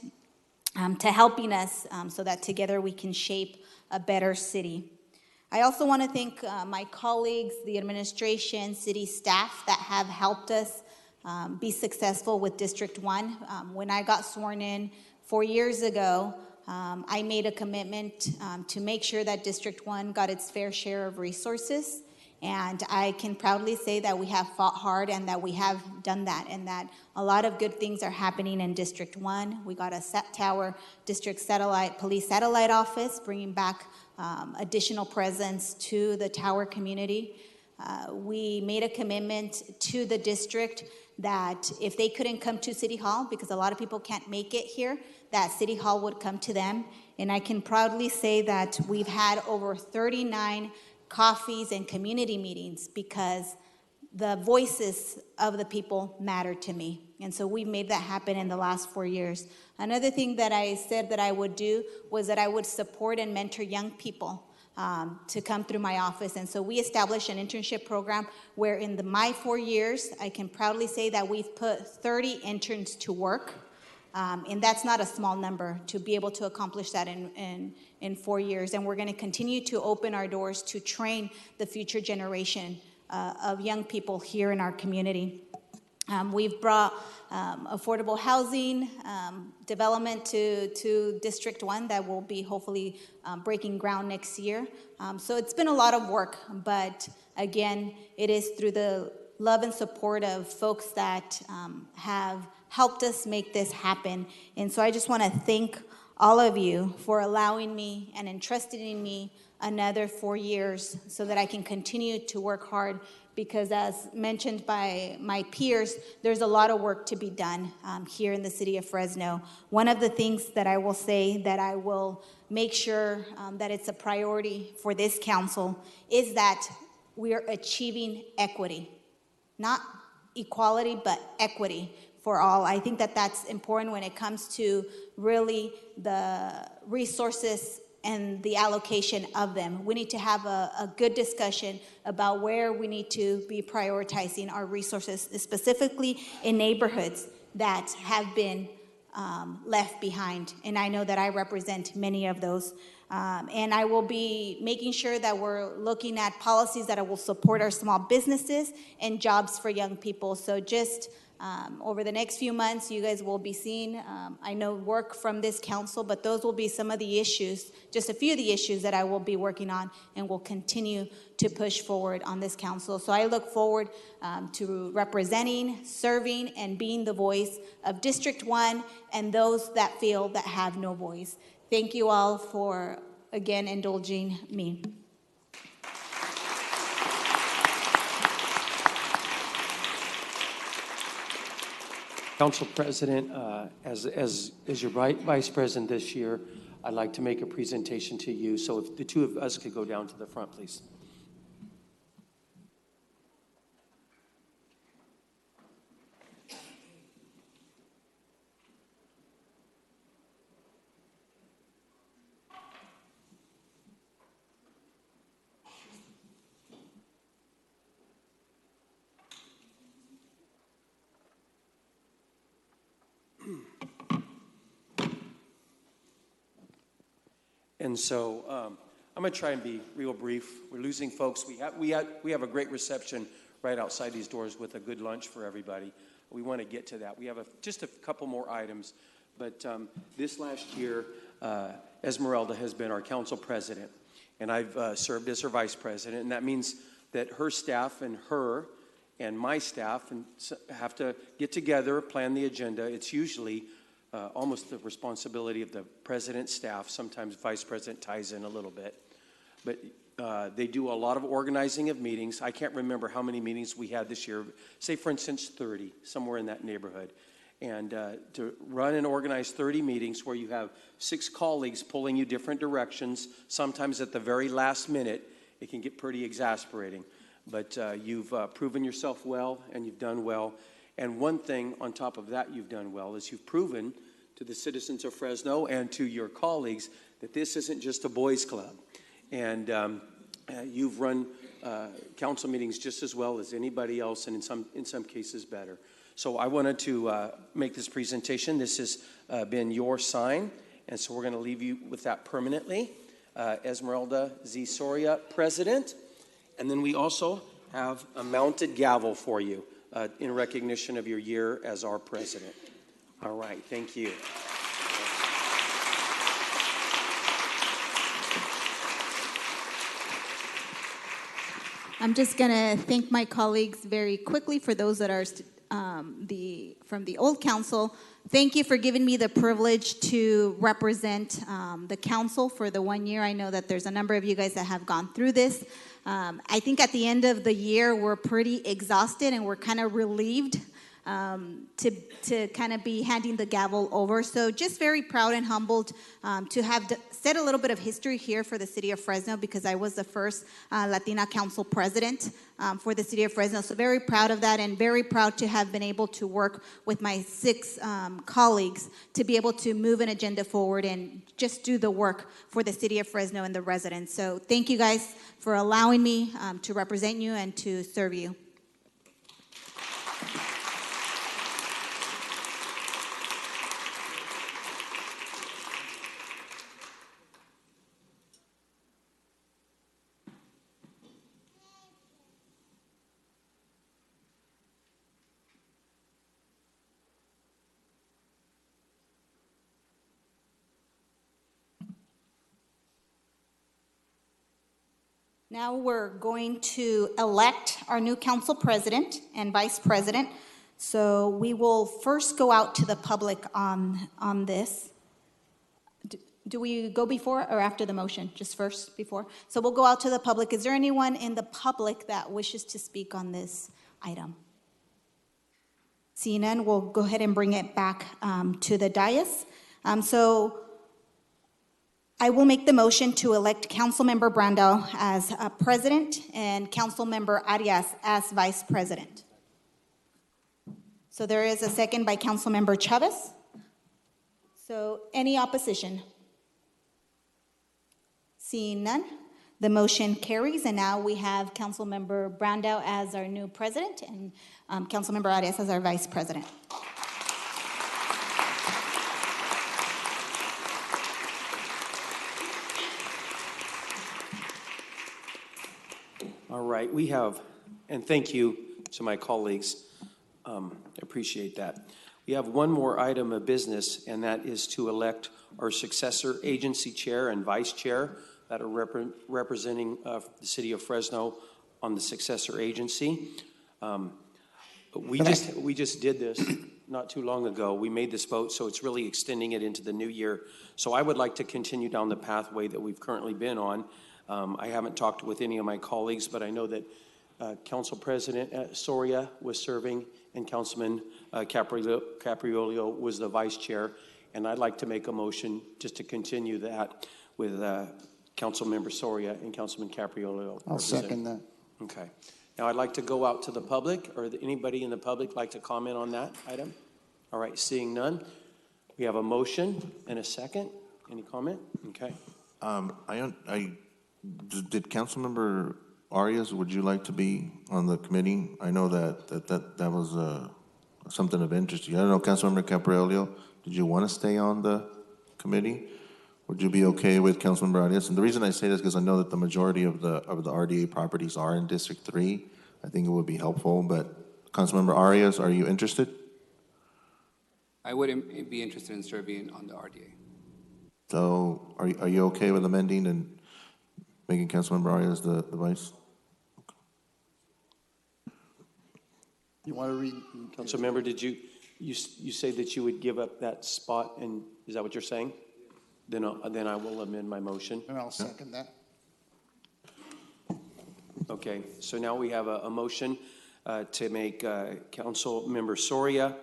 to helping us so that together we can shape a better city. I also want to thank my colleagues, the administration, city staff that have helped us be successful with District 1. When I got sworn in 4 years ago, I made a commitment to make sure that District 1 got its fair share of resources. And I can proudly say that we have fought hard and that we have done that, and that a lot of good things are happening in District 1. We got a Tower District Police Satellite Office, bringing back additional presence to the Tower community. We made a commitment to the district that if they couldn't come to City Hall, because a lot of people can't make it here, that City Hall would come to them. And I can proudly say that we've had over 39 coffees and community meetings because the voices of the people matter to me. And so we've made that happen in the last 4 years. Another thing that I said that I would do was that I would support and mentor young people to come through my office. And so we established an internship program where in my 4 years, I can proudly say that we've put 30 interns to work. And that's not a small number to be able to accomplish that in 4 years. And we're going to continue to open our doors to train the future generation of young people here in our community. We've brought affordable housing development to District 1 that will be hopefully breaking ground next year. So it's been a lot of work, but again, it is through the love and support of folks that have helped us make this happen. And so I just want to thank all of you for allowing me and entrusting in me another 4 years so that I can continue to work hard, because as mentioned by my peers, there's a lot of work to be done here in the city of Fresno. One of the things that I will say that I will make sure that it's a priority for this council is that we are achieving equity, not equality, but equity for all. I think that that's important when it comes to really the resources and the allocation of them. We need to have a good discussion about where we need to be prioritizing our resources, specifically in neighborhoods that have been left behind. And I know that I represent many of those. And I will be making sure that we're looking at policies that will support our small businesses and jobs for young people. So just over the next few months, you guys will be seeing, I know, work from this council, but those will be some of the issues, just a few of the issues that I will be working on and will continue to push forward on this council. So I look forward to representing, serving, and being the voice of District 1 and those that feel that have no voice. Thank you all for, again, indulging me. Council President, as your Vice President this year, I'd like to make a presentation to you. So if the two of us could go down to the front, please. And so I'm going to try and be real brief. We're losing folks. We have a great reception right outside these doors with a good lunch for everybody. We want to get to that. We have just a couple more items. But this last year, Esmeralda has been our council president, and I've served as her vice president. And that means that her staff and her and my staff have to get together, plan the agenda. It's usually almost the responsibility of the president's staff. Sometimes vice president ties in a little bit. But they do a lot of organizing of meetings. I can't remember how many meetings we had this year. Say, for instance, 30, somewhere in that neighborhood. And to run and organize 30 meetings where you have 6 colleagues pulling you different directions, sometimes at the very last minute, it can get pretty exasperating. But you've proven yourself well, and you've done well. And one thing on top of that you've done well is you've proven to the citizens of Fresno and to your colleagues that this isn't just a boys' club. And you've run council meetings just as well as anybody else, and in some cases better. So I wanted to make this presentation. This has been your sign, and so we're going to leave you with that permanently. Esmeralda Z. Soria, President. And then we also have a mounted gavel for you in recognition of your year as our president. All right, thank you. I'm just going to thank my colleagues very quickly. For those that are from the old council, thank you for giving me the privilege to represent the council for the 1 year. I know that there's a number of you guys that have gone through this. I think at the end of the year, we're pretty exhausted and we're kind of relieved to kind of be handing the gavel over. So just very proud and humbled to have set a little bit of history here for the city of Fresno, because I was the first Latina council president for the city of Fresno. So very proud of that, and very proud to have been able to work with my 6 colleagues to be able to move an agenda forward and just do the work for the city of Fresno and the residents. So thank you guys for allowing me to represent you and to serve you. Now we're going to elect our new council president and vice president. So we will first go out to the public on this. Do we go before or after the motion? Just first, before? So we'll go out to the public. Is there anyone in the public that wishes to speak on this item? Seeing none, we'll go ahead and bring it back to the dais. So I will make the motion to elect Councilmember Brandao as president and Councilmember Arias as vice president. So there is a second by Councilmember Chavez. So any opposition? Seeing none, the motion carries, and now we have Councilmember Brandao as our new president and Councilmember Arias as our vice president. All right, we have, and thank you to my colleagues. I appreciate that. We have one more item of business, and that is to elect our successor agency chair and vice chair that are representing the city of Fresno on the successor agency. We just did this not too long ago. We made this vote, so it's really extending it into the new year. So I would like to continue down the pathway that we've currently been on. I haven't talked with any of my colleagues, but I know that Council President Soria was serving and Councilman Capriolio was the vice chair. And I'd like to make a motion just to continue that with Councilmember Soria and Councilman Capriolio. I'll second that. Okay. Now I'd like to go out to the public, or anybody in the public like to comment on that item? All right, seeing none. We have a motion and a second. Any comment? Okay. Did Councilmember Arias, would you like to be on the committee? I know that was something of interest to you. I don't know, Councilmember Capriolio, did you want to stay on the committee? Would you be okay with Councilmember Arias? And the reason I say this is because I know that the majority of the RDA properties are in District 3. I think it would be helpful, but Councilmember Arias, are you interested? I wouldn't be interested in serving on the RDA. So are you okay with amending and making Councilmember Arias the vice? You want to read? Councilmember, did you say that you would give up that spot, and is that what you're saying? Then I will amend my motion. And I'll second that. Okay, so now we have a motion to make Councilmember Soria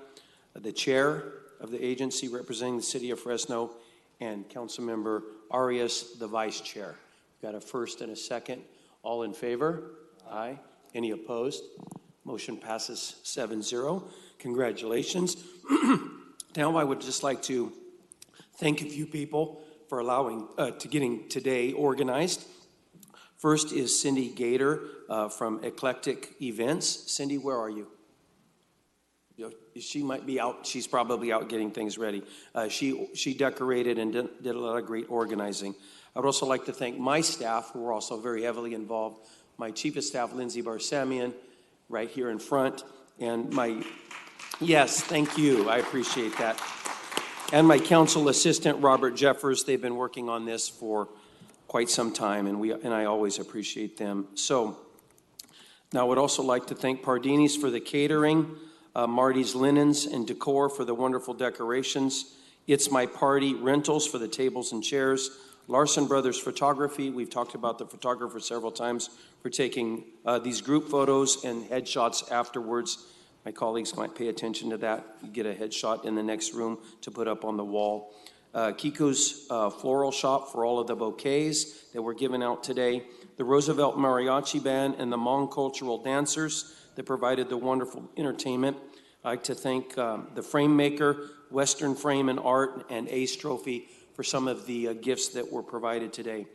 the chair of the agency representing the city of Fresno, and Councilmember Arias the vice chair. We've got a first and a second. All in favor? Aye. Any opposed? Motion passes 7-0. Congratulations. Now I would just like to thank a few people for allowing to getting today organized. First is Cindy Gator from Eclectic Events. Cindy, where are you? She might be out. She's probably out getting things ready. She decorated and did a lot of great organizing. I would also like to thank my staff, who were also very heavily involved. My chief of staff, Lindsay Barsamian, right here in front, and yes, thank you. I appreciate that. And my council assistant, Robert Jeffers. They've been working on this for quite some time, and I always appreciate them. So now I would also like to thank Pardini's for the catering, Marty's Linens and Decor for the wonderful decorations, It's My Party Rentals for the tables and chairs, Larson Brothers Photography. We've talked about the photographer several times for taking these group photos and headshots afterwards. My colleagues might pay attention to that. You get a headshot in the next room to put up on the wall. Kiku's Floral Shop for all of the bouquets that were given out today. The Roosevelt Mariachi Band and the Hmong Cultural Dancers that provided the wonderful entertainment. I'd like to thank the Frame Maker, Western Frame and Art, and Ace Trophy for some of the gifts that were provided today.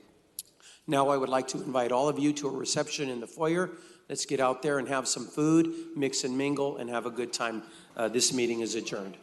Now I would like to invite all of you to a reception in the foyer. Let's get out there and have some food, mix and mingle, and have a good time. This meeting is adjourned.